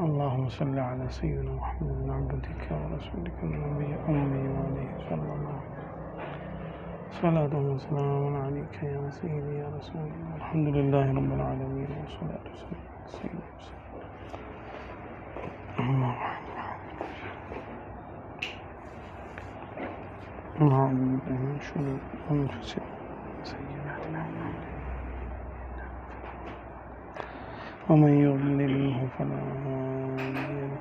اللهم صل على سيدنا محمد عبدك ورسولك النبي الأمي وعليه صلى الله صلاة وسلام عليك يا سيدي يا رسول الله. الحمد لله رب العالمين والصلاة والسلام على سيدنا محمد. أعوذ بالله من شرور أنفسنا وسيئات أعمالنا ومن يضلله فلا هادي له.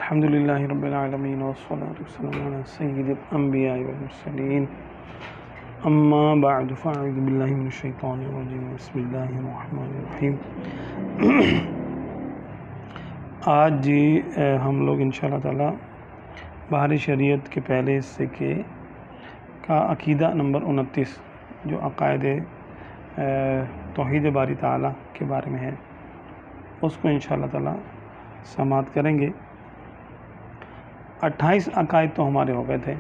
الحمد لله رب العالمين والصلاة والسلام على سيد الأنبياء والمرسلين. أما بعد فأعوذ بالله من الشيطان الرجيم. بسم الله الرحمن الرحيم. آج ہم لوگ انشاءاللہ تعالی بہار شریعت کے پہلے حصے کا عقیدہ نمبر 29 جو عقائد توحید باری تعالی کے بارے میں ہے اس کو انشاءاللہ تعالی سماعت کریں گے. 28 عقائد تو ہمارے ہو گئے تھے،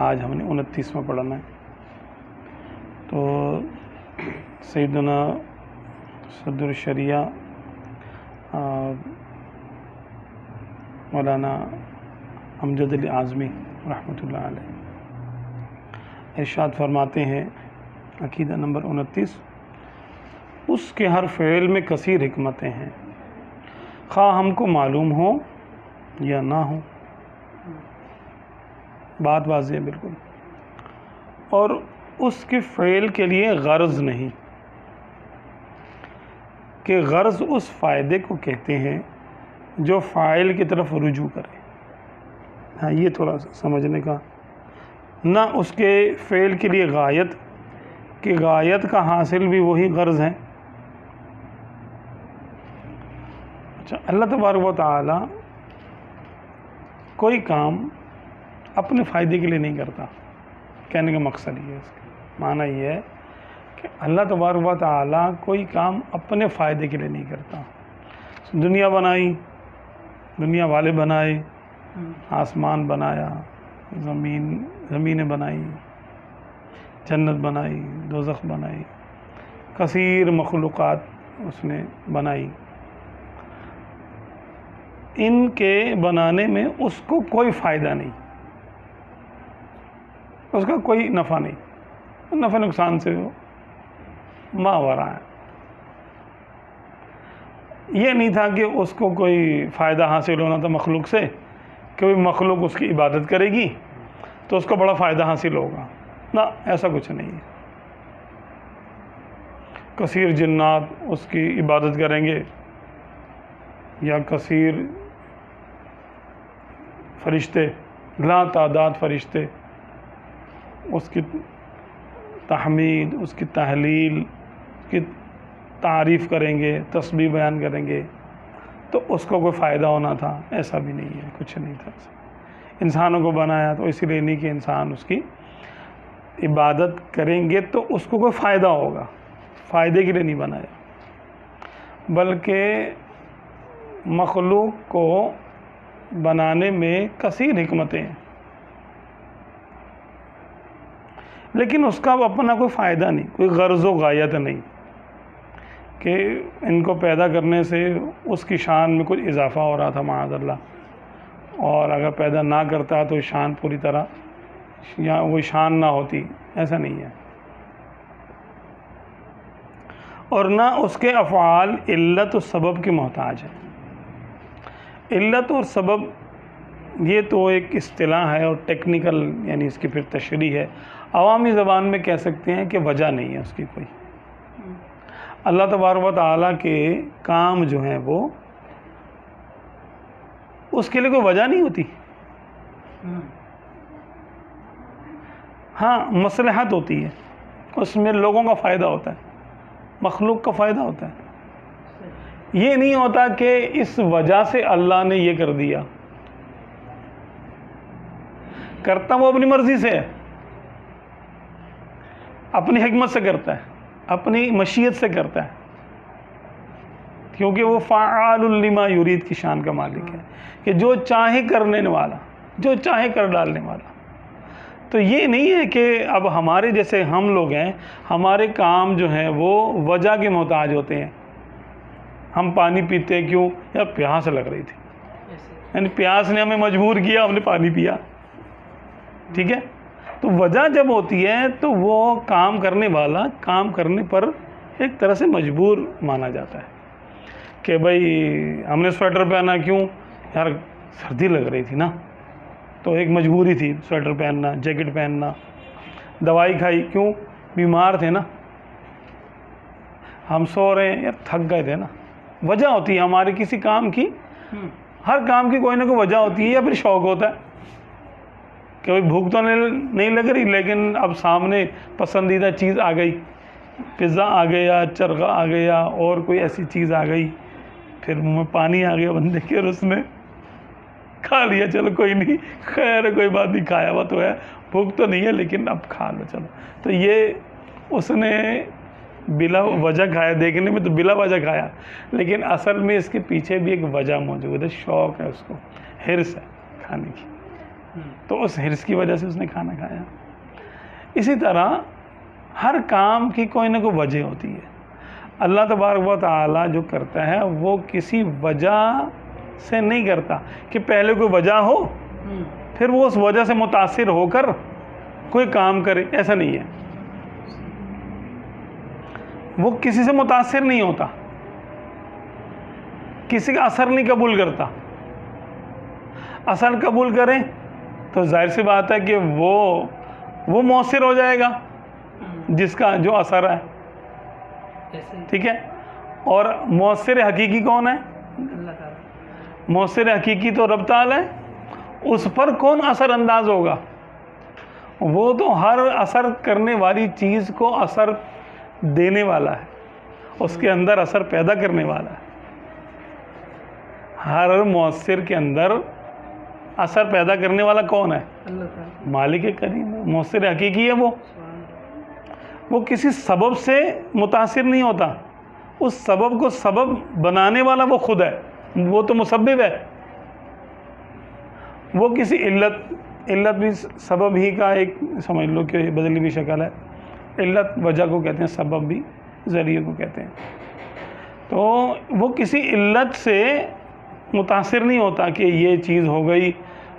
آج ہم نے 29واں پڑھنا ہے. تو سیدنا صدر الشریعہ مولانا امجد علی اعظمی رحمۃ اللہ علیہ ارشاد فرماتے ہیں عقیدہ نمبر 29، اس کے ہر فعل میں کثیر حکمتیں ہیں، خواہ ہم کو معلوم ہو یا نہ ہو. بات واضح ہے بالکل. اور اس کے فعل کے لیے غرض نہیں، کہ غرض اس فائدے کو کہتے ہیں جو فاعل کی طرف رجوع کرے. ہاں یہ تھوڑا سا سمجھنے کا. نہ اس کے فعل کے لیے غایت، کہ غایت کا حاصل بھی وہی غرض ہے. اچھا، اللہ تبارک و تعالی کوئی کام اپنے فائدے کے لیے نہیں کرتا. کہنے کا مقصد یہ ہے، اس کا معنی یہ ہے کہ اللہ تبارک و تعالی کوئی کام اپنے فائدے کے لیے نہیں کرتا. دنیا بنائی، دنیا والے بنائے، آسمان بنایا، زمینیں بنائی، جنت بنائی، دوزخ بنائی، کثیر مخلوقات اس نے بنائی. ان کے بنانے میں اس کو کوئی فائدہ نہیں، اس کا کوئی نفع نہیں، نفع نقصان سے وہ ماورا ہے. یہ نہیں تھا کہ اس کو کوئی فائدہ حاصل ہونا تھا مخلوق سے، کہ کوئی مخلوق اس کی عبادت کرے گی تو اس کو بڑا فائدہ حاصل ہوگا. نہ، ایسا کچھ نہیں ہے. کثیر جنات اس کی عبادت کریں گے، یا کثیر فرشتے، لا تعداد فرشتے اس کی تحمید، اس کی تحلیل، اس کی تعریف کریں گے، تسبیح بیان کریں گے، تو اس کو کوئی فائدہ ہونا تھا؟ ایسا بھی نہیں ہے، کچھ نہیں تھا. انسانوں کو بنایا تو اسی لیے نہیں کہ انسان اس کی عبادت کریں گے تو اس کو کوئی فائدہ ہوگا، فائدے کے لیے نہیں بنایا. بلکہ مخلوق کو بنانے میں کثیر حکمتیں ہیں، لیکن اس کا اپنا کوئی فائدہ نہیں، کوئی غرض و غایت نہیں کہ ان کو پیدا کرنے سے اس کی شان میں کچھ اضافہ ہو رہا تھا معاذ اللہ، اور اگر پیدا نہ کرتا تو شان پوری طرح یا وہ شان نہ ہوتی. ایسا نہیں ہے. اور نہ اس کے افعال علت و سبب کے محتاج ہیں. علت اور سبب یہ تو ایک اصطلاح ہے اور ٹیکنیکل، یعنی اس کی پھر تشریح ہے. عوامی زبان میں کہہ سکتے ہیں کہ وجہ نہیں ہے اس کی کوئی. اللہ تبارک و تعالیٰ کے کام جو ہیں وہ اس کے لیے کوئی وجہ نہیں ہوتی. ہاں مصلحت ہوتی ہے، اس میں لوگوں کا فائدہ ہوتا ہے، مخلوق کا فائدہ ہوتا ہے. یہ نہیں ہوتا کہ اس وجہ سے اللہ نے یہ کر دیا. کرتا وہ اپنی مرضی سے ہے، اپنی حکمت سے کرتا ہے، اپنی مشیت سے کرتا ہے، کیونکہ وہ فعال لما یرید کی شان کا مالک ہے کہ جو چاہے کرنے والا، جو چاہے کر ڈالنے والا۔ تو یہ نہیں ہے کہ اب ہمارے جیسے ہم لوگ ہیں، ہمارے کام جو ہیں وہ وجہ کے محتاج ہوتے ہیں۔ ہم پانی پیتے کیوں؟ یا پیاس لگ رہی تھی، یعنی پیاس نے ہمیں مجبور کیا، ہم نے پانی پیا، ٹھیک ہے۔ تو وجہ جب ہوتی ہے تو وہ کام کرنے والا کام کرنے پر ایک طرح سے مجبور مانا جاتا ہے کہ بھئی ہم نے سویٹر پہنا کیوں؟ یار سردی لگ رہی تھی نا، تو ایک مجبوری تھی سویٹر پہننا، جیکٹ پہننا۔ دوائی کھائی کیوں؟ بیمار تھے نا، ہم سو رہے ہیں، یار تھک گئے تھے نا۔ وجہ ہوتی ہے ہمارے کسی کام کی، ہر کام کی کوئی نہ کوئی وجہ ہوتی ہے، یا پھر شوق ہوتا ہے کہ بھئی بھوک تو نہیں لگ رہی، لیکن اب سامنے پسندیدہ چیز آ گئی، پزا آ گیا، چرخا آ گیا، اور کوئی ایسی چیز آ گئی، پھر منہ میں پانی آ گیا بندے کے، اور اس نے کھا لیا، چلو کوئی نہیں، خیر کوئی بات نہیں، کھایا ہوا تو ہے، بھوک تو نہیں ہے لیکن اب کھا لو چلو۔ تو یہ اس نے بلا وجہ کھایا، دیکھنے میں تو بلا وجہ کھایا، لیکن اصل میں اس کے پیچھے بھی ایک وجہ موجود ہے، شوق ہے، اس کو حرص ہے کھانے کی، تو اس حرص کی وجہ سے اس نے کھانا کھایا۔ اسی طرح ہر کام کی کوئی نہ کوئی وجہ ہوتی ہے۔ اللہ تبارک و تعالیٰ جو کرتا ہے وہ کسی وجہ سے نہیں کرتا کہ پہلے کوئی وجہ ہو پھر وہ اس وجہ سے متاثر ہو کر کوئی کام کرے، ایسا نہیں ہے۔ وہ کسی سے متاثر نہیں ہوتا، کسی کا اثر نہیں قبول کرتا۔ اثر قبول کریں تو ظاہر سی بات ہے کہ وہ مؤثر ہو جائے گا جس کا جو اثر ہے، ٹھیک ہے۔ اور مؤثر حقیقی کون ہے؟ مؤثر حقیقی تو رب تعالی ہے، اس پر کون اثر انداز ہوگا؟ وہ تو ہر اثر کرنے والی چیز کو اثر دینے والا ہے، اس کے اندر اثر پیدا کرنے والا ہے۔ ہر مؤثر کے اندر اثر پیدا کرنے والا کون ہے؟ مالک کریم ہے، مؤثر حقیقی ہے۔ وہ کسی سبب سے متاثر نہیں ہوتا، اس سبب کو سبب بنانے والا وہ خود ہے، وہ تو مسبب ہے۔ وہ کسی علت بھی سبب ہی کا ایک سمجھ لو کہ بدلی بھی شکل ہے۔ علت وجہ کو کہتے ہیں، سبب بھی ذریعے کو کہتے ہیں۔ تو وہ کسی علت سے متاثر نہیں ہوتا کہ یہ چیز ہو گئی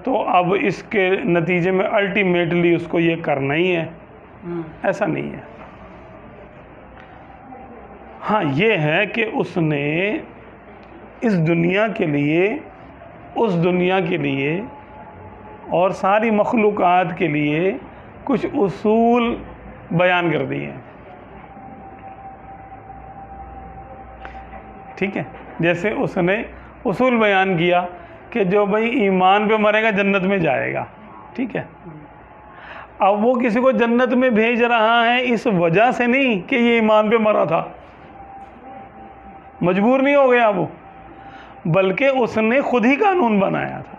تو اب اس کے نتیجے میں الٹیمیٹلی اس کو یہ کرنا ہی ہے، ایسا نہیں ہے۔ ہاں یہ ہے کہ اس نے اس دنیا کے لیے، اس دنیا کے لیے اور ساری مخلوقات کے لیے کچھ اصول بیان کر دیے ہیں، ٹھیک ہے۔ جیسے اس نے اصول بیان کیا کہ جو بھائی ایمان پہ مرے گا جنت میں جائے گا، ٹھیک ہے۔ اب وہ کسی کو جنت میں بھیج رہا ہے اس وجہ سے نہیں کہ یہ ایمان پہ مرا تھا، مجبور نہیں ہو گیا وہ، بلکہ اس نے خود ہی قانون بنایا تھا۔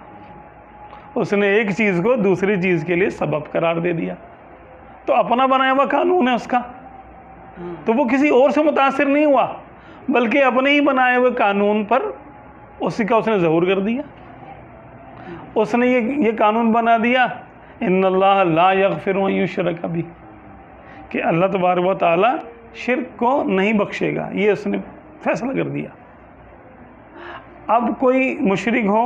اس نے ایک چیز کو دوسری چیز کے لیے سبب قرار دے دیا، تو اپنا بنایا ہوا قانون ہے اس کا، تو وہ کسی اور سے متاثر نہیں ہوا بلکہ اپنے ہی بنائے ہوئے قانون پر اسی کا اس نے ظہور کر دیا۔ اس نے یہ قانون بنا دیا، ان اللہ لا یغفر ان یشرک بہ، کہ اللہ تبارک و تعالی شرک کو نہیں بخشے گا، یہ اس نے فیصلہ کر دیا۔ اب کوئی مشرک ہو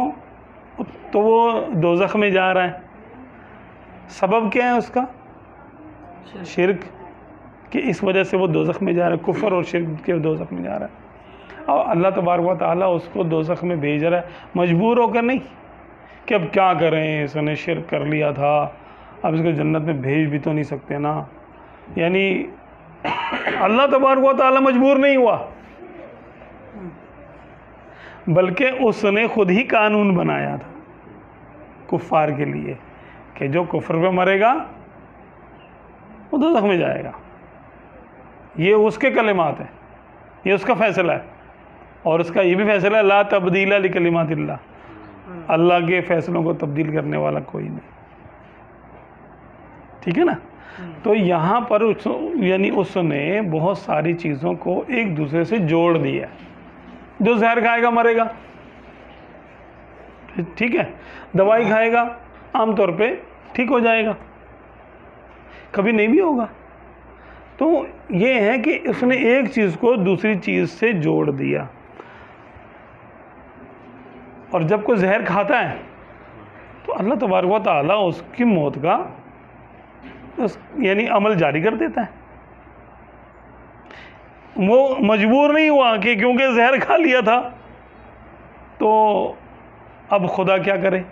تو وہ دوزخ میں جا رہا ہے، سبب کیا ہے اس کا؟ شرک، کہ اس وجہ سے وہ دوزخ میں جا رہا ہے، کفر اور شرک کے دوزخ میں جا رہا ہے، اور اللہ تبارک و تعالیٰ اس کو دوزخ میں بھیج رہا ہے مجبور ہو کر نہیں کہ اب کیا کریں، اس نے شرک کر لیا تھا، اب اس کو جنت میں بھیج بھی تو نہیں سکتے نا۔ یعنی اللہ تبارک و تعالیٰ مجبور نہیں ہوا، بلکہ اس نے خود ہی قانون بنایا تھا کفار کے لیے کہ جو کفر پہ مرے گا وہ دوزخ میں جائے گا۔ یہ اس کے کلمات ہیں، یہ اس کا فیصلہ ہے، اور اس کا یہ بھی فیصلہ ہے لا تبدیل لکلمات اللہ، اللہ کے فیصلوں کو تبدیل کرنے والا کوئی نہیں۔ ٹھیک ہے نا. تو یہاں پر یعنی اس نے بہت ساری چیزوں کو ایک دوسرے سے جوڑ دیا. جو زہر کھائے گا مرے گا, ٹھیک ہے, دوائی کھائے گا عام طور پہ ٹھیک ہو جائے گا, کبھی نہیں بھی ہوگا. تو یہ ہے کہ اس نے ایک چیز کو دوسری چیز سے جوڑ دیا. اور جب کوئی زہر کھاتا ہے تو اللہ تبارک و تعالیٰ اس کی موت کا یعنی عمل جاری کر دیتا ہے. وہ مجبور نہیں ہوا کہ کیونکہ زہر کھا لیا تھا تو اب خدا کیا کرے,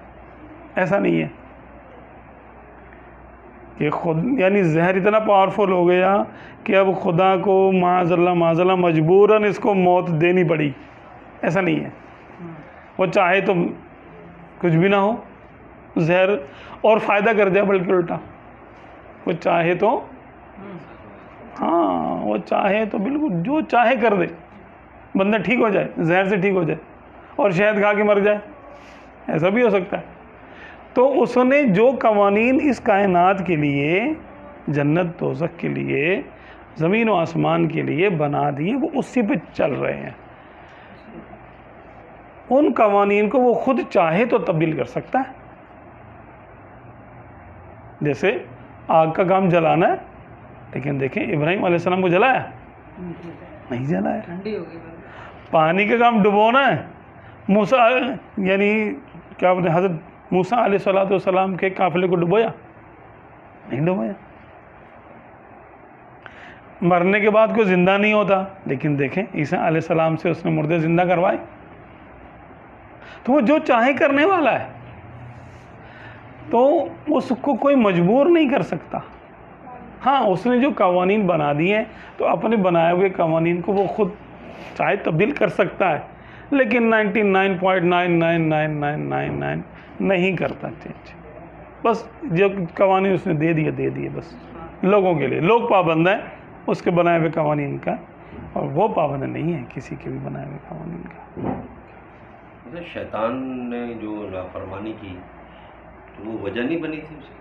ایسا نہیں ہے کہ یعنی زہر اتنا پاورفل ہو گیا کہ اب خدا کو معاذ اللہ مجبوراً اس کو موت دینی پڑی, ایسا نہیں ہے. وہ چاہے تو کچھ بھی نہ ہو زہر اور فائدہ کر دے, بلکہ الٹا وہ چاہے تو ہاں وہ چاہے تو بالکل جو چاہے کر دے, بندہ ٹھیک ہو جائے, زہر سے ٹھیک ہو جائے اور شہد کھا کے مر جائے, ایسا بھی ہو سکتا ہے. تو اس نے جو قوانین اس کائنات کے لیے, جنت دوزخ کے لیے, زمین و آسمان کے لیے بنا دیے, وہ اسی پہ چل رہے ہیں. ان قوانین کو وہ خود چاہے تو تبدیل کر سکتا ہے. جیسے آگ کا کام جلانا ہے, لیکن دیکھیں ابراہیم علیہ السلام کو جلایا نہیں, جلایا. پانی کا کام ڈبونا ہے, موسیٰ یعنی کیا بولتے ہیں حضرت موسیٰ علیہ السلام کے قافلے کو ڈبویا نہیں, ڈبویا. مرنے کے بعد کوئی زندہ نہیں ہوتا, لیکن دیکھیں عیسیٰ علیہ السلام سے اس نے مردے زندہ کروائے. تو وہ جو چاہے کرنے والا ہے, تو اس کو کوئی مجبور نہیں کر سکتا. ہاں اس نے جو قوانین بنا دیے ہیں تو اپنے بنائے ہوئے قوانین کو وہ خود چاہے تبدیل کر سکتا ہے, لیکن 99.99999 نہیں کرتا چینج. بس جو قوانین اس نے دے دیے بس لوگوں کے لیے. لوگ پابند ہیں اس کے بنائے ہوئے قوانین کا, اور وہ پابند نہیں ہے کسی کے بھی بنائے ہوئے قوانین کا. شیطان نے جو نافرمانی کی تو وہ وجہ نہیں بنی تھی اس کی؟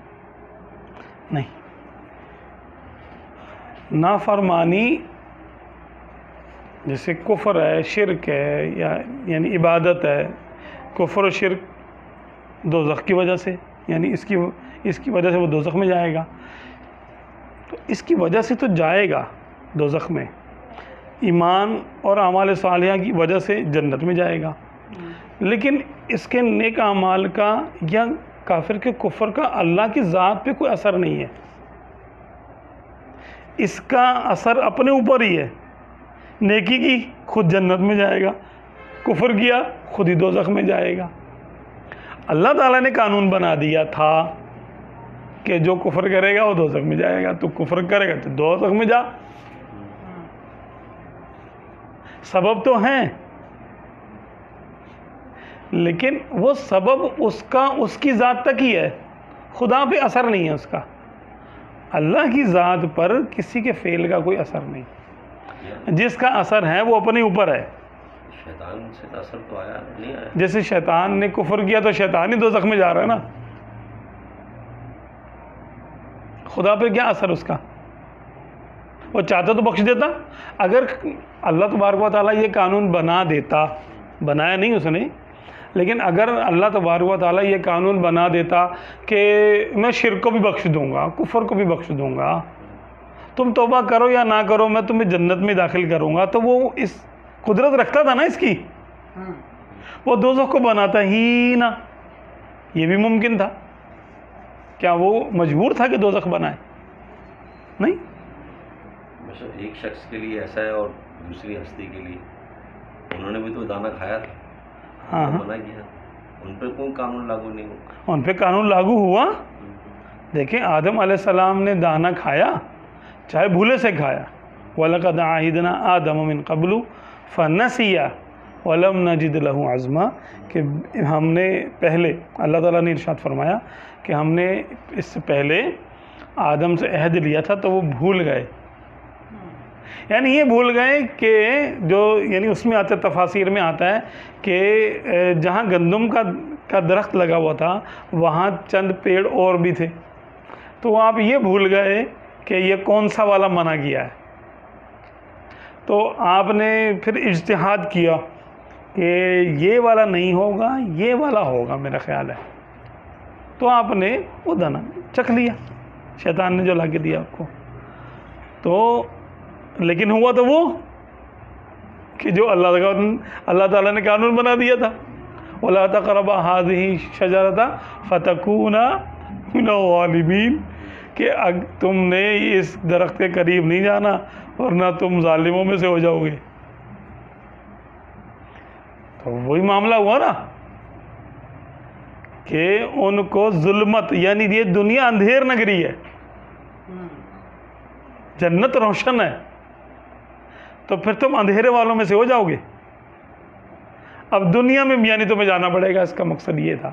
نہیں, نافرمانی جیسے کفر ہے, شرک ہے, یعنی عبادت ہے. کفر و شرک دوزخ کی وجہ سے, یعنی اس کی وجہ سے وہ دوزخ میں جائے گا. تو اس کی وجہ سے تو جائے گا دوزخ میں. ایمان اور اعمال صالحہ کی وجہ سے جنت میں جائے گا. لیکن اس کے نیک اعمال کا یا کافر کے کفر کا اللہ کی ذات پہ کوئی اثر نہیں ہے. اس کا اثر اپنے اوپر ہی ہے. نیکی کی خود جنت میں جائے گا, کفر کیا خود ہی دوزخ میں جائے گا. اللہ تعالیٰ نے قانون بنا دیا تھا کہ جو کفر کرے گا وہ دوزخ میں جائے گا, تو کفر کرے گا تو دوزخ میں جا. سبب تو ہیں, لیکن وہ سبب اس کی ذات تک ہی ہے, خدا پہ اثر نہیں ہے اس کا. اللہ کی ذات پر کسی کے فعل کا کوئی اثر نہیں. جس کا اثر ہے وہ اپنے اوپر ہے. شیطان سے اثر تو آیا نہیں آیا. جیسے شیطان نے کفر کیا تو شیطان ہی دوزخ میں جا رہا ہے نا. خدا پہ کیا اثر اس کا؟ وہ چاہتا تو بخش دیتا. اگر اللہ تبارک و تعالیٰ یہ قانون بنا دیتا, بنایا نہیں اس نے, لیکن اگر اللہ تبارک و تعالیٰ یہ قانون بنا دیتا کہ میں شرک کو بھی بخش دوں گا, کفر کو بھی بخش دوں گا, تم توبہ کرو یا نہ کرو میں تمہیں جنت میں داخل کروں گا, تو وہ اس قدرت رکھتا تھا نا اس کی, وہ دوزخ کو بناتا ہی نہ. یہ بھی ممکن تھا. کیا وہ مجبور تھا کہ دوزخ بنائے؟ نہیں. مثلا ایک شخص کے لیے ایسا ہے اور دوسری ہستی کے لیے, انہوں نے بھی تو دانا کھایا تھا, ہاں منع کیا, ان پہ کوئی قانون لاگو نہیں ہوا. ان پہ قانون لاگو ہوا. دیکھیں آدم علیہ السلام نے دانا کھایا, چاہے بھولے سے کھایا. وَلَقَدْ عَاهِدْنَا آدَمَ مِن قَبْلُ فَنَسِيَ وَلَمْ نَجِدْ لَهُ عَزْمًا, کہ ہم نے پہلے, اللہ تعالیٰ نے ارشاد فرمایا کہ ہم نے اس سے پہلے آدم سے عہد لیا تھا تو وہ بھول گئے. یعنی یہ بھول گئے کہ جو یعنی اس میں آتا ہے, تفاسیر میں آتا ہے کہ جہاں گندم کا درخت لگا ہوا تھا وہاں چند پیڑ اور بھی تھے, تو تو آپ یہ بھول گئے کہ یہ کون سا والا منع کیا ہے. تو آپ نے پھر اجتہاد کیا کہ یہ والا نہیں ہوگا، یہ والا ہوگا میرا خیال ہے. تو آپ نے وہ دانا چکھ لیا، شیطان نے جو لا کے دیا آپ کو. تو لیکن ہوا تو وہ کہ جو اللہ تعالیٰ نے قانون بنا دیا تھا، وَلَا تَقْرَبَا هَٰذِهِ الشَّجَرَةَ فَتَكُونَا مِنَ الظَّالِمِينَ کہ تم نے اس درخت کے قریب نہیں جانا ورنہ تم ظالموں میں سے ہو جاؤ گے. تو وہی معاملہ ہوا نا کہ ان کو ظلمت، یعنی یہ دنیا اندھیر نگری ہے، جنت روشن ہے، تو پھر تم اندھیرے والوں میں سے ہو جاؤ گے. اب دنیا میں یعنی تمہیں جانا پڑے گا، اس کا مقصد یہ تھا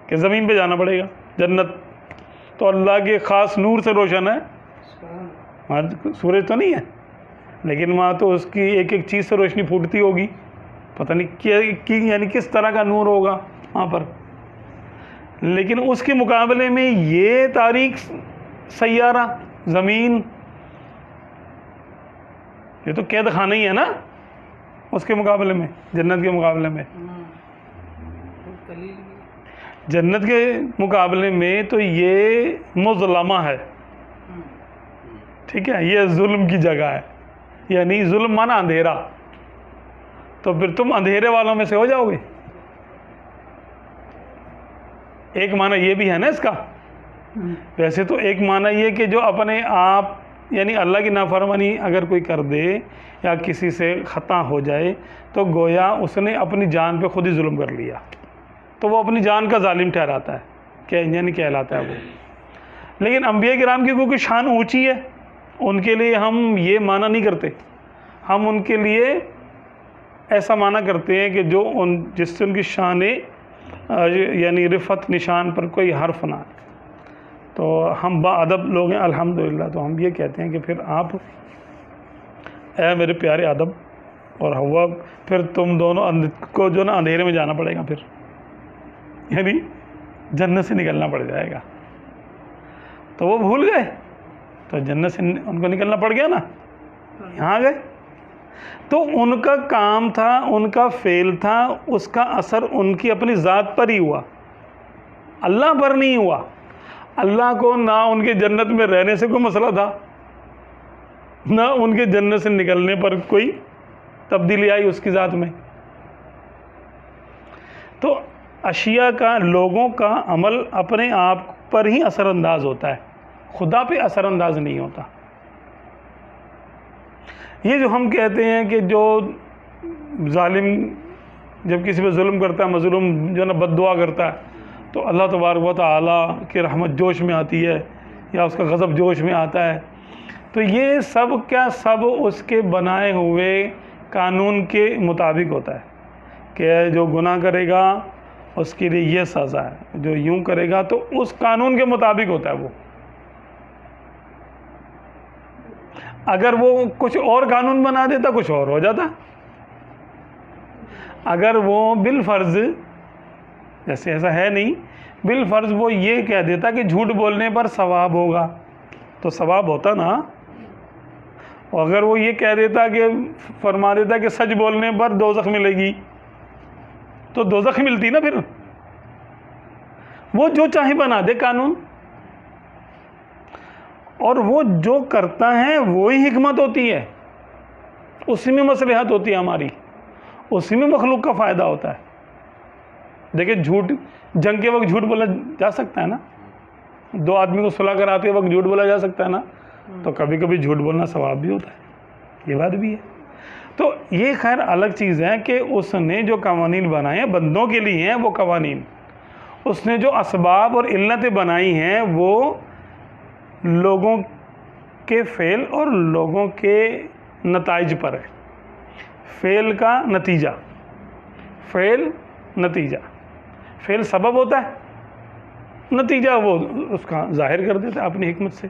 کہ زمین پہ جانا پڑے گا. جنت تو اللہ کے خاص نور سے روشن ہے، وہاں سورج تو نہیں ہے لیکن وہاں تو اس کی ایک ایک چیز سے روشنی پھوٹتی ہوگی، پتہ نہیں یعنی کس طرح کا نور ہوگا وہاں پر. لیکن اس کے مقابلے میں یہ تاریک سیارہ زمین، یہ تو قید خانہ ہی ہے نا اس کے مقابلے میں، جنت کے مقابلے میں. جنت کے مقابلے میں تو یہ مظلمہ ہے، ٹھیک ہے، یہ ظلم کی جگہ ہے، یعنی ظلم مانا اندھیرا. تو پھر تم اندھیرے والوں میں سے ہو جاؤ گے. ایک معنی یہ بھی ہے نا اس کا. ویسے تو ایک معنی یہ کہ جو اپنے آپ یعنی اللہ کی نافرمانی اگر کوئی کر دے یا کسی سے خطا ہو جائے تو گویا اس نے اپنی جان پہ خود ہی ظلم کر لیا، تو وہ اپنی جان کا ظالم ٹھہراتا ہے کہ یعنی کہلاتا ہے وہ. لیکن انبیاء کرام کی کیونکہ شان اونچی ہے، ان کے لیے ہم یہ معنی نہیں کرتے. ہم ان کے لیے ایسا معنی کرتے ہیں کہ جو جس سے ان کی شان یعنی رفعت نشان پر کوئی حرف نہ آئے. تو ہم با ادب لوگ ہیں الحمدللہ. تو ہم یہ کہتے ہیں کہ پھر آپ اے میرے پیارے ادب اور ہوا، پھر تم دونوں کو جو نا اندھیرے میں جانا پڑے گا، پھر یعنی جنت سے نکلنا پڑ جائے گا. تو وہ بھول گئے، تو جنت سے ان کو نکلنا پڑ گیا نا، یہاں گئے. تو ان کا کام تھا، ان کا فعل تھا، اس کا اثر ان کی اپنی ذات پر ہی ہوا، اللہ پر نہیں ہوا. اللہ کو نہ ان کے جنت میں رہنے سے کوئی مسئلہ تھا، نہ ان کے جنت سے نکلنے پر کوئی تبدیلی آئی اس کی ذات میں. تو اشیاء کا، لوگوں کا عمل اپنے آپ پر ہی اثر انداز ہوتا ہے، خدا پہ اثر انداز نہیں ہوتا. یہ جو ہم کہتے ہیں کہ جو ظالم جب کسی پہ ظلم کرتا ہے، مظلوم جو نا بد دعا کرتا ہے، تو اللہ تبارک و تعالیٰ کی رحمت جوش میں آتی ہے یا اس کا غضب جوش میں آتا ہے. تو یہ سب کیا سب اس کے بنائے ہوئے قانون کے مطابق ہوتا ہے کہ جو گناہ کرے گا اس کے لیے یہ سزا ہے، جو یوں کرے گا تو اس قانون کے مطابق ہوتا ہے. وہ اگر وہ کچھ اور قانون بنا دیتا کچھ اور ہو جاتا. اگر وہ بالفرض، جیسے ایسا ہے نہیں، بالفرض وہ یہ کہہ دیتا کہ جھوٹ بولنے پر ثواب ہوگا تو ثواب ہوتا نا. اور اگر وہ یہ کہہ دیتا کہ فرما دیتا کہ سچ بولنے پر دوزخ ملے گی تو دوزخ ملتی نا. پھر وہ جو چاہے بنا دے قانون، اور وہ جو کرتا ہے وہی حکمت ہوتی ہے، اسی میں مصلحت ہوتی ہے ہماری، اسی میں مخلوق کا فائدہ ہوتا ہے. دیکھیں جھوٹ، جنگ کے وقت جھوٹ بولا جا سکتا ہے نا، دو آدمی کو صلح کراتے وقت جھوٹ بولا جا سکتا ہے نا. تو کبھی کبھی جھوٹ بولنا ثواب بھی ہوتا ہے، یہ بات بھی ہے. تو یہ خیر الگ چیز ہے کہ اس نے جو قوانین بنائے ہیں بندوں کے لیے ہیں وہ قوانین، اس نے جو اسباب اور علتیں بنائی ہیں وہ لوگوں کے فعل اور لوگوں کے نتائج پر ہے. فعل کا نتیجہ، فعل نتیجہ، فعل سبب ہوتا ہے، نتیجہ وہ اس کا ظاہر کر دیتا ہے اپنی حکمت سے.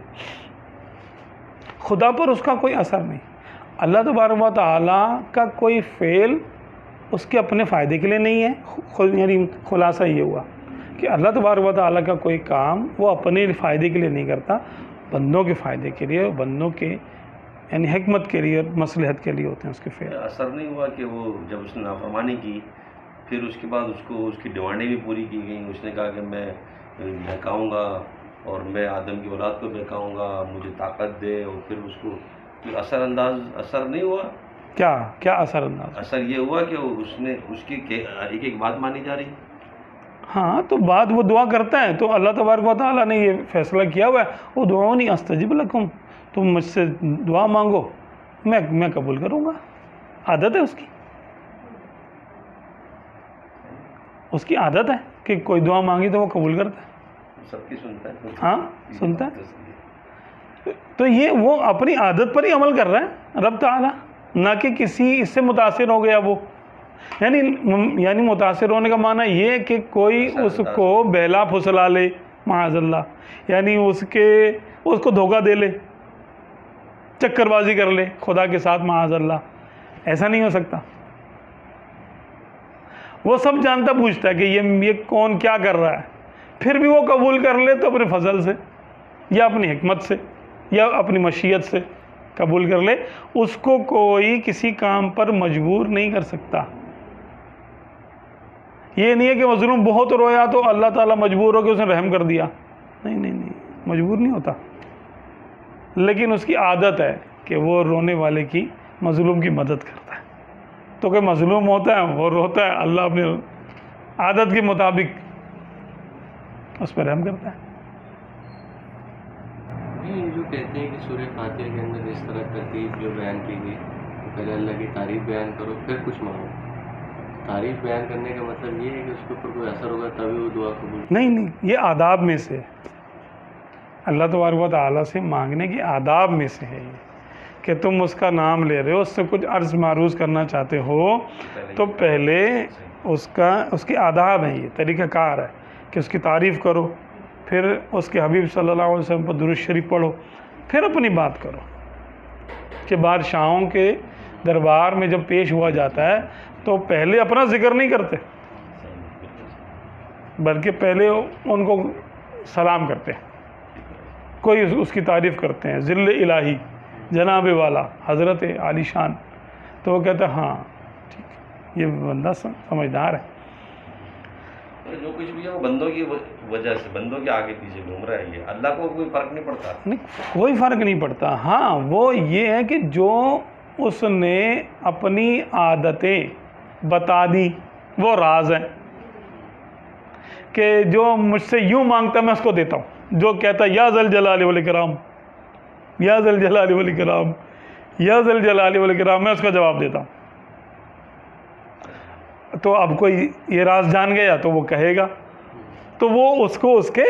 خدا پر اس کا کوئی اثر نہیں. اللہ تبارک و تعالیٰ کا کوئی فعل اس کے اپنے فائدے کے لیے نہیں ہے. یعنی خلاصہ یہ ہوا کہ اللہ تبارک و تعالیٰ کا کوئی کام وہ اپنے فائدے کے لیے نہیں کرتا، بندوں کے فائدے کے لیے، بندوں کے یعنی حکمت کے لیے، مصلحت کے لیے ہوتے ہیں اس کے فعل۔ اثر نہیں ہوا کہ وہ جب اس نے نافرمانی کی پھر اس کے بعد اس کو اس کی ڈیمانڈیں بھی پوری کی گئیں، اس نے کہا کہ میں بہکاؤں گا اور میں آدم کی اولاد کو بہکاؤں گا، مجھے طاقت دے، اور پھر اس کو اثر نہیں ہوا؟ کیا اثر انداز؟ اثر یہ ہوا کہ اس نے اس کی ایک ایک بات مانی جا رہی۔ ہاں تو بات وہ دعا کرتا ہے، تو اللہ تبارک و تعالیٰ نے یہ فیصلہ کیا ہوا ہے، وہ دعونی استجب لکم، تم مجھ سے دعا مانگو میں قبول کروں گا۔ عادت ہے اس کی عادت ہے کہ کوئی دعا مانگی تو وہ قبول کرتا ہے، سب کی سنتا ہے، ہاں سنتا ہے۔ تو یہ وہ اپنی عادت پر ہی عمل کر رہا ہے رب تعالیٰ، نہ کہ کسی اس سے متاثر ہو گیا وہ، یعنی متاثر ہونے کا معنی یہ ہے کہ کوئی اس کو بہلا پھسلا لے معاذ اللہ، یعنی اس کو دھوکہ دے لے، چکر بازی کر لے خدا کے ساتھ معاذ اللہ، ایسا نہیں ہو سکتا۔ وہ سب جانتا پوچھتا ہے کہ یہ کون کیا کر رہا ہے، پھر بھی وہ قبول کر لے تو اپنے فضل سے یا اپنی حکمت سے یا اپنی مشیت سے قبول کر لے، اس کو کوئی کسی کام پر مجبور نہیں کر سکتا۔ یہ نہیں ہے کہ مظلوم بہت رویا تو اللہ تعالیٰ مجبور ہو کہ اس نے رحم کر دیا، نہیں، مجبور نہیں ہوتا، لیکن اس کی عادت ہے کہ وہ رونے والے کی، مظلوم کی مدد کرتا ہے۔ تو کہ مظلوم ہوتا ہے وہ روتا ہے، اللہ اپنی عادت کے مطابق اس پہ رحم کرتا ہے۔ یہ جو کہتے ہیں کہ سورہ فاتحہ کے اندر اس طرح ترتیب جو بیان کی گئی، پہلے اللہ کی تعریف بیان کرو پھر کچھ مانگو، تعریف بیان کرنے کا مطلب یہ ہے کہ اس کے اوپر کوئی اثر ہوگا تبھی وہ دعا قبول؟ نہیں، یہ آداب میں سے، اللہ تبارک و تعالیٰ سے مانگنے کی آداب میں سے ہے یہ، کہ تم اس کا نام لے رہے ہو، اس سے کچھ عرض معروض کرنا چاہتے ہو تو پہلے اس کے آداب ہیں، یہ طریقہ کار ہے کہ اس کی تعریف کرو، پھر اس کے حبیب صلی اللہ علیہ وسلم پر درود شریف پڑھو، پھر اپنی بات کرو۔ کہ بادشاہوں کے دربار میں جب پیش ہوا جاتا ہے تو پہلے اپنا ذکر نہیں کرتے، بلکہ پہلے ان کو سلام کرتے ہیں، کوئی اس کی تعریف کرتے ہیں، ذل الہی جناب والا حضرت عالی شان، تو وہ کہتا ہے ہاں ٹھیک، یہ بندہ سمجھدار ہے۔ جو کچھ بھی ہے وہ بندوں کی وجہ سے، بندوں کے آگے پیچھے گھوم رہا ہے، یہ اللہ کو کوئی فرق نہیں پڑتا۔ نہیں، کوئی فرق نہیں پڑتا۔ ہاں وہ یہ ہے کہ جو اس نے اپنی عادتیں بتا دی وہ راز ہیں، کہ جو مجھ سے یوں مانگتا میں اس کو دیتا ہوں، جو کہتا یا ذل جلال والاکرام، یا ذل جلال والاکرام، یا ذل جلال والاکرام، میں اس کا جواب دیتا ہوں۔ تو اب کوئی یہ راز جان گیا تو وہ کہے گا، تو وہ اس کو اس کے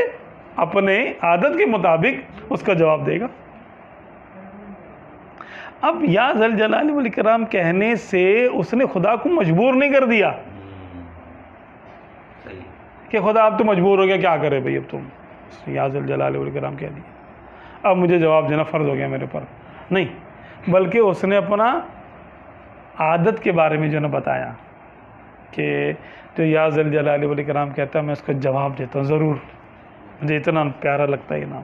اپنے عادت کے مطابق اس کا جواب دے گا۔ اب یا ذل جلال والاکرام کہنے سے اس نے خدا کو مجبور نہیں کر دیا کہ خدا اب تو مجبور ہو گیا، کیا کرے بھئی، اب تم یا ذل جلال والاکرام کہہ دیا، اب مجھے جواب دینا فرض ہو گیا میرے پر، نہیں، بلکہ اس نے اپنا عادت کے بارے میں جو نے بتایا کہ جو یا ذل جلال والاکرام کہتا ہے میں اس کا جواب دیتا ہوں ضرور، مجھے اتنا پیارا لگتا ہے یہ نام۔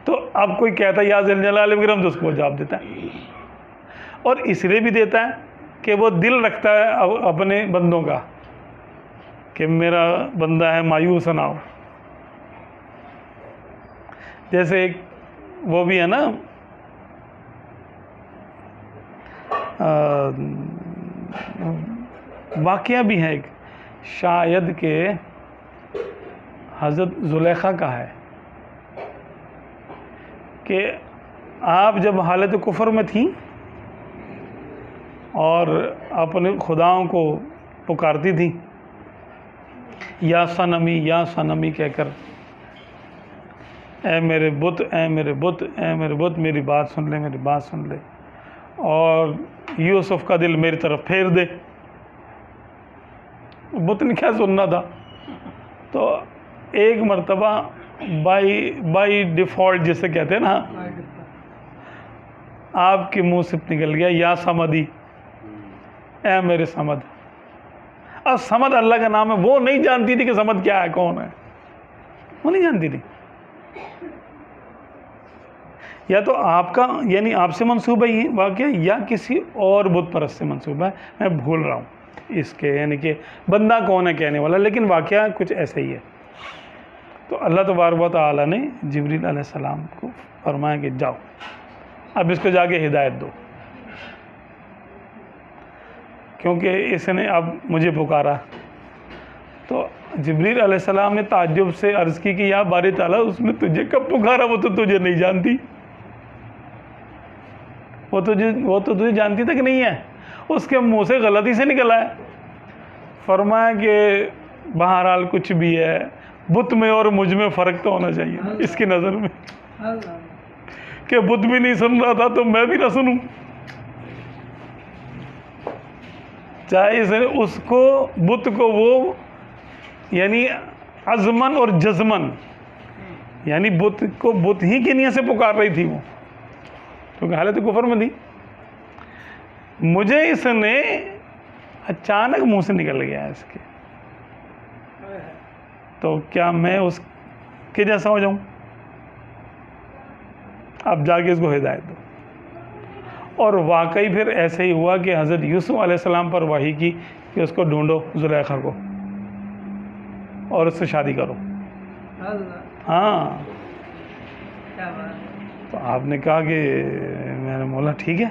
تو اب کوئی کہتا ہے یا ذل جلال والاکرام تو اس کو جواب دیتا ہے، اور اس لیے بھی دیتا ہے کہ وہ دل رکھتا ہے اپنے بندوں کا کہ میرا بندہ ہے مایوس نہ ہو۔ جیسے ایک وہ بھی ہے نا واقعہ بھی ہے ایک، شاید کہ حضرت زلیخا کا ہے کہ آپ جب حالت کفر میں تھیں اور اپنے خداؤں کو پکارتی تھیں یا صنمی کہہ کر، اے میرے بت، اے میرے بت، اے میرے بت، میری بات سن لے، میری بات سن لے، اور یوسف کا دل میری طرف پھیر دے۔ بت نے کیا سننا تھا؟ تو ایک مرتبہ بائی ڈیفالٹ جسے کہتے ہیں نا، آپ کے منہ سے نکل گیا یا سمدی، اے میرے سمد۔ الصمد اللہ کا نام ہے، وہ نہیں جانتی تھی کہ صمد کیا ہے، کون ہے، وہ نہیں جانتی تھی. یا تو آپ کا یعنی آپ سے منسوب ہے یہ واقعہ، یا کسی اور بت پرست سے منسوب ہے، میں بھول رہا ہوں اس کے، یعنی کہ بندہ کون ہے کہنے والا، لیکن واقعہ کچھ ایسا ہی ہے. تو اللہ تبارک و تعالیٰ نے جبریل علیہ السلام کو فرمایا کہ جاؤ اب اس کو جا کے ہدایت دو، کیونکہ اس نے اب مجھے پکارا. تو جبریل علیہ السلام نے تعجب سے عرض کی کہ یا باری تعالیٰ، اس نے تجھے کب پکارا، وہ تو تجھے نہیں جانتی، وہ تو تجھے جانتی تک نہیں ہے، اس کے منہ سے غلطی سے نکلا ہے. فرمایا کہ بہرحال کچھ بھی ہے، بت میں اور مجھ میں فرق تو ہونا چاہیے اس کی نظر میں، کہ بت بھی نہیں سن رہا تھا تو میں بھی نہ سنوں. چاہے اس کو بت کو وہ یعنی عزمن اور جزمن، یعنی بت کو بت ہی کی نیت سے پکار رہی تھی وہ، کیونکہ حالت کفر میں تھی. مجھے اس نے اچانک منہ سے نکل گیا اس کے، تو کیا میں اس کے جیسا ہو جاؤں؟ اب جا کے اس کو ہدایت دو. اور واقعی پھر ایسے ہی ہوا کہ حضرت یوسف علیہ السلام پر وحی کی کہ اس کو ڈھونڈو زلیخا کو اور اس سے شادی کرو. ہاں، تو آپ نے کہا کہ میں نے مولا ٹھیک ہے،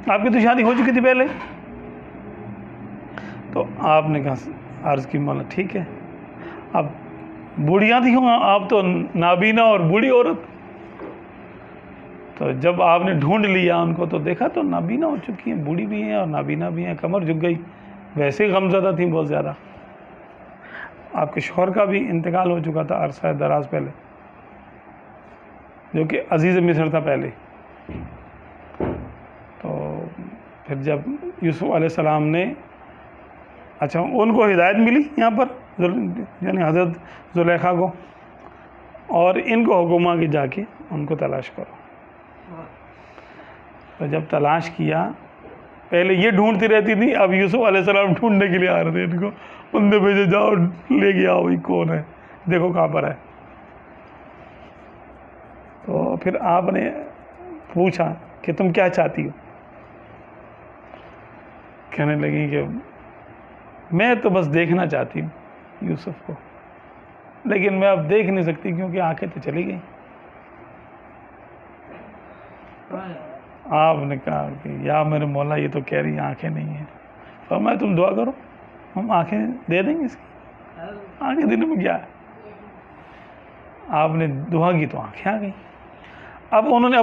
آپ کی تو شادی ہو چکی تھی پہلے. تو آپ نے کہا عرض کی مولا ٹھیک ہے. اب بوڑھیاں تھیں آپ تو نابینا اور بوڑھی عورت، تو جب آپ نے ڈھونڈ لیا ان کو تو دیکھا تو نابینا ہو چکی ہیں، بوڑھی بھی ہیں اور نابینا بھی ہیں، کمر جھک گئی، ویسے ہی غمزدہ تھیں بہت زیادہ. آپ کے شوہر کا بھی انتقال ہو چکا تھا عرصہ دراز پہلے، جو کہ عزیز مصر تھا پہلے. تو پھر جب یوسف علیہ السلام نے اچھا ان کو ہدایت ملی یہاں پر یعنی حضرت زلیخا کو، اور ان کو حکم آ کہ جا کے ان کو تلاش کرو. تو جب تلاش کیا، پہلے یہ ڈھونڈتی رہتی تھی، اب یوسف علیہ السلام ڈھونڈنے کے لیے آ رہے تھے ان کو، بندے بھیجے جاؤ لے کے آؤ کون ہے، دیکھو کہاں پر ہے. تو پھر آپ نے پوچھا کہ تم کیا چاہتی ہو؟ کہنے لگی کہ میں تو بس دیکھنا چاہتی ہوں یوسف کو، لیکن میں اب دیکھ نہیں سکتی کیونکہ آنکھیں تو چلی گئی. آپ نے کہا کہ یا میرے مولا یہ تو کہہ رہی ہیں آنکھیں نہیں ہیں. فرمایا تم دعا کرو، ہم آنکھیں دے دیں گے اس کی، آنکھیں دینے میں کیا ہے. آپ نے دعا کی تو آنکھیں آ گئی. اب انہوں نے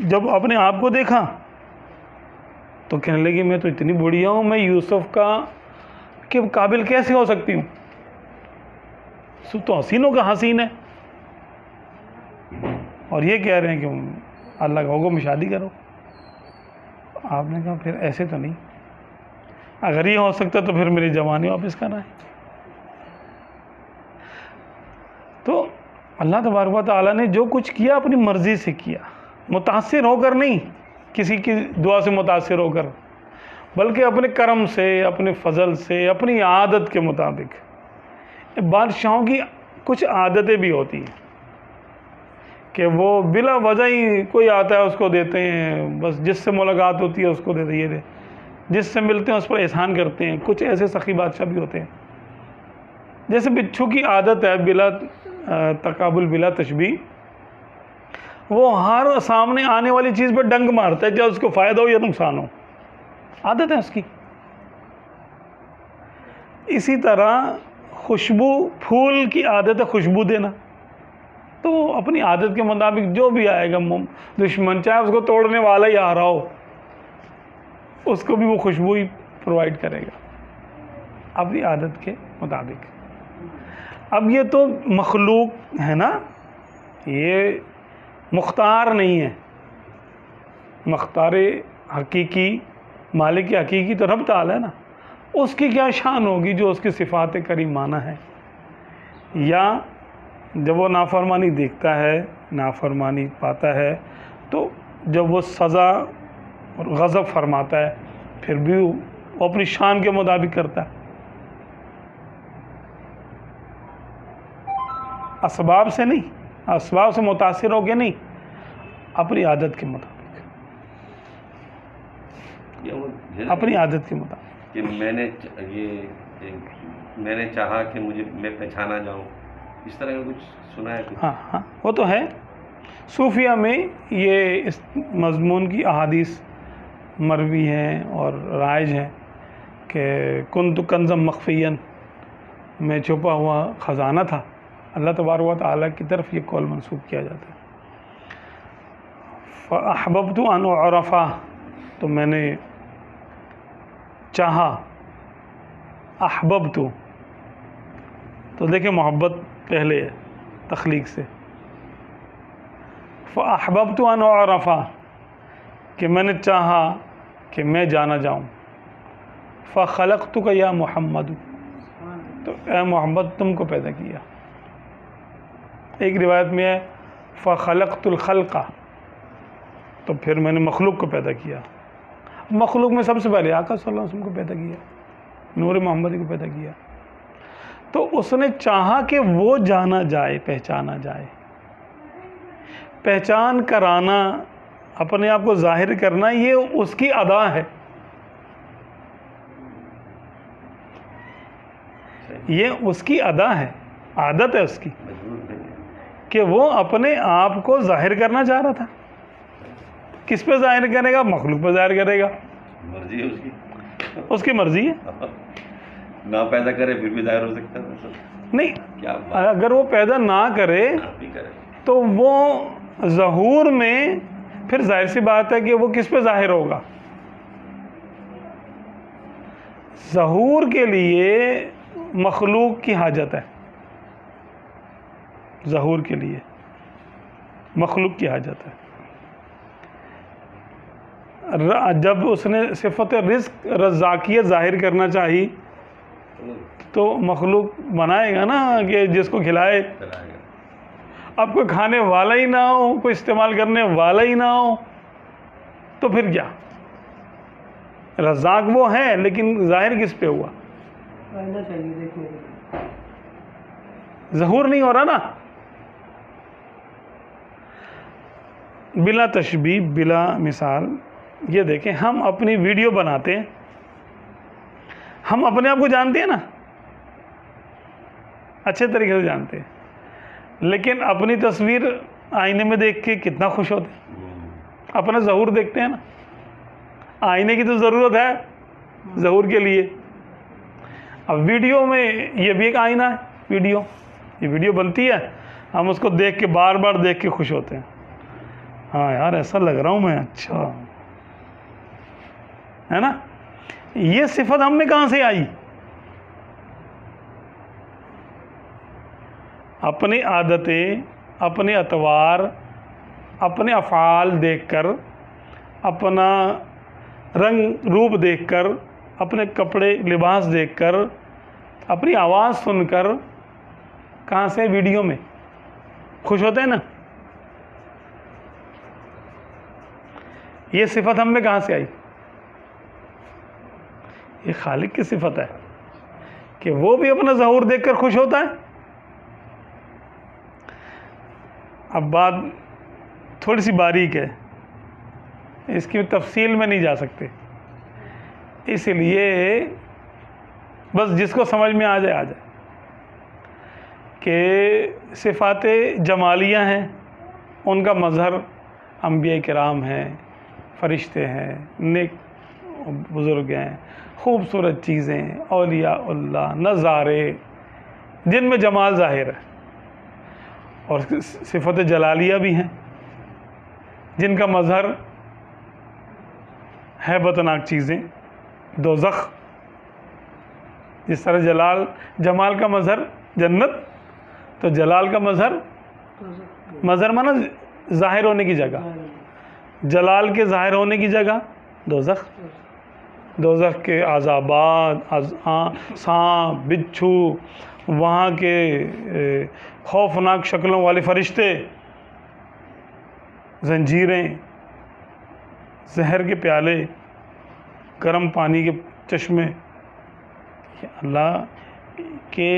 جب اپنے آپ کو دیکھا تو کہنے لگی میں تو اتنی بڑھیا ہوں، میں یوسف کا کے قابل کیسے ہو سکتی ہوں، سب تو حسینوں کا حسین ہے، اور یہ کہہ رہے ہیں کہ اللہ کا حکم میں شادی کرو. آپ نے کہا پھر ایسے تو نہیں، اگر یہ ہو سکتا تو پھر میری جوانی واپس کرنا ہے. تو اللہ تبارک و تعالیٰ نے جو کچھ کیا اپنی مرضی سے کیا، متاثر ہو کر نہیں، کسی کی دعا سے متاثر ہو کر، بلکہ اپنے کرم سے، اپنے فضل سے، اپنی عادت کے مطابق. بادشاہوں کی کچھ عادتیں بھی ہوتی ہیں کہ وہ بلا وجہ ہی کوئی آتا ہے اس کو دیتے ہیں، بس جس سے ملاقات ہوتی ہے اس کو دیتے، یہ دے، جس سے ملتے ہیں اس پر احسان کرتے ہیں. کچھ ایسے سخی بادشاہ بھی ہوتے ہیں، جیسے بچھو کی عادت ہے بلا تقابل بلا تشبیہ، وہ ہر سامنے آنے والی چیز پہ ڈنگ مارتا ہے چاہے اس کو فائدہ ہو یا نقصان ہو، عادت ہے اس کی. اسی طرح خوشبو، پھول کی عادت ہے خوشبو دینا، تو وہ اپنی عادت کے مطابق جو بھی آئے گا دشمن، چاہے اس کو توڑنے والا ہی آ رہا ہو، اس کو بھی وہ خوشبو ہی پرووائڈ کرے گا اپنی عادت کے مطابق. اب یہ تو مخلوق ہے نا، یہ مختار نہیں ہے. مختار حقیقی، مالک حقیقی تو رب تعالی ہے نا، اس کی کیا شان ہوگی جو اس کی صفات کریمانہ ہے. یا جب وہ نافرمانی دیکھتا ہے، نافرمانی پاتا ہے، تو جب وہ سزا اور غضب فرماتا ہے پھر بھی وہ اپنی شان کے مطابق کرتا ہے. اسباب سے نہیں، اسباب سے متاثر ہو کے نہیں، اپنی عادت کے مطابق، اپنی عادت کے مطابق. کہ میں نے چاہا کہ میں پہچانا جاؤں، اس طرح کا کچھ سنا ہے کچھ؟ ہاں وہ تو ہے. صوفیہ میں یہ اس مضمون کی احادیث مروی ہیں اور رائج ہیں کہ کنت کنزم مخفیاً، میں چھپا ہوا خزانہ تھا. اللہ تبارک و تعالیٰ کی طرف یہ قول منسوب کیا جاتا ہے. فاحببت ان اعرف، تو میں نے چاہا. احببت، تو دیکھیں محبت پہلے ہے تخلیق سے. فاحببت ان اعرف، کہ میں نے چاہا کہ میں جانا جاؤں. فخلقتک یا محمد، تو اے محمد تم کو پیدا کیا. ایک روایت میں ہے فخلقت الخلق، تو پھر میں نے مخلوق کو پیدا کیا. مخلوق میں سب سے پہلے آقا صلی اللہ علیہ وسلم کو پیدا کیا، نور محمدی کو پیدا کیا. تو اس نے چاہا کہ وہ جانا جائے، پہچانا جائے. پہچان کرانا، اپنے آپ کو ظاہر کرنا، یہ اس کی ادا ہے، یہ اس کی ادا ہے، عادت ہے اس کی، کہ وہ اپنے آپ کو ظاہر کرنا چاہ رہا تھا. کس پہ ظاہر کرے گا؟ مخلوق پہ ظاہر کرے گا. مرضی ہے اس کی مرضی ہے. نہ پیدا کرے پھر بھی ظاہر ہو سکتا ہے. نہیں، کیا اگر وہ پیدا نہ کرے تو وہ ظہور میں پھر ظاہر سی بات ہے کہ وہ کس پہ ظاہر ہوگا. ظہور کے لیے مخلوق کی حاجت ہے، ظہور کے لیے مخلوق کی حاجت ہے. جب اس نے صفت رزق رزاقیت ظاہر کرنا چاہی تو مخلوق بنائے گا نا کہ جس کو کھلائے. اب کوئی کھانے والا ہی نہ ہو، کوئی استعمال کرنے والا ہی نہ ہو، تو پھر کیا؟ رزاق وہ ہے لیکن ظاہر کس پہ ہوا؟ ظہور نہیں ہو رہا نا. بلا تشبیہ، بلا مثال. یہ دیکھیں، ہم اپنی ویڈیو بناتے ہیں، ہم اپنے آپ کو جانتے ہیں نا، اچھے طریقے سے جانتے ہیں، لیکن اپنی تصویر آئینے میں دیکھ کے کتنا خوش ہوتے ہیں. اپنا ظہور دیکھتے ہیں نا. آئینے کی تو ضرورت ہے ظہور کے لیے. اب ویڈیو میں یہ بھی ایک آئینہ ہے. یہ ویڈیو بنتی ہے، ہم اس کو دیکھ کے بار بار دیکھ کے خوش ہوتے ہیں. ہاں یار ایسا لگ رہا ہوں میں، اچھا ہے نا. یہ صفت ہم میں کہاں سے آئی؟ اپنی عادتیں، اپنے اطوار، اپنے افعال دیکھ کر، اپنا رنگ روپ دیکھ کر، اپنے کپڑے لباس دیکھ کر، اپنی آواز سن کر، کہاں سے؟ ویڈیو میں خوش ہوتے ہیں نا. یہ صفت ہم میں کہاں سے آئی؟ یہ خالق کی صفت ہے کہ وہ بھی اپنا ظہور دیکھ کر خوش ہوتا ہے. اب بات تھوڑی سی باریک ہے، اس کی تفصیل میں نہیں جا سکتے، اس لیے بس جس کو سمجھ میں آ جائے کہ صفات جمالیہ ہیں، ان کا مظہر انبیاء کرام ہیں، فرشتے ہیں، نیک بزرگ ہیں، خوبصورت چیزیں، اولیاء اللہ، نظارے جن میں جمال ظاہر ہے، اور صفت جلالیہ بھی ہیں جن کا مظہر ہیبتناک چیزیں. دوزخ، جس طرح جمال کا مظہر جنت، تو جلال کا مظہر مانا ظاہر ہونے کی جگہ، جلال کے ظاہر ہونے کی جگہ دوزخ. دوزخ کے عذابات، سانپ، بچھو، وہاں کے خوفناک شکلوں والے فرشتے، زنجیریں، زہر کے پیالے، گرم پانی کے چشمے، اللہ کے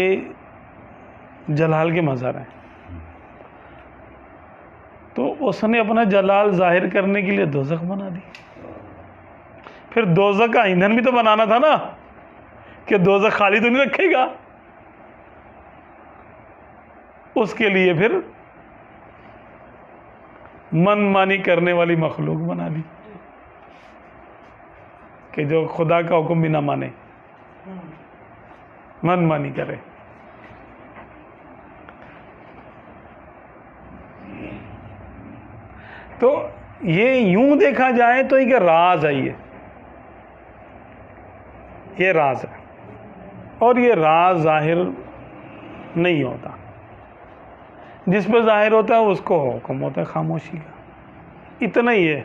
جلال کے مظہر ہیں. تو اس نے اپنا جلال ظاہر کرنے کے لیے دوزخ بنا دی. پھر دوزخ کا ایندھن بھی تو بنانا تھا نا, کہ دوزخ خالی تو نہیں رکھے گا. اس کے لیے پھر من مانی کرنے والی مخلوق بنا دی, کہ جو خدا کا حکم بھی نہ مانے, من مانی کرے. تو یہ یوں دیکھا جائے تو ایک راز ہے, یہ راز ہے, اور یہ راز ظاہر نہیں ہوتا. جس پہ ظاہر ہوتا ہے اس کو حکم ہوتا ہے خاموشی کا. اتنا ہی ہے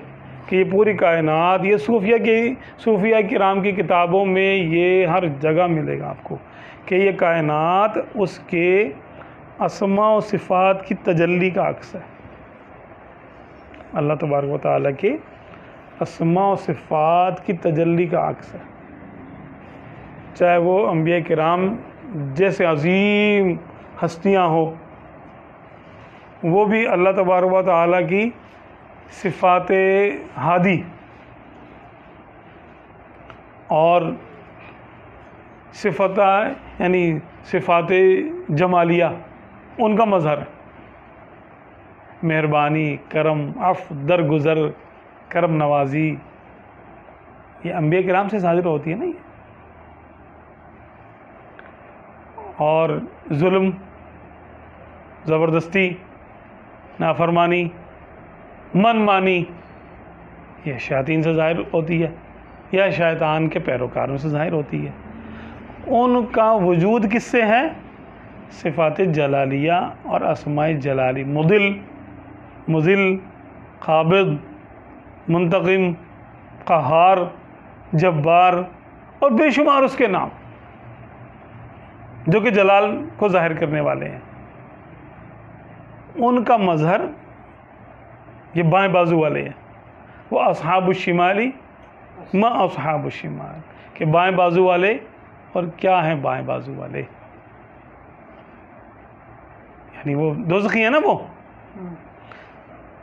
کہ یہ پوری کائنات, یہ صوفیہ کرام کی کتابوں میں یہ ہر جگہ ملے گا آپ کو, کہ یہ کائنات اس کے اسماء و صفات کی تجلی کا عکس ہے. اللہ تبارک و تعالیٰ کے اسماء و صفات کی تجلی کا عکس ہے. چاہے وہ انبیاء کرام جیسے عظیم ہستیاں ہوں, وہ بھی اللہ تبارک و تعالیٰ کی صفات ہادی اور یعنی صفات جمالیہ ان کا مظہر ہے. مہربانی, کرم, عفو, درگزر, کرم نوازی, یہ انبیاء کرام سے صادر ہوتی ہے نا. یہ اور ظلم, زبردستی, نافرمانی, من مانی, یہ شیاطین سے ظاہر ہوتی ہے یا شیطان کے پیروکاروں سے ظاہر ہوتی ہے. ان کا وجود کس سے ہے؟ صفات جلالیہ اور اسماء جلالی. مذل, قابض, منتقم, قہار, جبار اور بے شمار اس کے نام جو کہ جلال کو ظاہر کرنے والے ہیں. ان کا مظہر یہ بائیں بازو والے ہیں. وہ اصحاب الشمالی ما اصحاب الشمال, کہ بائیں بازو والے, اور کیا ہیں بائیں بازو والے, یعنی وہ دوزخی ہیں نا وہ.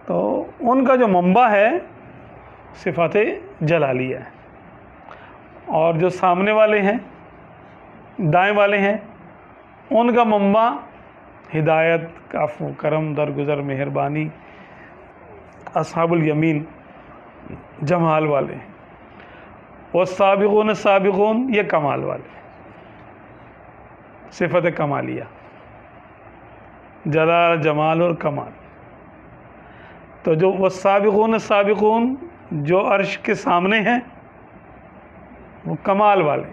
تو ان کا جو منبع ہے صفات جلالیہ ہے, اور جو سامنے والے ہیں, دائیں والے ہیں, ان کا منبع ہدایت, عفو, کرم, درگزر, مہربانی, اصحاب الیمین, جمال والے. والسابقون السابقون یہ کمال والے, صفت کمالیہ, جلال, جمال اور کمال. تو جو والسابقون السابقون جو عرش کے سامنے ہیں وہ کمال والے,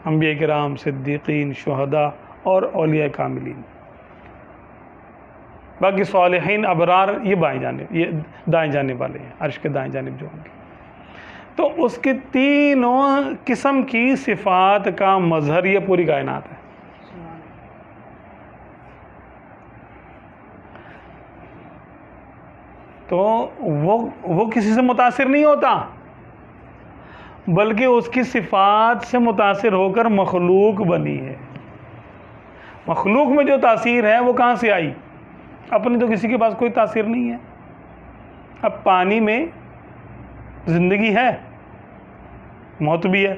انبیاء کرام, صدیقین, شہداء اور اولیاء کاملین. باقی صالحین, ابرار یہ بائیں جانب, یہ دائیں جانب والے ہیں, عرش کے دائیں جانب جو ہوں گے. تو اس کے تینوں قسم کی صفات کا مظہر یہ پوری کائنات ہے. تو وہ کسی سے متاثر نہیں ہوتا, بلکہ اس کی صفات سے متاثر ہو کر مخلوق بنی ہے. مخلوق میں جو تاثیر ہے وہ کہاں سے آئی؟ اپنی تو کسی کے پاس کوئی تاثیر نہیں ہے. اب پانی میں زندگی ہے, موت بھی ہے,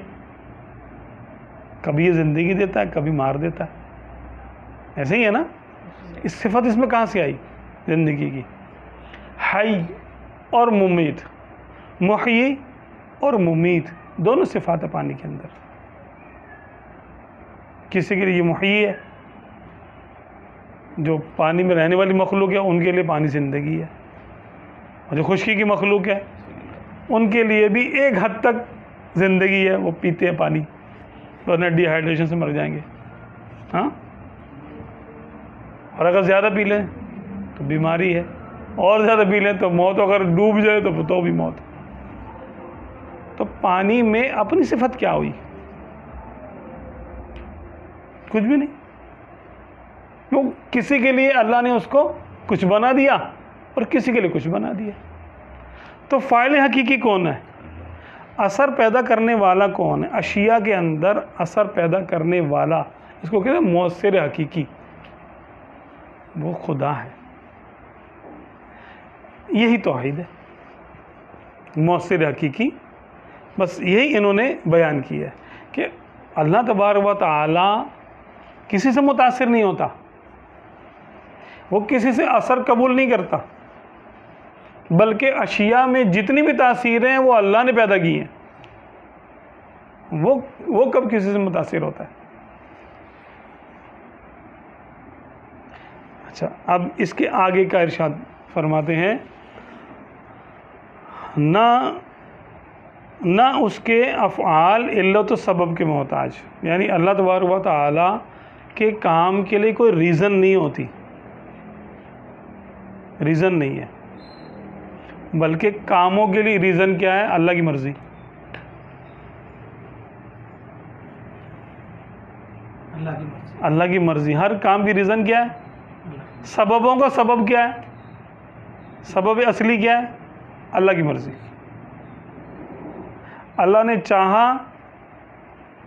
کبھی یہ زندگی دیتا ہے, کبھی مار دیتا ہے, ایسے ہی ہے نا. اس صفت اس میں کہاں سے آئی زندگی کی؟ حی اور ممیت, محیی اور ممیت, دونوں صفات ہے پانی کے اندر. کسی کے لیے یہ محیی ہے, جو پانی میں رہنے والی مخلوق ہے ان کے لیے پانی زندگی ہے, اور جو خشکی کی مخلوق ہے ان کے لیے بھی ایک حد تک زندگی ہے, وہ پیتے ہیں پانی, ورنہ ڈی ہائیڈریشن سے مر جائیں گے. ہاں, اور اگر زیادہ پی لیں تو بیماری ہے, اور زیادہ پی لیں تو موت, اگر ڈوب جائے تو بھی موت. تو پانی میں اپنی صفت کیا ہوئی؟ کچھ بھی نہیں. وہ کسی کے لیے اللہ نے اس کو کچھ بنا دیا اور کسی کے لیے کچھ بنا دیا. تو فاعل حقیقی کون ہے؟ اثر پیدا کرنے والا کون ہے؟ اشیاء کے اندر اثر پیدا کرنے والا, اس کو کہتے ہیں مؤثر حقیقی, وہ خدا ہے. یہی توحید ہے مؤثر حقیقی، بس یہی انہوں نے بیان کیا ہے کہ اللہ تبارک و تعالی کسی سے متاثر نہیں ہوتا، وہ کسی سے اثر قبول نہیں کرتا، بلکہ اشیاء میں جتنی بھی تاثیریں ہیں وہ اللہ نے پیدا کی ہیں، وہ کب کسی سے متاثر ہوتا ہے؟ اچھا، اب اس کے آگے کا ارشاد فرماتے ہیں، نہ اس کے افعال علت و سبب کے محتاج، یعنی اللہ تبارک و تعالی کے کام کے لیے کوئی ریزن نہیں ہوتی، ریزن نہیں ہے، بلکہ کاموں کے لیے ریزن کیا ہے؟ اللہ کی مرضی۔ اللہ کی مرضی، ہر کام کی ریزن کیا ہے؟ سببوں کا سبب کیا ہے؟ سبب اصلی کیا ہے؟ اللہ کی مرضی۔ اللہ نے چاہا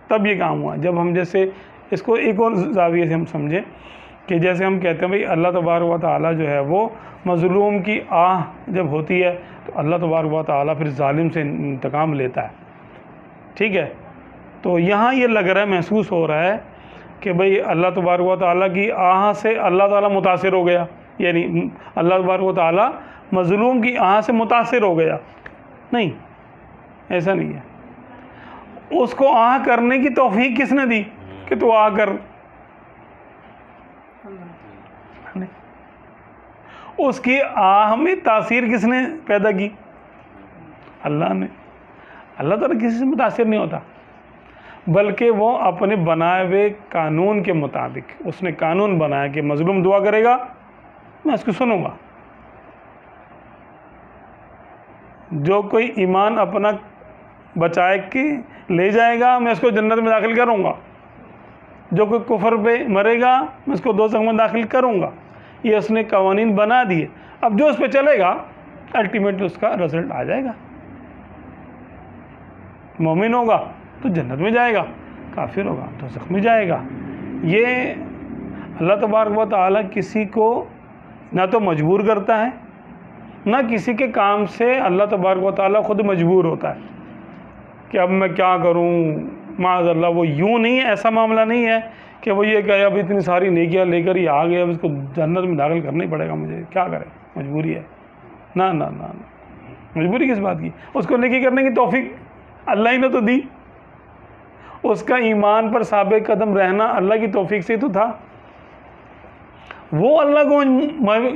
تب یہ کام ہوا۔ جب ہم جیسے اس کو ایک اور زاویے سے ہم سمجھیں کہ جیسے ہم کہتے ہیں بھئی اللہ تبارک و تعالیٰ جو ہے وہ مظلوم کی آہ جب ہوتی ہے تو اللہ تبارک و تعالیٰ پھر ظالم سے انتقام لیتا ہے، ٹھیک ہے؟ تو یہاں یہ لگ رہا ہے، محسوس ہو رہا ہے کہ بھئی اللہ تبارک و تعالیٰ کی آہ سے اللہ تعالیٰ متاثر ہو گیا، یعنی اللہ تبارک و تعالیٰ مظلوم کی آہ سے متاثر ہو گیا۔ نہیں، ایسا نہیں ہے۔ اس کو آہ کرنے کی توفیق کس نے دی کہ تو آہ کر؟ اس کی آہ میں تاثیر کس نے پیدا کی؟ اللہ نے۔ اللہ تعالیٰ کسی سے متاثر نہیں ہوتا، بلکہ وہ اپنے بنائے ہوئے قانون کے مطابق، اس نے قانون بنایا کہ مظلوم دعا کرے گا میں اس کو سنوں گا، جو کوئی ایمان اپنا بچائے کے لے جائے گا میں اس کو جنت میں داخل کروں گا، جو کوئی کفر پہ مرے گا میں اس کو دوزخ میں داخل کروں گا۔ یہ اس نے قوانین بنا دیے، اب جو اس پہ چلے گا الٹیمیٹلی اس کا رزلٹ آ جائے گا، مومن ہوگا تو جنت میں جائے گا، کافر ہوگا تو دوزخ میں جائے گا۔ یہ اللہ تبارک و تعالیٰ کسی کو نہ تو مجبور کرتا ہے، نہ کسی کے کام سے اللہ تبارک و تعالیٰ خود مجبور ہوتا ہے کہ اب میں کیا کروں، معاذ اللہ۔ وہ یوں نہیں ہے، ایسا معاملہ نہیں ہے کہ وہ یہ کہ اب اتنی ساری نیکیاں لے کر یہ آ گیا، اب اس کو جنت میں داخل کرنا ہی پڑے گا، مجھے کیا کرے، مجبوری ہے۔ نہ نہ نہ، مجبوری کس بات کی؟ اس کو نیکی کرنے کی توفیق اللہ ہی نے تو دی، اس کا ایمان پر ثابت قدم رہنا اللہ کی توفیق سے تو تھا۔ وہ اللہ کو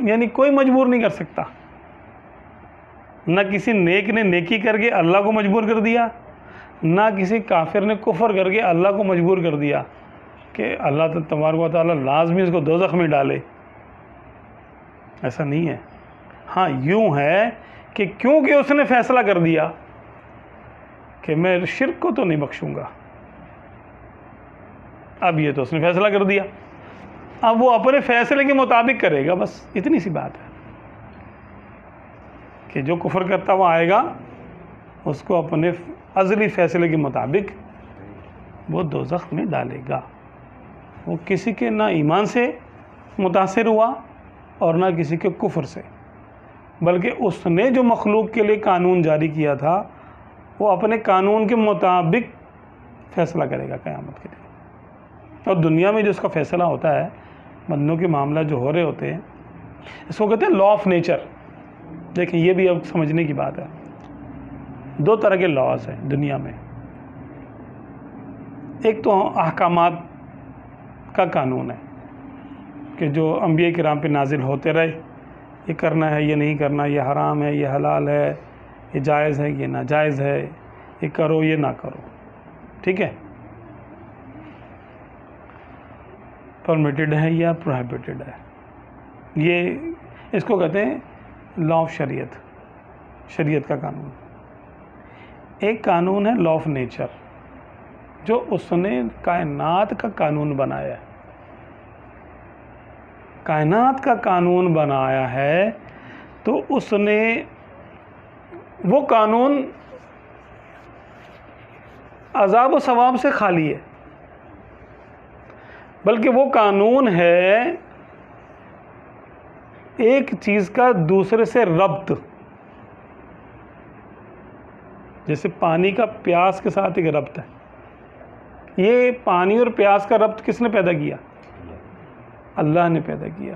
یعنی کوئی مجبور نہیں کر سکتا، نہ کسی نیک نے نیکی کر کے اللہ کو مجبور کر دیا، نہ کسی کافر نے کفر کر کے اللہ کو مجبور کر دیا کہ اللہ تبارک و تعالیٰ لازمی اس کو دوزخ میں ڈالے، ایسا نہیں ہے۔ ہاں یوں ہے کہ کیونکہ اس نے فیصلہ کر دیا کہ میں شرک کو تو نہیں بخشوں گا، اب یہ تو اس نے فیصلہ کر دیا، اب وہ اپنے فیصلے کے مطابق کرے گا، بس اتنی سی بات ہے کہ جو کفر کرتا ہوا آئے گا اس کو اپنے ازلی فیصلے کے مطابق وہ دوزخ میں ڈالے گا۔ وہ کسی کے نہ ایمان سے متاثر ہوا اور نہ کسی کے کفر سے، بلکہ اس نے جو مخلوق کے لیے قانون جاری کیا تھا وہ اپنے قانون کے مطابق فیصلہ کرے گا قیامت کے دن۔ اور دنیا میں جو اس کا فیصلہ ہوتا ہے، بندوں کے معاملہ جو ہو رہے ہوتے ہیں، اس کو کہتے ہیں لا آف نیچر۔ دیکھیں یہ بھی اب سمجھنے کی بات ہے، دو طرح کے لاز ہیں دنیا میں، ایک تو احکامات کا قانون ہے کہ جو انبیاء کرام پہ نازل ہوتے رہے، یہ کرنا ہے، یہ نہیں کرنا، یہ حرام ہے، یہ حلال ہے، یہ جائز ہے، یہ ناجائز ہے، یہ کرو، یہ نہ کرو، ٹھیک ہے، پرمیٹڈ ہے یا پروہیبٹڈ ہے۔ یہ اس کو کہتے ہیں لا آف شریعت، شریعت کا قانون۔ ایک قانون ہے لا آف نیچر، جو اس نے کائنات کا قانون بنایا ہے، کائنات کا قانون بنایا ہے، تو اس نے وہ قانون عذاب و ثواب سے خالی ہے، بلکہ وہ قانون ہے ایک چیز کا دوسرے سے ربط، جیسے پانی کا پیاس کے ساتھ ایک ربط ہے، یہ پانی اور پیاس کا ربط کس نے پیدا کیا؟ اللہ نے پیدا کیا،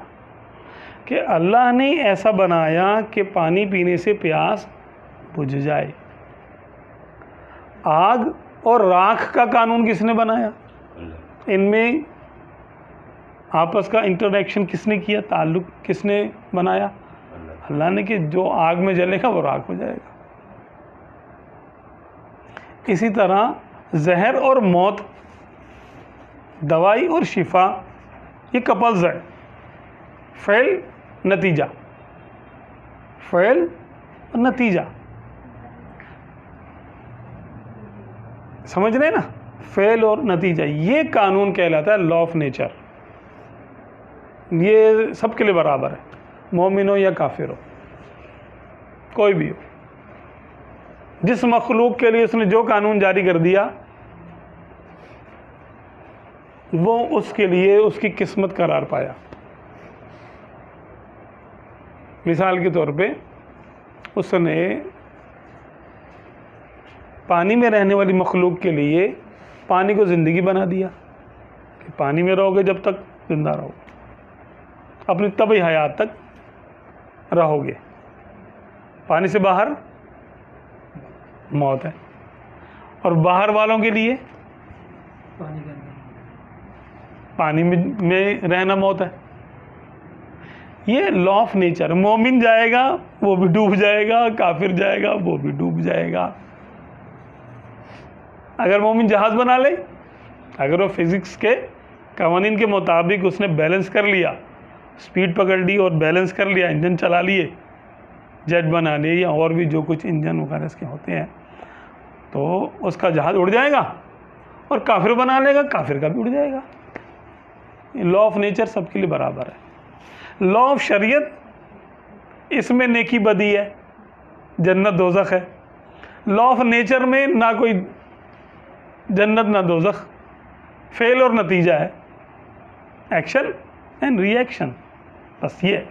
کہ اللہ نے ایسا بنایا کہ پانی پینے سے پیاس بجھ جائے۔ آگ اور راکھ کا قانون کس نے بنایا؟ ان میں آپس کا انٹریکشن کس نے کیا، تعلق کس نے بنایا؟ اللہ نے، کہ جو آگ میں جلے گا وہ راکھ ہو جائے گا۔ اسی طرح زہر اور موت، دوائی اور شفا، یہ کپلز ہے، فعل نتیجہ، فعل اور نتیجہ، سمجھ رہے نا؟ فعل اور نتیجہ، یہ قانون کہلاتا ہے لا آف نیچر۔ یہ سب کے لیے برابر ہے، مومن ہو یا کافر ہو، کوئی بھی ہو، جس مخلوق کے لیے اس نے جو قانون جاری کر دیا وہ اس کے لیے اس کی قسمت قرار پایا۔ مثال کے طور پہ اس نے پانی میں رہنے والی مخلوق کے لیے پانی کو زندگی بنا دیا، کہ پانی میں رہو گے جب تک زندہ رہو گے، اپنی طبعی حیات تک رہو گے، پانی سے باہر موت ہے، اور باہر والوں کے لیے پانی میں رہنا موت ہے۔ یہ لا آف نیچر، مومن جائے گا وہ بھی ڈوب جائے گا، کافر جائے گا وہ بھی ڈوب جائے گا۔ اگر مومن جہاز بنا لے، اگر وہ فزکس کے قوانین کے مطابق اس نے بیلنس کر لیا، سپیڈ پکڑ لی اور بیلنس کر لیا، انجن چلا لیے، جیٹ بنا لیے یا اور بھی جو کچھ انجن وغیرہ اس کے ہوتے ہیں، تو اس کا جہاز اڑ جائے گا، اور کافر بنا لے گا، کافر کا بھی اڑ جائے گا۔ لا آف نیچر سب کے لیے برابر ہے۔ لا آف شریعت، اس میں نیکی بدی ہے، جنت دوزخ ہے۔ لا آف نیچر میں نہ کوئی جنت نہ دوزخ، فعل اور نتیجہ ہے، ایکشن اینڈ ری ایکشن، بس یہ ہے۔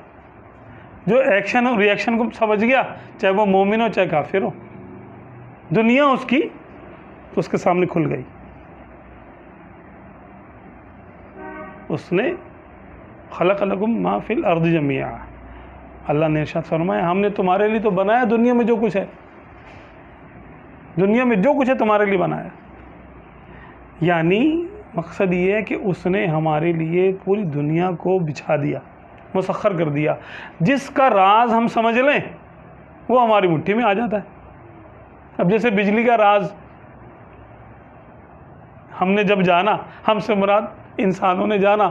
جو ایکشن اور ری ایکشن کو سمجھ گیا، چاہے وہ مومن ہو چاہے کافر ہو، دنیا اس کی اس کے سامنے کھل گئی۔ اس نے خلق لکم ما فی الارض جمیعا، اللہ نے ارشاد فرمایا ہم نے تمہارے لیے تو بنایا دنیا میں جو کچھ ہے، دنیا میں جو کچھ ہے تمہارے لیے بنایا۔ یعنی مقصد یہ ہے کہ اس نے ہمارے لیے پوری دنیا کو بچھا دیا، مسخر کر دیا، جس کا راز ہم سمجھ لیں وہ ہماری مٹھی میں آ جاتا ہے۔ اب جیسے بجلی کا راز ہم نے جب جانا، ہم سے مراد انسانوں نے جانا،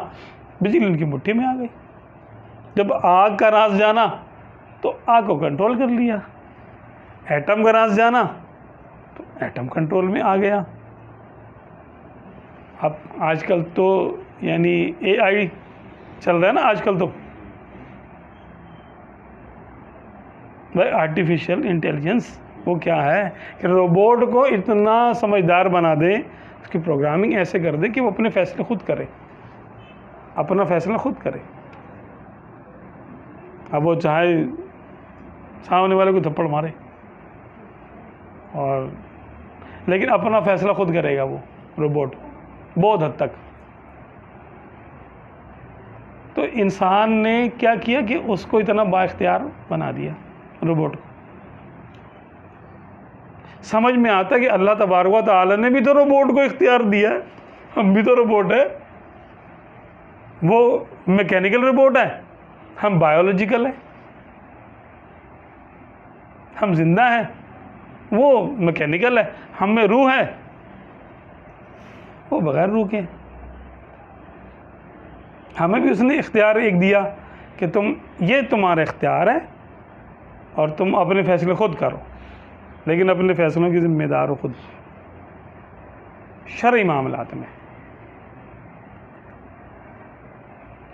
بجلی ان کی مٹھی میں آ گئی۔ جب آگ کا راز جانا تو آگ کو کنٹرول کر لیا، ایٹم کا راز جانا تو ایٹم کنٹرول میں آ گیا۔ اب آج کل تو یعنی اے آئی چل رہا ہے نا، آج کل تو بھائی آرٹیفیشل انٹیلیجنس، وہ کیا ہے کہ روبوٹ کو اتنا سمجھدار بنا دیں، اس کی پروگرامنگ ایسے کر دیں کہ وہ اپنے فیصلے خود کرے، اپنا فیصلہ خود کرے۔ اب وہ چاہے سامنے والے کو تھپڑ مارے، اور لیکن اپنا فیصلہ خود کرے گا وہ روبوٹ بہت حد تک۔ تو انسان نے کیا کیا کہ اس کو اتنا با اختیار بنا دیا روبوٹ کو۔ سمجھ میں آتا کہ اللہ تبارک و تعالی نے بھی تو روبوٹ کو اختیار دیا ہے، ہم بھی تو روبوٹ ہے، وہ میکینیکل روبوٹ ہے، ہم بایولوجیکل ہیں، ہم زندہ ہیں، وہ میکینیکل ہے، ہم میں روح ہے، وہ بغیر روح کے۔ ہمیں بھی اس نے اختیار ایک دیا کہ یہ تمہارا اختیار ہے اور تم اپنے فیصلے خود کرو، لیکن اپنے فیصلوں کی ذمہ دار ہو خود۔ شرعی معاملات میں،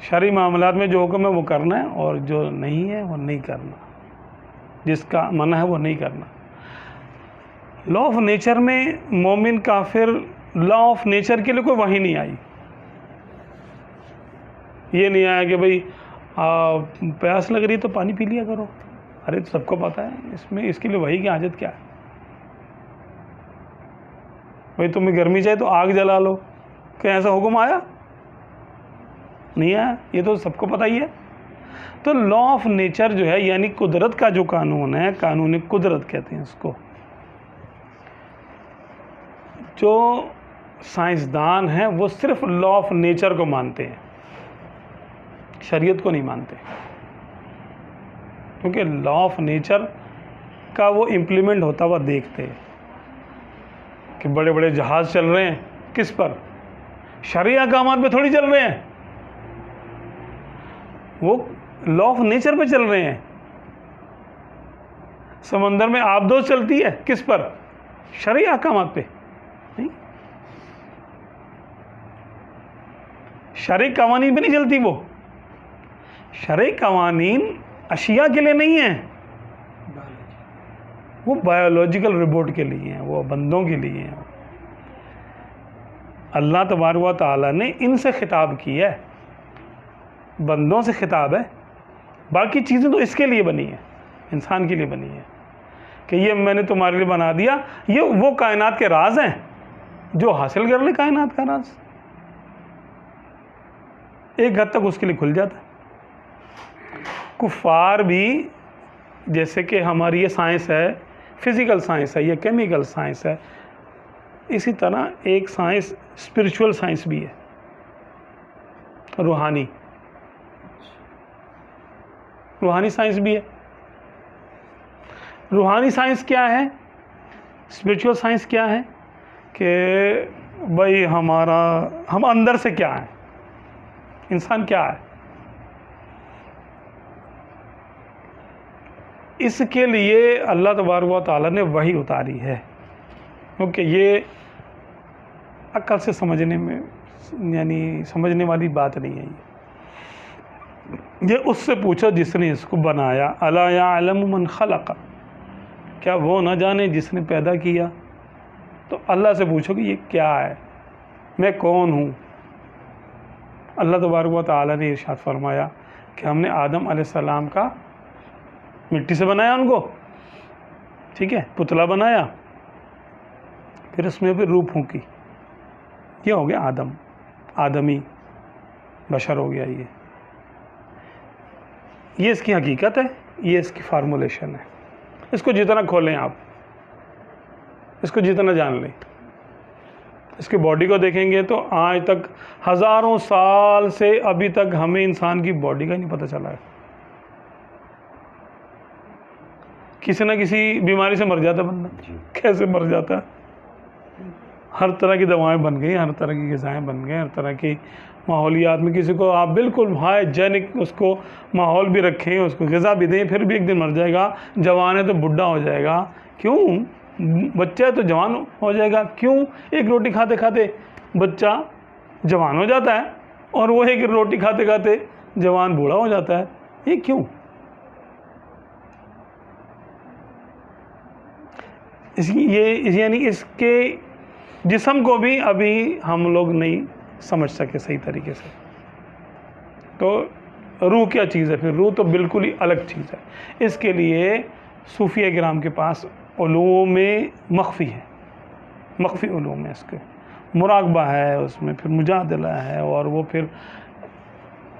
شرعی معاملات میں جو حکم ہے وہ کرنا ہے، اور جو نہیں ہے وہ نہیں کرنا، جس کا منع ہے وہ نہیں کرنا۔ لا آف نیچر میں مومن کافر، لا آف نیچر کے لیے کوئی وحی نہیں آئی۔ یہ نہیں آیا کہ بھئی پیاس لگ رہی ہے تو پانی پی لیا کرو. ارے تو سب کو پتہ ہے اس کے لیے وہی کی حاجت کیا ہے؟ بھائی تمہیں گرمی چاہیے تو آگ جلا لو، کہ ایسا حکم آیا؟ نہیں آیا، یہ تو سب کو پتہ ہی ہے. تو لا آف نیچر جو ہے، یعنی قدرت کا جو قانون ہے، قانون قدرت کہتے ہیں اس کو. جو سائنسدان ہیں وہ صرف لا آف نیچر کو مانتے ہیں، شریعت کو نہیں مانتے، کیونکہ لا آف نیچر کا وہ امپلیمنٹ ہوتا ہوا دیکھتے ہیں کہ بڑے بڑے جہاز چل رہے ہیں، کس پر؟ شرعی احکامات پہ تھوڑی چل رہے ہیں، وہ لا آف نیچر پہ چل رہے ہیں. سمندر میں آبدوز چلتی ہے، کس پر؟ شرعی احکامات پہ نہیں، شرعی قوانین پہ نہیں چلتی. وہ شرعی قوانین اشیاء کے لیے نہیں ہیں، وہ بایولوجیکل رپورٹ کے لیے ہیں، وہ بندوں کے لیے ہیں. اللہ تبارک و تعالیٰ نے ان سے خطاب کیا ہے، بندوں سے خطاب ہے. باقی چیزیں تو اس کے لیے بنی ہیں، انسان کے لیے بنی ہیں کہ یہ میں نے تمہارے لیے بنا دیا. یہ وہ کائنات کے راز ہیں جو حاصل کر لے کائنات کا راز، ایک حد تک اس کے لیے کھل جاتا ہے. کفار بھی، جیسے کہ ہماری یہ سائنس ہے، فزیکل سائنس ہے یا کیمیکل سائنس ہے، اسی طرح ایک سائنس اسپرچول سائنس بھی ہے، روحانی سائنس بھی ہے. روحانی سائنس کیا ہے؟ اسپرچول سائنس کیا ہے؟ کہ بھائی ہم اندر سے کیا ہے، انسان کیا ہے. اس کے لیے اللہ تبارک و تعالیٰ نے وحی اتاری ہے، کیونکہ یہ عقل سے سمجھنے میں، یعنی سمجھنے والی بات نہیں ہے. یہ اس سے پوچھو جس نے اس کو بنایا. الا یعلم من خلق، کیا وہ نہ جانے جس نے پیدا کیا؟ تو اللہ سے پوچھو کہ یہ کیا ہے، میں کون ہوں. اللہ تبارک و تعالیٰ نے ارشاد فرمایا کہ ہم نے آدم علیہ السلام کا مٹی سے بنایا ان کو، ٹھیک ہے، پتلا بنایا، پھر اس میں روح پھونکی، یہ ہو گیا آدمی، بشر ہو گیا. یہ اس کی حقیقت ہے، یہ اس کی فارمولیشن ہے. اس کو جتنا کھولیں آپ، اس کو جتنا جان لیں، اس کی باڈی کو دیکھیں گے تو آج تک ہزاروں سال سے ابھی تک ہمیں انسان کی باڈی کا نہیں پتہ چلا ہے. کسی نہ کسی بیماری سے مر جاتا ہے بندہ. کیسے مر جاتا ہے؟ ہر طرح کی دوائیں بن گئی، ہر طرح کی غذائیں بن گئیں، ہر طرح کی ماحولیات میں کسی کو آپ بالکل ہائیجینک اس کو ماحول بھی رکھیں، اس کو غذا بھی دیں، پھر بھی ایک دن مر جائے گا. جوان ہے تو بڈھا ہو جائے گا. کیوں؟ بچہ ہے تو جوان ہو جائے گا. کیوں؟ ایک روٹی کھاتے کھاتے بچہ جوان ہو جاتا ہے، اور وہ ایک روٹی کھاتے کھاتے جوان بوڑھا ہو جاتا ہے. یہ کیوں؟ یعنی اس کے جسم کو بھی ابھی ہم لوگ نہیں سمجھ سکے صحیح طریقے سے. تو روح کیا چیز ہے؟ پھر روح تو بالکل ہی الگ چیز ہے. اس کے لیے صوفیہ کرام کے پاس علوم مخفی ہے، مخفی علوم ہے. اس کے مراقبہ ہے، اس میں پھر مجادلہ ہے، اور وہ پھر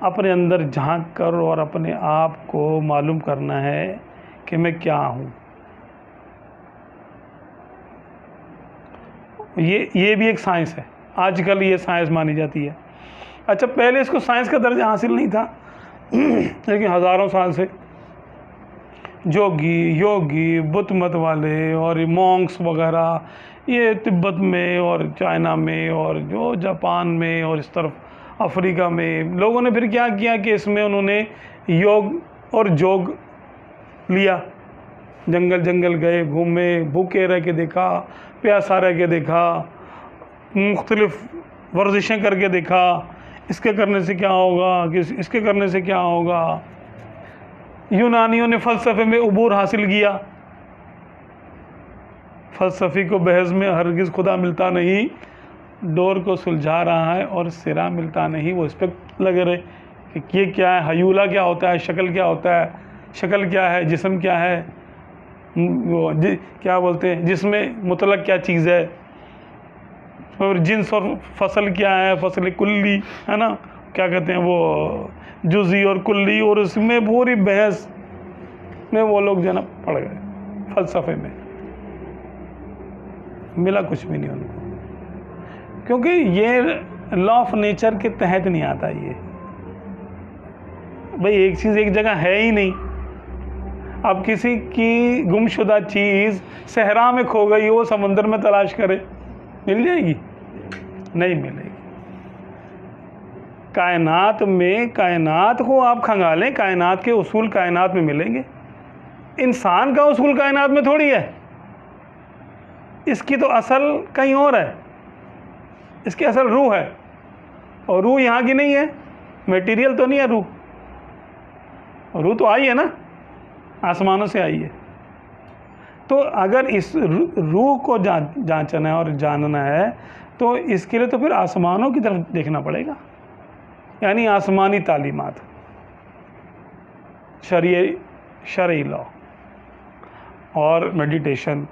اپنے اندر جھانک کر اور اپنے آپ کو معلوم کرنا ہے کہ میں کیا ہوں. یہ بھی ایک سائنس ہے. آج کل یہ سائنس مانی جاتی ہے. اچھا، پہلے اس کو سائنس کا درجہ حاصل نہیں تھا، لیکن ہزاروں سال سے یوگی بت مت والے اور مونکس وغیرہ، یہ تبت میں اور چائنا میں اور جو جاپان میں اور اس طرف افریقہ میں لوگوں نے پھر کیا کیا کہ اس میں انہوں نے یوگ اور جوگ لیا. جنگل گئے، گھومے، بھوکے رہ کے دیکھا، پیاسا رہ کے دیکھا، مختلف ورزشیں کر کے دیکھا، اس کے کرنے سے کیا ہوگا، اس کے کرنے سے کیا ہوگا. یونانیوں نے فلسفے میں عبور حاصل کیا. فلسفی کو بحث میں ہرگز خدا ملتا نہیں، ڈور کو سلجھا رہا ہے اور سرا ملتا نہیں، وہ اس پہ لگے رہے. کہ یہ کیا ہے، حیولہ کیا ہوتا ہے، شکل کیا ہوتا ہے، شکل کیا ہے، جسم کیا ہے، وہ کیا بولتے ہیں جسم میں مطلق کیا چیز ہے، اور جنس اور فصل کیا ہے، فصل کلی ہے نا، کیا کہتے ہیں وہ جزئی اور کلی، اور اس میں پوری بحث میں وہ لوگ جو ہے نا پڑ گئے فلسفے میں، ملا کچھ بھی نہیں ان کو، کیونکہ یہ لا آف نیچر کے تحت نہیں آتا. یہ بھئی ایک چیز ایک جگہ ہے ہی نہیں. اب کسی کی گمشدہ چیز صحرا میں کھو گئی، وہ سمندر میں تلاش کرے، مل جائے گی؟ نہیں ملے گی. کائنات میں، کائنات کو آپ کھنگالیں، کائنات کے اصول کائنات میں ملیں گے. انسان کا اصول کائنات میں تھوڑی ہے، اس کی تو اصل کہیں اور ہے، اس کی اصل روح ہے، اور روح یہاں کی نہیں ہے، میٹیریل تو نہیں ہے روح. روح تو آئی ہے نا، آسمانوں سے آئی ہے. تو اگر اس روح کو جانچنا ہے اور جاننا ہے تو اس کے لیے تو پھر آسمانوں کی طرف دیکھنا پڑے گا، یعنی آسمانی تعلیمات، شرعی لا اور میڈیٹیشن،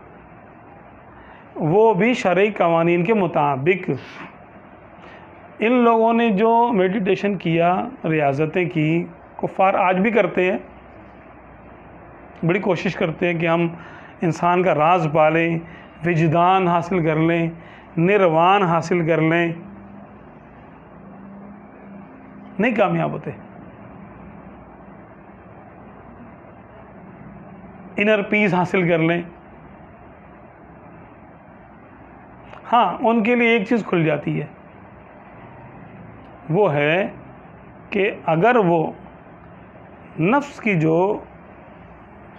وہ بھی شرعی قوانین کے مطابق. ان لوگوں نے جو میڈیٹیشن کیا، ریاضتیں کی، کفار آج بھی کرتے ہیں، بڑی کوشش کرتے ہیں کہ ہم انسان کا راز پالیں، وجدان حاصل کر لیں، نروان حاصل کر لیں، نہیں کامیاب ہوتے. انر پیس حاصل کر لیں. ہاں ان کے لیے ایک چیز کھل جاتی ہے، وہ ہے کہ اگر وہ نفس کی جو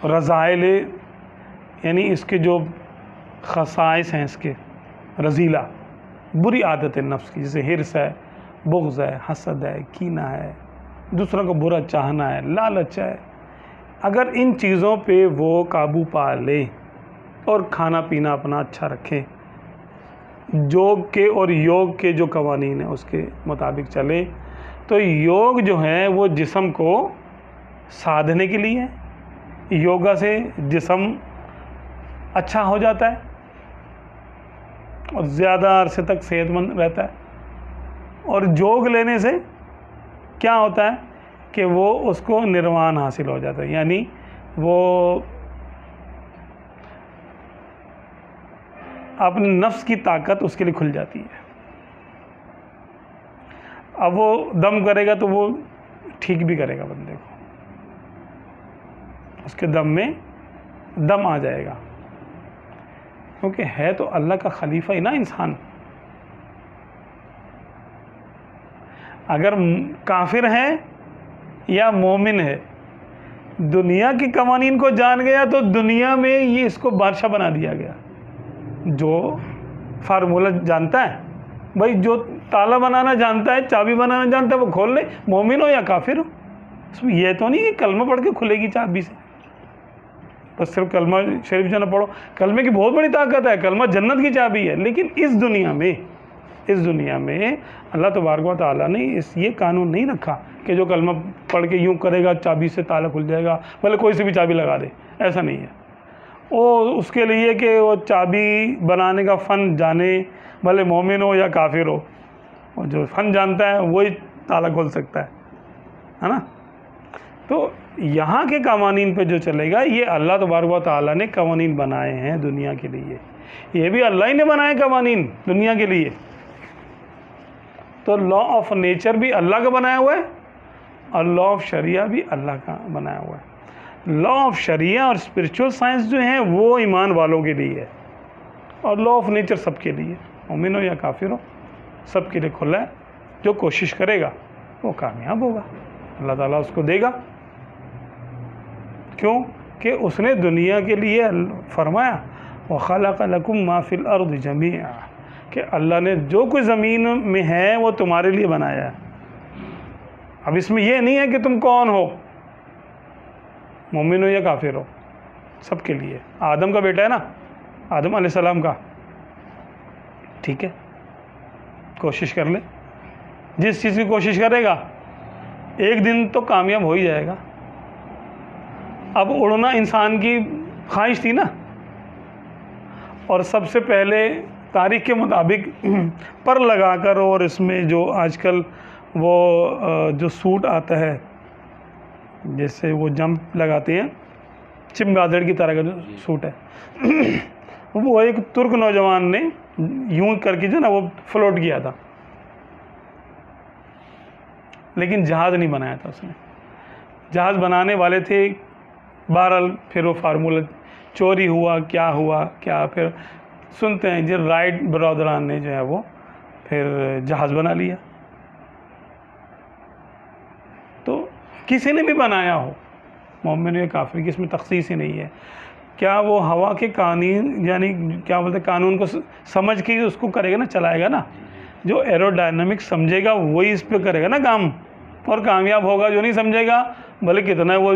رذائل، یعنی اس کے جو خصائص ہیں، اس کے رذیلہ بری عادت ہے نفس کی، جیسے حرص ہے، بغض ہے، حسد ہے، کینہ ہے، دوسروں کو برا چاہنا ہے، لالچ ہے، اگر ان چیزوں پہ وہ قابو پا لے اور کھانا پینا اپنا اچھا رکھیں، جوگ کے اور یوگ کے جو قوانین ہیں اس کے مطابق چلے، تو یوگ جو ہے وہ جسم کو سادھنے کے لیے ہے. یوگا سے جسم اچھا ہو جاتا ہے اور زیادہ عرصے تک صحت مند رہتا ہے. اور جوگ لینے سے کیا ہوتا ہے کہ وہ اس کو نروان حاصل ہو جاتا ہے، یعنی وہ اپنے نفس کی طاقت اس کے لیے کھل جاتی ہے. اب وہ دم کرے گا تو وہ ٹھیک بھی کرے گا بندے کو، اس کے دم میں دم آ جائے گا، کیونکہ ہے تو اللہ کا خلیفہ ہی نا انسان. اگر کافر ہے یا مومن ہے، دنیا کی قوانین کو جان گیا تو دنیا میں یہ اس کو بادشاہ بنا دیا گیا. جو فارمولہ جانتا ہے، بھائی جو تالا بنانا جانتا ہے، چابی بنانا جانتا ہے، وہ کھول لے، مومن ہو یا کافر ہو. اس میں یہ تو نہیں کہ کلمہ پڑھ کے کھلے گی چابی سے، بس صرف کلمہ شریف جو نہ پڑھو. کلمے کی بہت بڑی طاقت ہے، کلمہ جنت کی چابی ہے. لیکن اس دنیا میں اللہ تبارک و تعالیٰ نے یہ قانون نہیں رکھا کہ جو کلمہ پڑھ کے یوں کرے گا چابی سے تالا کھل جائے گا، بھلے کوئی سے بھی چابی لگا دے. ایسا نہیں ہے. وہ اس کے لیے کہ وہ چابی بنانے کا فن جانے، بھلے مومن ہو یا کافر ہو، وہ جو فن جانتا ہے وہی تالا کھول سکتا ہے نا. تو یہاں کے قوانین پہ جو چلے گا، یہ اللہ تبارک و تعالیٰ نے قوانین بنائے ہیں دنیا کے لیے. یہ بھی اللہ ہی نے بنائے قوانین دنیا کے لیے. تو لا آف نیچر بھی اللہ کا بنایا ہوا ہے اور لا آف شریعہ بھی اللہ کا بنایا ہوا ہے. لا آف شریعہ اور اسپرچول سائنس جو ہیں وہ ایمان والوں کے لیے ہے، اور لا آف نیچر سب کے لیے، مومن ہو یا کافر ہو، سب کے لیے کھلا ہے. جو کوشش کرے گا وہ کامیاب ہوگا، اللہ تعالیٰ اس کو دے گا. کیوں کہ اس نے دنیا کے لیے فرمایا وَخَلَقَ لَكُم مَّا فِي الْأَرْضِ جَمِيعًا، کہ اللہ نے جو کچھ زمین میں ہے وہ تمہارے لیے بنایا ہے. اب اس میں یہ نہیں ہے کہ تم کون ہو، مومن ہو یا کافر ہو، سب کے لیے. آدم کا بیٹا ہے نا، آدم علیہ السلام کا، ٹھیک ہے، کوشش کر لے. جس چیز کی کوشش کرے گا ایک دن تو کامیاب ہو ہی جائے گا. اب اڑنا انسان کی خواہش تھی نا, اور سب سے پہلے تاریخ کے مطابق پر لگا کر, اور اس میں جو آج کل وہ جو سوٹ آتا ہے جیسے وہ جمپ لگاتے ہیں چمگادڑ کی طرح کا جو سوٹ ہے, وہ ایک ترک نوجوان نے یوں کر کے جو نا وہ فلوٹ کیا تھا, لیکن جہاز نہیں بنایا تھا اس نے. جہاز بنانے والے تھے, بہرحال پھر وہ فارمولہ چوری ہوا کیا پھر سنتے ہیں جی رائٹ برادران نے جو ہے وہ پھر جہاز بنا لیا. تو کسی نے بھی بنایا ہو, مومن یا کافر کی اس میں تخصیص ہی نہیں ہے. کیا وہ ہوا کے قانون یعنی کیا بولتے قانون کو سمجھ کے اس کو کرے گا نا, چلائے گا نا. جو ایرو ڈائنامک سمجھے گا وہی اس پہ کرے گا نا کام, اور کامیاب ہوگا. جو نہیں سمجھے گا بھلے کتنا وہ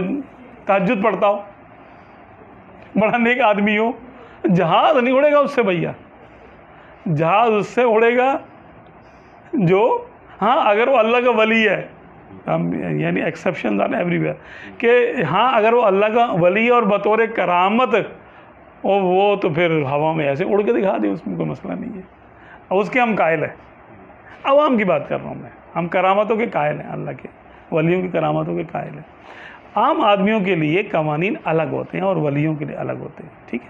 تہجد پڑھتا ہو, بڑا نیک آدمی ہو, جہاز نہیں اڑے گا اس سے بھیا. جہاز اس سے اڑے گا جو, ہاں اگر وہ اللہ کا ولی ہے, یعنی ایکسیپشنز آر ایوری ویئر, کہ ہاں اگر وہ اللہ کا ولی اور بطور کرامت وہ تو پھر ہوا میں ایسے اڑ کے دکھا دے, اس میں کوئی مسئلہ نہیں ہے. اور اس کے ہم قائل ہیں, عوام کی بات کر رہا ہوں میں. ہم کرامتوں کے قائل ہیں, اللہ کے ولیوں کی کرامتوں کے قائل ہیں. عام آدمیوں کے لیے قوانین الگ ہوتے ہیں اور ولیوں کے لیے الگ ہوتے ہیں, ٹھیک ہے.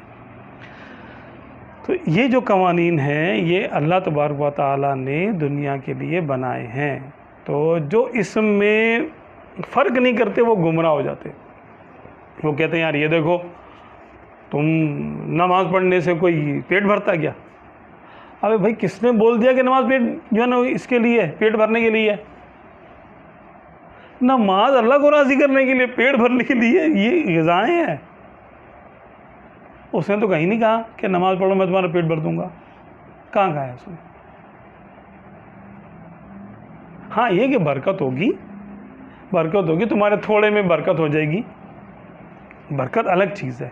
تو یہ جو قوانین ہیں یہ اللہ تبارک و تعالیٰ نے دنیا کے لیے بنائے ہیں. تو جو اس میں فرق نہیں کرتے وہ گمراہ ہو جاتے. وہ کہتے ہیں یار یہ دیکھو تم نماز پڑھنے سے کوئی پیٹ بھرتا کیا؟ ابے بھائی کس نے بول دیا کہ نماز پیٹ جو ہے نا اس کے لیے پیٹ بھرنے کے لیے ہے؟ نماز اللہ کو راضی کرنے کے لیے, پیٹ بھرنے کے لیے, یہ غذائیں ہیں. اس نے تو کہیں نہیں کہا کہ نماز پڑھو میں تمہارا پیٹ بھر دوں گا, کہاں کہا ہے اس نے؟ ہاں یہ کہ برکت ہوگی تمہارے تھوڑے میں برکت ہو جائے گی, برکت الگ چیز ہے.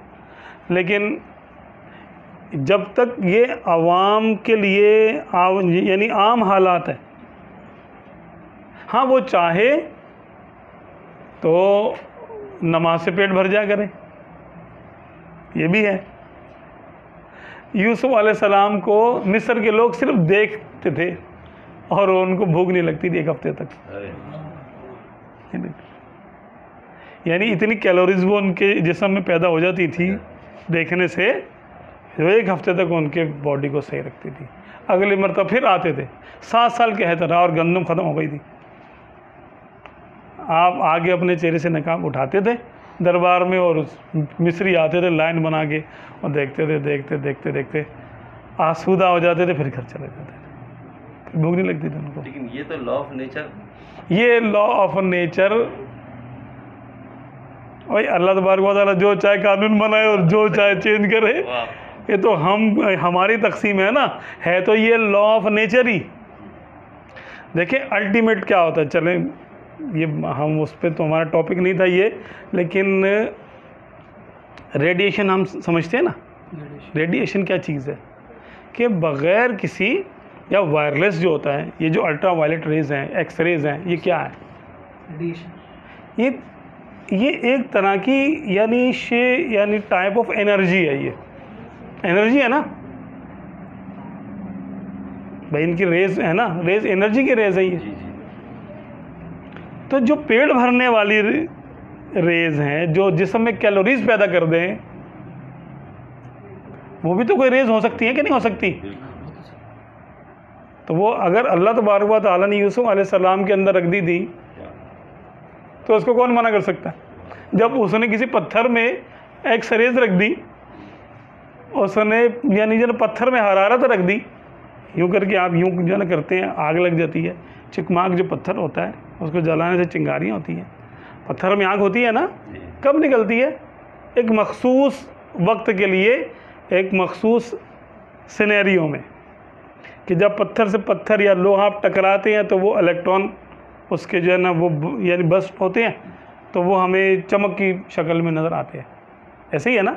لیکن جب تک یہ عوام کے لیے یعنی عام حالات ہے, ہاں وہ چاہے تو نماز سے پیٹ بھر جا کرے, یہ بھی ہے. یوسف علیہ السلام کو مصر کے لوگ صرف دیکھتے تھے اور ان کو بھوک نہیں لگتی تھی ایک ہفتے تک. یعنی اتنی کیلوریز وہ ان کے جسم میں پیدا ہو جاتی تھی دیکھنے سے, جو ایک ہفتے تک ان کے باڈی کو صحیح رکھتی تھی. اگلی مرتبہ پھر آتے تھے, 7 سال کے حیدر اور گندم ختم ہو گئی تھی. آپ آگے اپنے چہرے سے نقاب اٹھاتے تھے دربار میں, اور مصری آتے تھے لائن بنا کے, اور دیکھتے آسودہ ہو جاتے تھے, پھر گھر چلے جاتے تھے, پھر بھوک نہیں لگتی تھی ان کو. لیکن یہ تو لا آف نیچر, یہ لا آف نیچر, بھائی اللہ تبارک و تعالیٰ جو چاہے قانون بنائے اور جو چاہے چینج کرے, یہ تو ہماری تقسیم ہے نا, ہے تو یہ لا آف نیچر ہی. دیکھیں الٹیمیٹ کیا ہوتا ہے, چلیں یہ ہم اس پہ تو ہمارا ٹاپک نہیں تھا یہ, لیکن ریڈیشن ہم سمجھتے ہیں نا, ریڈیشن کیا چیز ہے کہ بغیر کسی, یا وائرلیس جو ہوتا ہے, یہ جو الٹرا وائلٹ ریز ہیں, ایکس ریز ہیں, یہ کیا ہے؟ ریڈیشن. یہ ایک طرح کی یعنی ٹائپ آف انرجی ہے. یہ انرجی ہے نا بھائی, ان کی ریز ہے نا, ریز انرجی کی ریز ہے یہ. تو جو پیٹ بھرنے والی ریز ہیں جو جسم میں کیلوریز پیدا کر دیں, وہ بھی تو کوئی ریز ہو سکتی ہے کہ نہیں ہو سکتی؟ تو وہ اگر اللہ تبارک و تعالیٰ نے یوسف علیہ السلام کے اندر رکھ دی تھی تو اس کو کون منع کر سکتا ہے؟ جب اس نے کسی پتھر میں ایک ریز رکھ دی, اس نے یعنی جو پتھر میں حرارت رکھ دی, یوں کر کے آپ یوں جو نا کرتے ہیں آگ لگ جاتی ہے. چکماک جو پتھر ہوتا ہے اس کو جلانے سے چنگاریاں ہوتی ہیں. پتھر میں آگ ہوتی ہے نا, کب نکلتی ہے؟ ایک مخصوص وقت کے لیے, ایک مخصوص سینیریو میں, کہ جب پتھر سے پتھر یا لوہا آپ ٹکراتے ہیں تو وہ الیکٹران اس کے جو ہے نا وہ یعنی بسٹ ہوتے ہیں, تو وہ ہمیں چمک کی شکل میں نظر آتے ہیں. ایسے ہی ہے نا,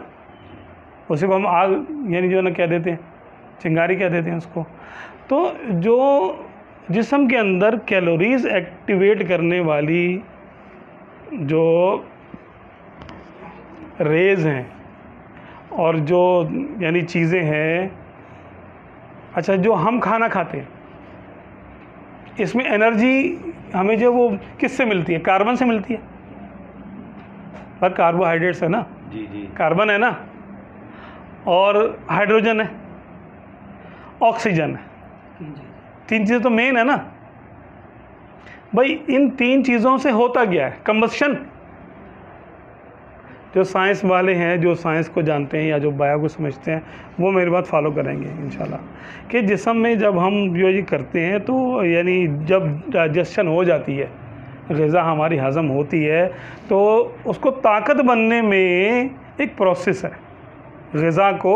اسی کو ہم آگ یعنی جو ہے نا کہہ دیتے ہیں, چنگاری کہہ دیتے ہیں اس کو. تو جو جسم کے اندر کیلوریز ایکٹیویٹ کرنے والی جو ریز ہیں اور جو یعنی چیزیں ہیں، اچھا جو ہم کھانا کھاتے ہیں اس میں انرجی ہمیں جو وہ کس سے ملتی ہے؟ کاربن سے ملتی ہے، پر کاربوہائیڈریٹس ہے نا، جی جی کاربن ہے نا، اور ہائیڈروجن ہے، آکسیجن ہے، تین چیزیں تو مین ہے نا بھائی۔ ان تین چیزوں سے ہوتا کیا ہے؟ کمبسشن۔ جو سائنس والے ہیں، جو سائنس کو جانتے ہیں یا جو بایو کو سمجھتے ہیں، وہ میری بات فالو کریں گے انشاءاللہ، کہ جسم میں جب ہم یہ کرتے ہیں تو یعنی جب ڈائجسشن ہو جاتی ہے، غذا ہماری ہضم ہوتی ہے، تو اس کو طاقت بننے میں ایک پروسیس ہے۔ غذا کو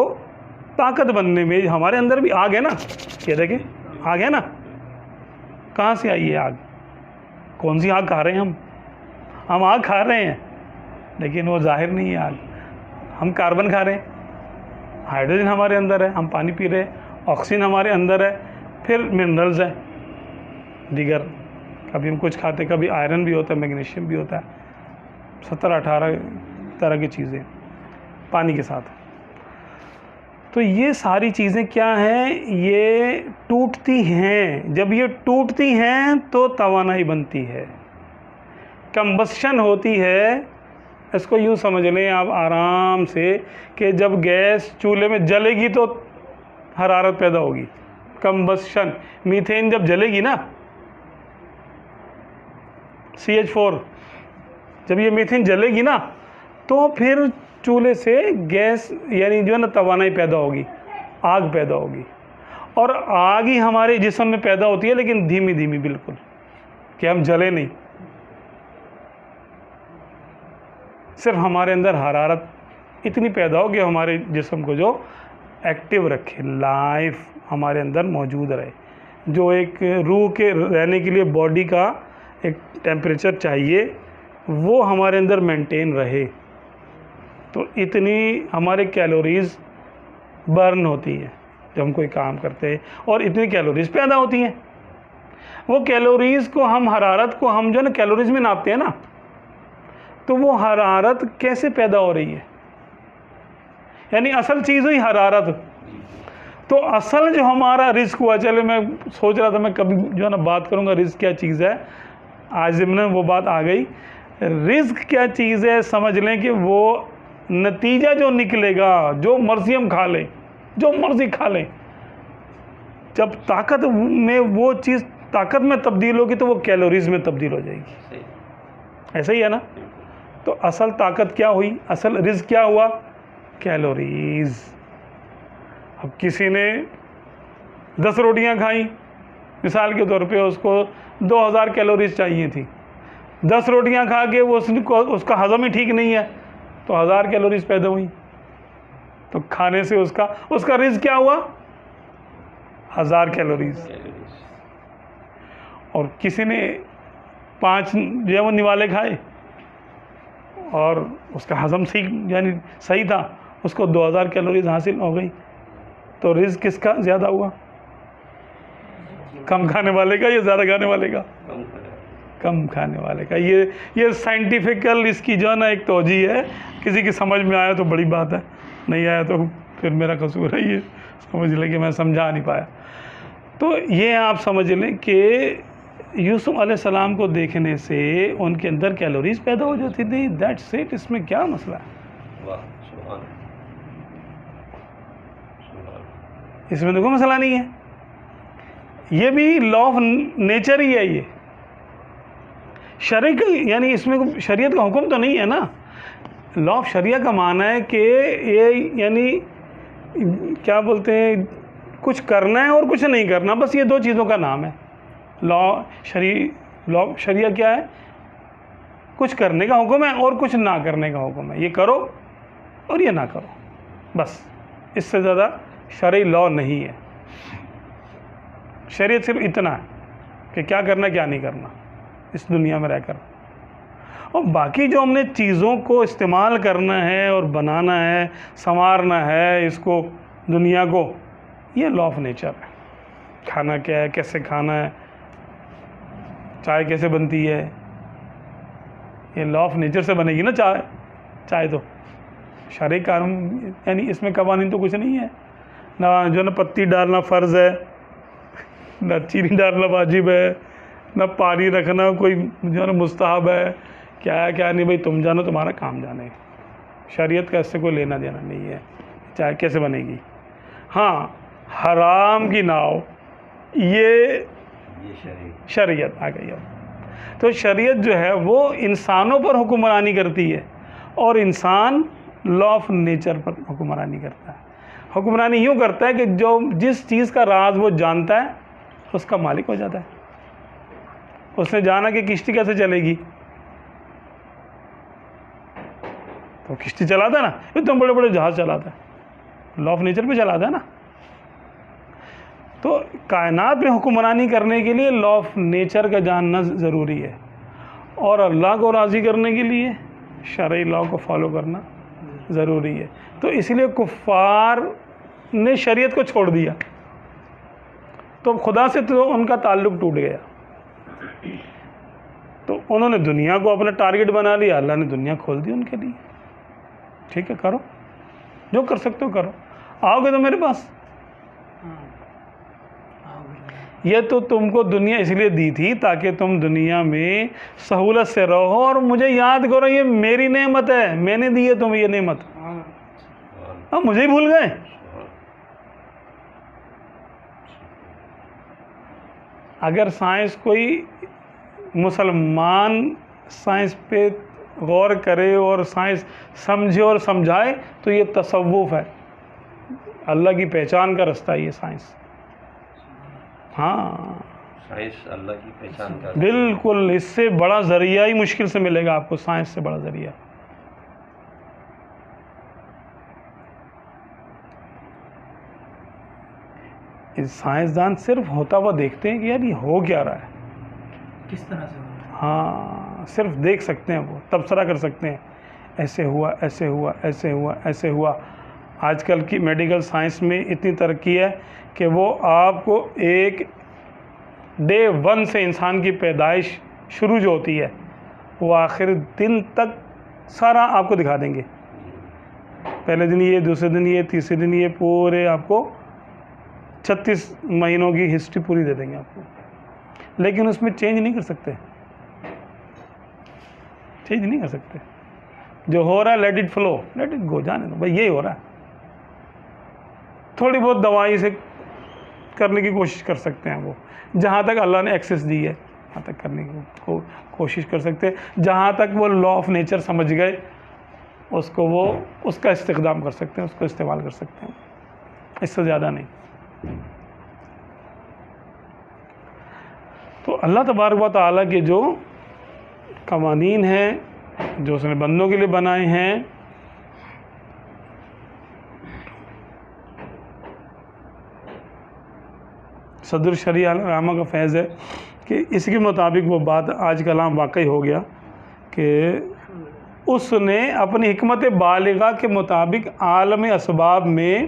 طاقت بننے میں ہمارے اندر بھی آگ ہے نا، یہ دیکھیں آگ ہے نا، کہاں سے آئی ہے آگ؟ کون سی آگ کھا رہے ہیں ہم آگ کھا رہے ہیں لیکن وہ ظاہر نہیں ہے آگ، ہم کاربن کھا رہے ہیں، ہائیڈروجن ہمارے اندر ہے، ہم پانی پی رہے ہیں، آکسیجن ہمارے اندر ہے، پھر منرلز ہیں دیگر، کبھی ہم کچھ کھاتے، کبھی آئرن بھی ہوتا ہے، میگنیشیم بھی ہوتا ہے، 17-18 طرح کی چیزیں پانی کے ساتھ۔ تو یہ ساری چیزیں کیا ہیں؟ یہ ٹوٹتی ہیں، جب یہ ٹوٹتی ہیں تو توانائی بنتی ہے، کمبسشن ہوتی ہے۔ اس کو یوں سمجھ لیں آپ آرام سے کہ جب گیس چولہے میں جلے گی تو حرارت پیدا ہوگی، کمبسشن۔ میتھین جب جلے گی نا، CH4، جب یہ میتھین جلے گی نا تو پھر چولہے سے گیس یعنی جو ہے نا توانائی پیدا ہوگی، آگ پیدا ہوگی، اور آگ ہی ہمارے جسم میں پیدا ہوتی ہے لیکن دھیمی دھیمی بالکل، کہ ہم جلے نہیں، صرف ہمارے اندر حرارت اتنی پیدا ہو کہ ہمارے جسم کو جو ایکٹیو رکھے، لائف ہمارے اندر موجود رہے، جو ایک روح کے رہنے کے لیے باڈی کا ایک ٹیمپریچر چاہیے وہ ہمارے اندر مینٹین رہے، تو اتنی ہمارے کیلوریز برن ہوتی ہیں جب ہم کوئی کام کرتے ہیں، اور اتنی کیلوریز پیدا ہوتی ہیں۔ وہ کیلوریز کو ہم، حرارت کو ہم جو ہے نا کیلوریز میں ناپتے ہیں نا، تو وہ حرارت کیسے پیدا ہو رہی ہے؟ یعنی اصل چیز ہوئی حرارت۔ تو اصل جو ہمارا رزق ہوا، چلے میں سوچ رہا تھا میں کبھی جو ہے نا بات کروں گا رزق کیا چیز ہے، آج ضمن وہ بات آ گئی۔ رزق کیا چیز ہے سمجھ لیں کہ وہ نتیجہ جو نکلے گا، جو مرضی ہم کھا لیں، جو مرضی کھا لیں، جب طاقت میں وہ چیز طاقت میں تبدیل ہوگی تو وہ کیلوریز میں تبدیل ہو جائے گی، ایسا ہی ہے نا؟ تو اصل طاقت کیا ہوئی، اصل رزق کیا ہوا؟ کیلوریز۔ اب کسی نے 10 روٹیاں کھائیں مثال کے طور پہ، اس کو 2000 کیلوریز چاہیے تھی، 10 روٹیاں کھا کے وہ اس کا ہضم ہی ٹھیک نہیں ہے تو 1000 کیلوریز پیدا ہوئی، تو کھانے سے اس کا رزق کیا ہوا؟ 1000 کیلوریز۔ اور کسی نے 5 جو ہے وہ نوالے کھائے اور اس کا ہضم یعنی صحیح تھا، اس کو 2000 کیلوریز حاصل ہو گئی، تو رزق کس کا زیادہ ہوا؟ کم کھانے والے کا یا زیادہ کھانے والے کا؟ کم کھانے والے کا۔ یہ سائنٹیفیکل اس کی جو ہے نا ایک توجیہ ہے، کسی کی سمجھ میں آیا تو بڑی بات ہے، نہیں آیا تو پھر میرا قصور ہے، یہ سمجھ لیں کہ میں سمجھا نہیں پایا۔ تو یہ آپ سمجھ لیں کہ یوسف علیہ السلام کو دیکھنے سے ان کے اندر کیلوریز پیدا ہو جاتی تھی، دیٹس اٹ، اس میں کیا مسئلہ ہے؟ اس میں تو کوئی مسئلہ نہیں ہے، یہ بھی لا آف نیچر ہی ہے، یہ شرع یعنی اس میں شریعت کا حکم تو نہیں ہے نا۔ لا آف شریعہ کا معنی ہے کہ یہ یعنی کیا بولتے ہیں، کچھ کرنا ہے اور کچھ نہیں کرنا، بس یہ 2 چیزوں کا نام ہے لا شریعہ۔ کیا ہے؟ کچھ کرنے کا حکم ہے اور کچھ نہ کرنے کا حکم ہے، یہ کرو اور یہ نہ کرو، بس اس سے زیادہ شرعی لا نہیں ہے۔ شریعت صرف اتنا ہے کہ کیا کرنا کیا نہیں کرنا اس دنیا میں رہ کر، اور باقی جو ہم نے چیزوں کو استعمال کرنا ہے اور بنانا ہے، سنوارنا ہے اس کو، دنیا کو، یہ لا آف نیچر ہے۔ کھانا کیا ہے، کیسے کھانا ہے، چائے کیسے بنتی ہے، یہ لا آف نیچر سے بنے گی نا چائے تو شرعی قانون، یعنی اس میں قوانین تو کچھ نہیں ہے، نہ جو نا پتی ڈالنا فرض ہے، نہ چینی ڈالنا واجب ہے، نہ پانی رکھنا کوئی جو ہے نا مستحب ہے، کیا ہے کیا نہیں، بھائی تم جانو، تمہارا کام جانے، شریعت کا اس سے کوئی لینا دینا نہیں ہے، چائے کیسے بنے گی۔ ہاں حرام کی ناؤ یہ شریعت آ گئی اب، تو شریعت جو ہے وہ انسانوں پر حکمرانی کرتی ہے اور انسان لا آف نیچر پر حکمرانی کرتا ہے۔ حکمرانی یوں کرتا ہے کہ جو جس چیز کا راز وہ جانتا ہے اس کا مالک ہو جاتا ہے۔ اس نے جانا کہ کشتی کیسے چلے گی، تو کشتی چلاتا ہے نا، اتنے بڑے بڑے جہاز چلاتا ہے، لا آف نیچر پہ چلاتا ہے نا۔ تو کائنات میں حکمرانی کرنے کے لیے لا آف نیچر کا جاننا ضروری ہے، اور اللہ کو راضی کرنے کے لیے شرعی لا کو فالو کرنا ضروری ہے۔ تو اس لیے کفار نے شریعت کو چھوڑ دیا تو خدا سے تو ان کا تعلق ٹوٹ گیا، تو انہوں نے دنیا کو اپنا ٹارگٹ بنا لیا، اللہ نے دنیا کھول دی ان کے لیے، ٹھیک ہے کرو جو کر سکتے ہو کرو، آؤ گے تو میرے پاس، یہ تو تم کو دنیا اس لیے دی تھی تاکہ تم دنیا میں سہولت سے رہو اور مجھے یاد کرو، یہ میری نعمت ہے، میں نے دی ہے تمہیں یہ نعمت، اب مجھے ہی بھول گئے۔ اگر سائنس کوئی مسلمان سائنس پہ غور کرے اور سائنس سمجھے اور سمجھائے تو یہ تصوف ہے، اللہ کی پہچان کا رستہ ہے یہ سائنس۔ ہاں سائنس اللہ کی پہچان کا بالکل، اس سے بڑا ذریعہ ہی مشکل سے ملے گا آپ کو، سائنس سے بڑا ذریعہ۔ سائنسدان صرف ہوتا ہوا دیکھتے ہیں کہ یار یہ ہو کیا رہا ہے، کس طرح سے ہو رہا ہے، ہاں صرف دیکھ سکتے ہیں، وہ تبصرہ کر سکتے ہیں، ایسے ہوا ایسے ہوا ایسے ہوا ایسے ہوا۔ آج کل کی میڈیکل سائنس میں اتنی ترقی ہے کہ وہ آپ کو ایک ڈے 1 سے انسان کی پیدائش شروع جو ہوتی ہے وہ آخر دن تک سارا آپ کو دکھا دیں گے، پہلے دن یہ، دوسرے دن یہ، تیسرے دن یہ، پورے آپ کو 36 مہینوں کی ہسٹری پوری دے دیں گے آپ کو، لیکن اس میں چینج نہیں کر سکتے، چینج نہیں کر سکتے، جو ہو رہا ہے late it flu, late it go, جانے دو بھائی یہی ہو رہا ہے۔ تھوڑی بہت دوائی سے کرنے کی کوشش کر سکتے ہیں، وہ جہاں تک اللہ نے ایکسیس دی ہے وہاں تک کرنے کی کوشش کر سکتے ہیں، جہاں تک وہ لا آف نیچر سمجھ گئے اس کو وہ اس کا استخدام کر سکتے ہیں، اس کو استعمال کر سکتے ہیں، اس سے زیادہ نہیں۔ تو اللہ تبارک و تعالیٰ کے جو قوانین ہیں جو اس نے بندوں کے لیے بنائے ہیں، صدر شریعہ رحمہ کا فیض ہے کہ اس کے مطابق وہ بات آج کلام واقعی ہو گیا کہ اس نے اپنی حکمت بالغہ کے مطابق عالم اسباب میں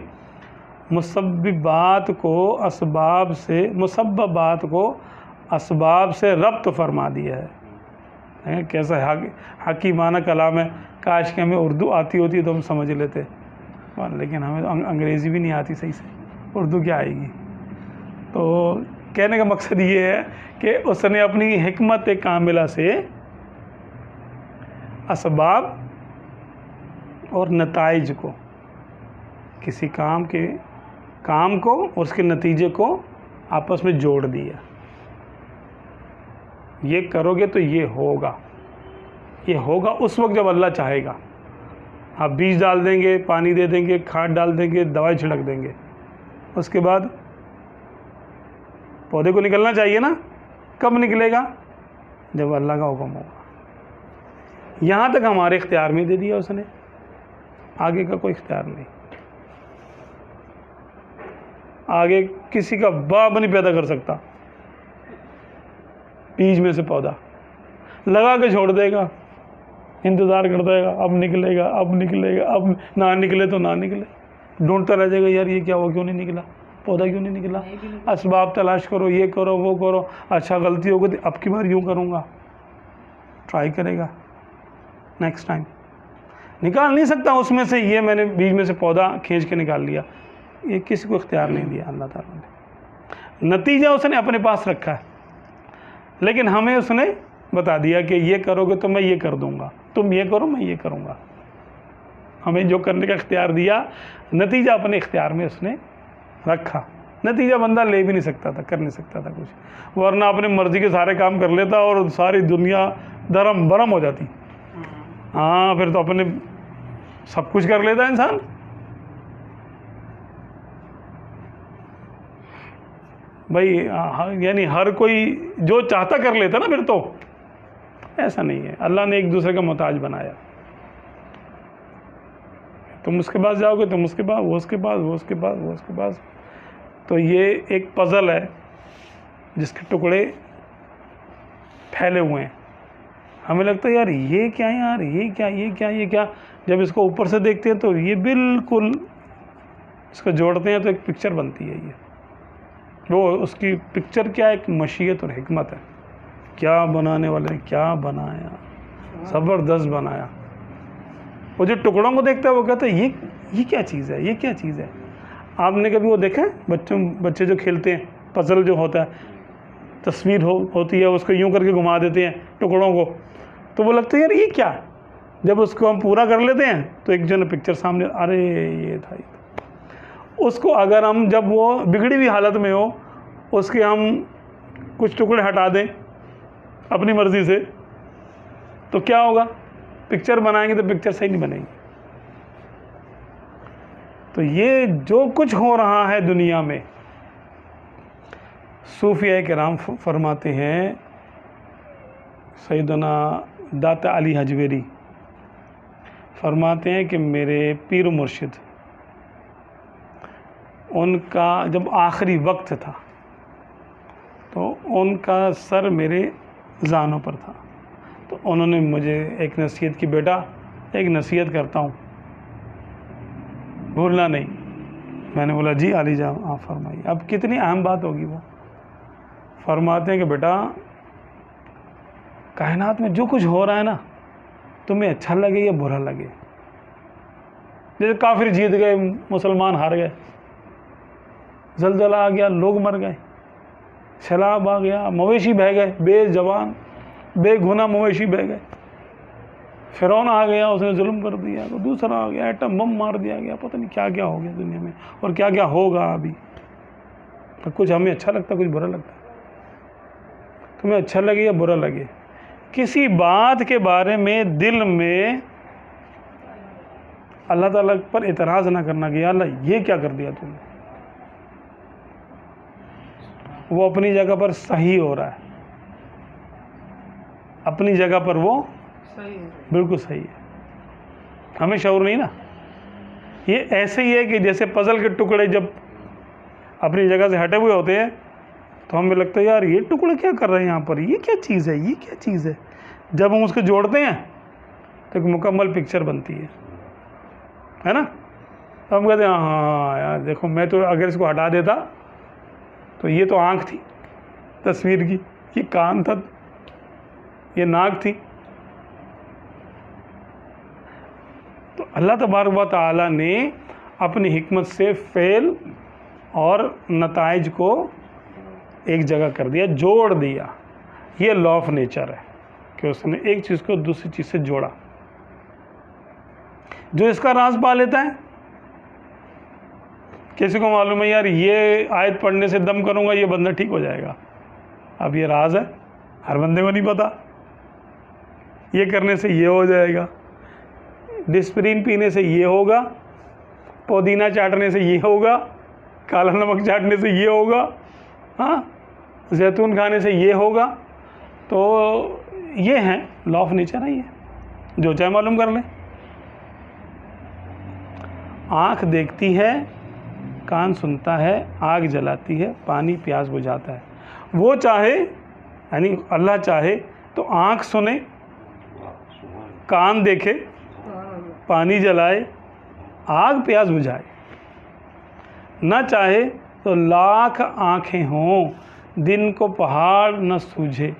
مسببات کو اسباب سے ربط فرما دیا ہے۔ کیسا حکیمانہ کلام ہے، کاش کہ ہمیں اردو آتی ہوتی تو ہم سمجھ لیتے، لیکن ہمیں انگریزی بھی نہیں آتی صحیح سے، اردو کیا آئے گی۔ تو کہنے کا مقصد یہ ہے کہ اس نے اپنی حکمت کاملہ سے اسباب اور نتائج کو، کسی کام کو اور اس کے نتیجے کو آپس میں جوڑ دیا، یہ کرو گے تو یہ ہوگا اس وقت جب اللہ چاہے گا۔ آپ بیج ڈال دیں گے، پانی دے دیں گے، کھاد ڈال دیں گے، دوائی چھڑک دیں گے، اس کے بعد پودے کو نکلنا چاہیے نا، کب نکلے گا؟ جب اللہ کا حکم ہوگا۔ یہاں تک ہمارے اختیار میں دے دیا اس نے، آگے کا کوئی اختیار نہیں، آگے کسی کا باپ نہیں پیدا کر سکتا، بیج میں سے پودا لگا کے چھوڑ دے گا، انتظار کرتا ہے گا، اب نکلے گا، اب نہ نکلے تو نہ نکلے، ڈھونڈتا رہ جائے گا، یار یہ کیا ہوا، کیوں نہیں نکلا پودا، کیوں نہیں نکلا، اسباب تلاش کرو، یہ کرو وہ کرو، اچھا غلطی ہو گئی اب کی بار یوں کروں گا، ٹرائی کرے گا، نیکسٹ ٹائم نکال نہیں سکتا اس میں سے، یہ میں نے بیج میں سے پودا کھینچ کے نکال لیا، یہ کسی کو اختیار نہیں دیا اللہ تعالیٰ نے، نتیجہ اس نے اپنے پاس رکھا ہے، لیکن ہمیں اس نے بتا دیا کہ یہ کرو گے تو میں یہ کر دوں گا، تم یہ کرو میں یہ کروں گا، ہمیں جو کرنے کا اختیار دیا، نتیجہ اپنے اختیار میں اس نے رکھا، نتیجہ بندہ لے بھی نہیں سکتا تھا، کر نہیں سکتا تھا کچھ، ورنہ اپنی مرضی کے سارے کام کر لیتا اور ساری دنیا درم برم ہو جاتی، ہاں پھر تو اپنے سب کچھ کر لیتا انسان۔ بھائی یعنی ہر کوئی جو چاہتا کر لیتا نا، پھر تو ایسا نہیں ہے، اللہ نے ایک دوسرے کا محتاج بنایا، تم اس کے پاس جاؤ گے، تم اس کے پاس، وہ اس کے پاس، وہ اس کے پاس، وہ اس کے پاس، تو یہ ایک پزل ہے جس کے ٹکڑے پھیلے ہوئے ہیں، ہمیں لگتا ہے یار یہ کیا ہے، یار یہ کیا، یہ کیا، یہ کیا، جب اس کو اوپر سے دیکھتے ہیں تو یہ بالکل اس کو جوڑتے ہیں تو ایک پکچر بنتی ہے، یہ وہ اس کی پکچر کیا، ایک مشیت اور حکمت ہے، کیا بنانے والے نے کیا بنایا، زبردست بنایا۔ وہ جو ٹکڑوں کو دیکھتا ہے وہ کہتا ہے یہ کیا چیز ہے، یہ کیا چیز ہے۔ آپ نے کبھی وہ دیکھا ہے بچے جو کھیلتے ہیں، پزل جو ہوتا ہے، تصویر ہوتی ہے، اس کو یوں کر کے گھما دیتے ہیں ٹکڑوں کو، تو وہ لگتا ہے یار یہ کیا، جب اس کو ہم پورا کر لیتے ہیں تو ایک جو نا پکچر سامنے، ارے یہ تھا، یہ تھا۔ اس کو اگر ہم جب وہ بگڑی ہوئی حالت میں ہو، اس کے ہم کچھ ٹکڑے ہٹا دیں اپنی مرضی سے تو کیا ہوگا، پکچر بنائیں گے تو پکچر صحیح نہیں بنے گی۔ تو یہ جو کچھ ہو رہا ہے دنیا میں، صوفیاء کرام فرماتے ہیں، سیدنا داتا علی حجویری فرماتے ہیں کہ میرے پیر و مرشد، ان کا جب آخری وقت تھا تو ان کا سر میرے زانوں پر تھا، تو انہوں نے مجھے ایک نصیحت کی، بیٹا ایک نصیحت کرتا ہوں، بھولنا نہیں۔ میں نے بولا جی علی جان آپ فرمائیے۔ اب کتنی اہم بات ہوگی وہ، فرماتے ہیں کہ بیٹا کائنات میں جو کچھ ہو رہا ہے نا، تمہیں اچھا لگے یا برا لگے، جیسے کافر جیت گئے، مسلمان ہار گئے، زلزلہ آ گیا، لوگ مر گئے، سیلاب آ گیا، مویشی بہہ گئے، بے زبان بے گناہ مویشی بہہ گئے، فرعون آ گیا، اس نے ظلم کر دیا، تو دوسرا آ گیا، ایٹم بم مار دیا گیا، پتہ نہیں کیا کیا ہو گیا دنیا میں اور کیا کیا ہوگا ابھی۔ تو کچھ ہمیں اچھا لگتا ہے، کچھ برا لگتا ہے، تمہیں اچھا لگے یا برا لگے، کسی بات کے بارے میں دل میں اللہ تعالیٰ پر اعتراض نہ کرنا کہ یا اللہ یہ کیا کر دیا تم نے، وہ اپنی جگہ پر صحیح ہو رہا ہے، اپنی جگہ پر وہ بالکل صحیح ہے، ہمیں شعور نہیں نا۔ یہ ایسے ہی ہے کہ جیسے پزل کے ٹکڑے جب اپنی جگہ سے ہٹے ہوئے ہوتے ہیں تو ہمیں لگتا ہے یار یہ ٹکڑے کیا کر رہے ہیں یہاں پر، یہ کیا چیز ہے، یہ کیا چیز ہے۔ جب ہم اس کو جوڑتے ہیں تو ایک مکمل پکچر بنتی ہے نا، تو ہم کہتے ہیں ہاں یار دیکھو، میں تو اگر اس کو ہٹا دیتا تو یہ تو آنکھ تھی تصویر کی، یہ کان تھا، یہ ناک تھی۔ تو اللہ تبارک و تعالیٰ نے اپنی حکمت سے فعل اور نتائج کو ایک جگہ کر دیا، جوڑ دیا۔ یہ لا آف نیچر ہے کہ اس نے ایک چیز کو دوسری چیز سے جوڑا۔ جو اس کا راز پا لیتا ہے، کسی کو معلوم ہے یار یہ آیت پڑھنے سے دم کروں گا یہ بندہ ٹھیک ہو جائے گا، اب یہ راز ہے، ہر بندے کو نہیں پتا، یہ کرنے سے یہ ہو جائے گا، ڈسپرین پینے سے یہ ہوگا، پودینہ چاٹنے سے یہ ہوگا، کالا نمک چاٹنے سے یہ ہوگا، ہاں زیتون کھانے سے یہ ہوگا۔ تو یہ ہے لا آف نیچر ہے، یہ جو چاہے معلوم کر لیں۔ آنکھ دیکھتی ہے، کان سنتا ہے، آگ جلاتی ہے، پانی پیاس بجھاتا ہے۔ وہ چاہے یعنی اللہ چاہے تو آنکھ سنے، کان دیکھے، پانی جلائے، آگ پیاس بجھائے، نہ چاہے تو لاکھ آنکھیں ہوں، دن کو پہاڑ نہ سوجھے،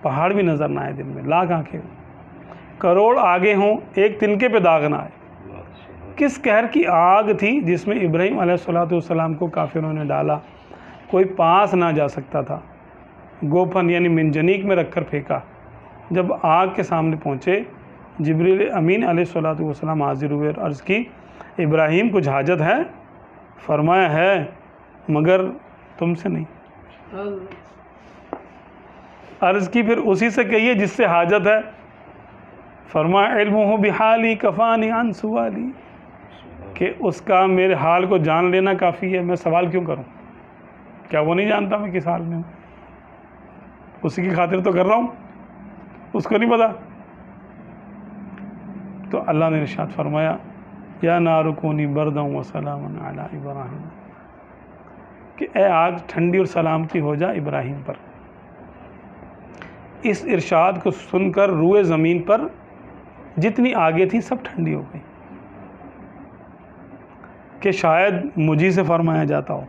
پہاڑ بھی نظر نہ آئے دن میں، لاکھ آنکھیں ہوں، کروڑ آگے ہوں ایک تنکے پہ داغ نہ آئے۔ کس قہر کی آگ تھی جس میں ابراہیم علیہ السلام کو کافروں نے ڈالا، کوئی پاس نہ جا سکتا تھا، گوپن یعنی منجنیق میں رکھ کر پھینکا۔ جب آگ کے سامنے پہنچے جبریل امین علیہ السلام حاضر ہوئے اور عرض کی ابراہیم کچھ حاجت ہے؟ فرمایا ہے مگر تم سے نہیں۔ عرض کی پھر اسی سے کہیے جس سے حاجت ہے۔ فرمایا علمہ بحالی کفانی عن سوالی، کہ اس کا میرے حال کو جان لینا کافی ہے، میں سوال کیوں کروں؟ کیا وہ نہیں جانتا میں کس حال میں ہوں؟ اسی کی خاطر تو کر رہا ہوں، اس کو نہیں پتا۔ تو اللہ نے ارشاد فرمایا یا نار کونی بردا و سلاما علی ابراہیم، کہ اے آگ ٹھنڈی اور سلامتی ہو جا ابراہیم پر۔ اس ارشاد کو سن کر روئے زمین پر جتنی آگیں تھیں سب ٹھنڈی ہو گئی، کہ شاید مجھی سے فرمایا جاتا ہو۔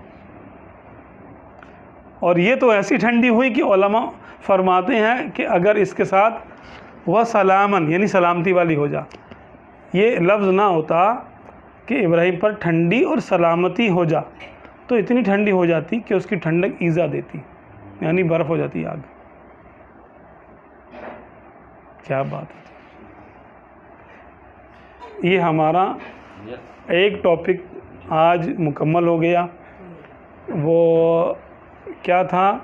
اور یہ تو ایسی ٹھنڈی ہوئی کہ علماء فرماتے ہیں کہ اگر اس کے ساتھ وسلامن یعنی سلامتی والی ہو جا، یہ لفظ نہ ہوتا کہ ابراہیم پر ٹھنڈی اور سلامتی ہو جا، تو اتنی ٹھنڈی ہو جاتی کہ اس کی ٹھنڈک ایزا دیتی، یعنی برف ہو جاتی آگ۔ کیا بات ہے! یہ ہمارا ایک ٹاپک آج مکمل ہو گیا۔ وہ کیا تھا؟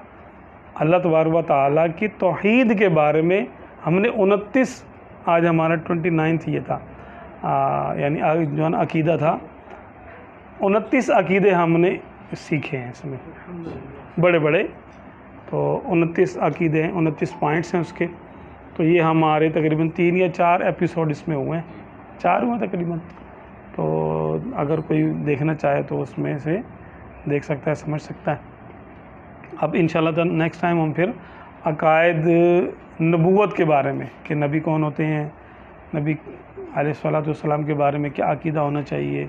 اللہ تبارک و تعالیٰ کی توحید کے بارے میں ہم نے 29، آج ہمارا 29 یہ تھا، یعنی جو ہے نا عقیدہ تھا، 29 عقیدے ہم نے سیکھے ہیں اس میں، بڑے بڑے۔ تو 29 عقیدے ہیں، 29 پوائنٹس ہیں اس کے۔ تو یہ ہمارے تقریباً 3 یا 4 ایپیسوڈ اس میں ہوئے ہیں، 4 ہوئے تقریباً۔ تو اگر کوئی دیکھنا چاہے تو اس میں سے دیکھ سکتا ہے، سمجھ سکتا ہے۔ اب انشاءاللہ نیکسٹ ٹائم ہم پھر عقائد نبوت کے بارے میں، کہ نبی کون ہوتے ہیں، نبی علیہ السلام کے بارے میں کیا عقیدہ ہونا چاہیے،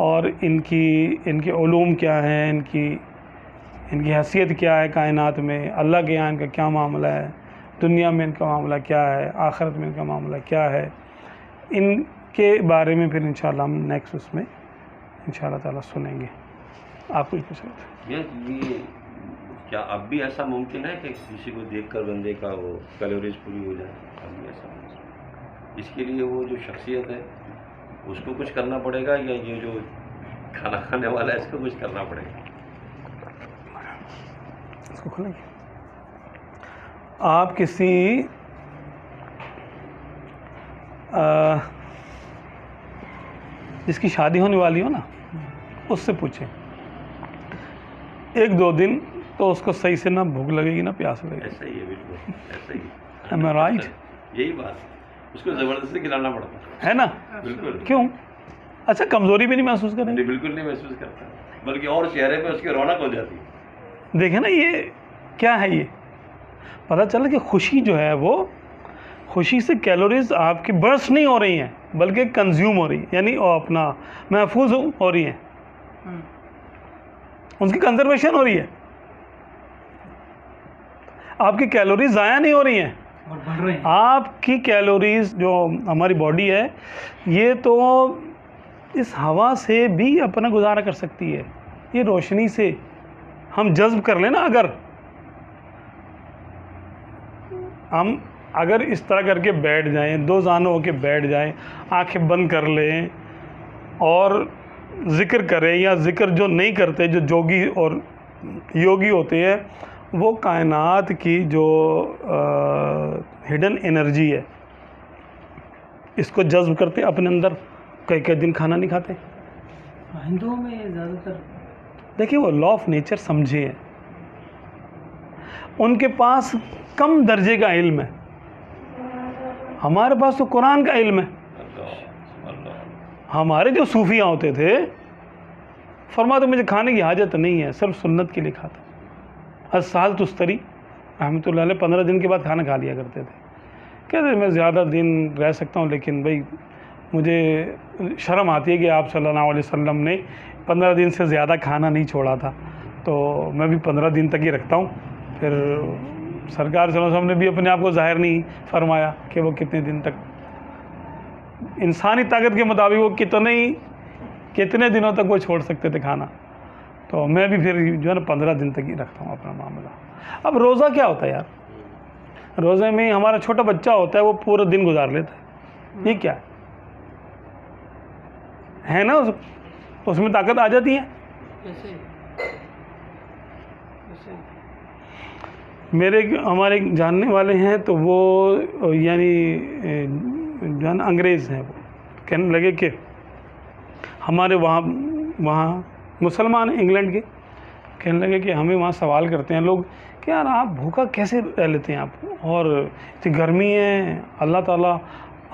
اور ان کے علوم کیا ہیں، ان کی حیثیت کیا ہے کائنات میں، اللہ کے یہاں ان کا کیا معاملہ ہے، دنیا میں ان کا معاملہ کیا ہے، آخرت میں ان کا معاملہ کیا ہے، ان کے بارے میں پھر انشاءاللہ ہم نیکسٹ اس میں انشاءاللہ تعالیٰ سنیں گے۔ آپ کچھ پوچھ رہے تھے؟ یہ کیا اب بھی ایسا ممکن ہے کہ کسی کو دیکھ کر بندے کا وہ کیلوریز پوری ہو جائے؟ اب بھی ایسا ممکن ہے؟ اس کے لیے وہ جو شخصیت ہے اس کو کچھ کرنا پڑے گا، یا یہ جو کھانا کھانے والا ہے اس کو کچھ کرنا پڑے گا؟ اس کو کھولیں گے۔ آپ کسی جس کی شادی ہونے والی ہو نا، اس سے پوچھیں 1-2 دن تو اس کو صحیح سے نہ بھوک لگے گی نہ پیاس لگے گی۔ ایسا ہی ہے، بالکل ایسا ہی ہے۔ Am I right؟ یہی بات، اس کو زبردستی کھلانا پڑتا ہے نا؟ بالکل۔ کیوں؟ اچھا کمزوری بھی نہیں محسوس کریں گے؟ بالکل نہیں محسوس کرتا، بلکہ اور چہرے پہ اس کی رونق ہو جاتی ہے۔ دیکھیں نا یہ کیا ہے، یہ پتہ چلا کہ خوشی جو ہے وہ خوشی سے کیلوریز آپ کی برسٹ نہیں ہو رہی ہیں بلکہ کنزیوم ہو رہی ہیں، یعنی اپنا محفوظ ہو رہی ہیں، ان کی کنزرویشن ہو رہی ہے۔ آپ کی کیلوریز ضائع نہیں ہو رہی ہیں، آپ کی کیلوریز جو ہماری باڈی ہے یہ تو اس ہوا سے بھی اپنا گزارا کر سکتی ہے، یہ روشنی سے ہم جذب کر لیں نا، اگر اس طرح کر کے بیٹھ جائیں، 2 زانوں ہو کے بیٹھ جائیں، آنکھیں بند کر لیں اور ذکر کریں، یا ذکر جو نہیں کرتے، جو جوگی اور یوگی ہوتے ہیں، وہ کائنات کی جو ہڈن انرجی ہے اس کو جذب کرتے اپنے اندر، کئی دن کھانا نہیں کھاتے۔ ہندوؤں میں زیادہ تر دیکھیں وہ لا آف نیچر سمجھے ہیں، ان کے پاس کم درجے کا علم ہے، ہمارے پاس تو قرآن کا علم ہے۔ ہمارے جو صوفیاء ہوتے تھے فرماتے مجھے کھانے کی حاجت نہیں ہے، صرف سنت کے لیے کھاتا۔ السہل تستری رحمۃ اللہ علیہ 15 دن کے بعد کھانا کھا لیا کرتے تھے، کہتے میں زیادہ دن رہ سکتا ہوں لیکن بھائی مجھے شرم آتی ہے کہ آپ صلی اللہ علیہ وسلم نے 15 دن سے زیادہ کھانا نہیں چھوڑا تھا، تو میں بھی 15 دن تک ہی رکھتا ہوں، پھر سرکار صلی اللہ علیہ وسلم نے بھی اپنے آپ کو ظاہر نہیں فرمایا کہ وہ کتنے دن تک، انسانی طاقت کے مطابق وہ کتنے دنوں تک وہ چھوڑ سکتے تھے کھانا. تو میں بھی پھر جو ہے نا 15 دن تک ہی رکھتا ہوں اپنا معاملہ. اب روزہ کیا ہوتا ہے یار؟ روزے میں ہمارا چھوٹا بچہ ہوتا ہے وہ پورا دن گزار لیتا ہے. یہ کیا ہے نا، اس میں طاقت آ جاتی ہے. ہمارے جاننے والے ہیں تو وہ یعنی جو ہے نا انگریز ہیں، وہ کہنے لگے کہ ہمارے وہاں مسلمان انگلینڈ کے، کہنے لگے کہ ہمیں وہاں سوال کرتے ہیں لوگ کہ یار آپ بھوکا کیسے رہ لیتے ہیں آپ، اور اتنی گرمی ہے، اللہ تعالیٰ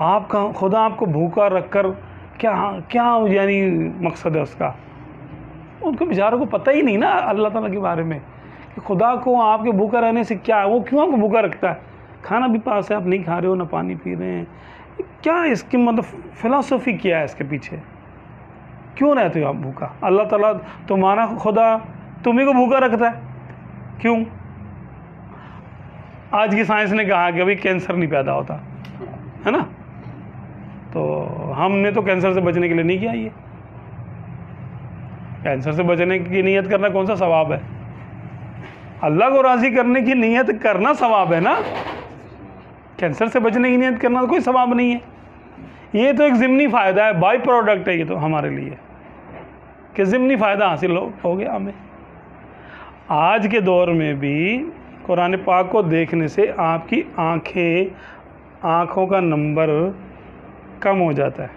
آپ کا خدا آپ کو بھوکا رکھ کر کیا یعنی مقصد ہے اس کا. ان کو بیچاروں کو پتہ ہی نہیں نا اللہ تعالیٰ کے بارے میں کہ خدا کو آپ کے بھوکا رہنے سے کیا ہے، وہ کیوں آپ کو بھوکا رکھتا ہے. کھانا بھی پاس ہے، آپ نہیں کھا رہے ہو، نہ پانی پی رہے ہیں، کیا اس کی مطلب فلسفی کیا ہے اس کے پیچھے، کیوں رہتے ہو آپ بھوکا؟ اللہ تعالیٰ تمہارا خدا تمہیں کو بھوکا رکھتا ہے کیوں؟ آج کی سائنس نے کہا کہ ابھی کینسر نہیں پیدا ہوتا ہے نا، تو ہم نے تو کینسر سے بچنے کے لیے نہیں کیا. یہ کینسر سے بچنے کی نیت کرنا کون سا ثواب ہے؟ اللہ کو راضی کرنے کی نیت کرنا ثواب ہے نا. کینسر سے بچنے کی نیت کرنا کوئی ثواب نہیں ہے. یہ تو ایک ضمنی فائدہ ہے، بائی پروڈکٹ ہے یہ تو ہمارے لیے کہ ضمنی فائدہ حاصل ہو گیا ہمیں. آج کے دور میں بھی قرآن پاک کو دیکھنے سے آپ کی آنکھوں کا نمبر کم ہو جاتا ہے،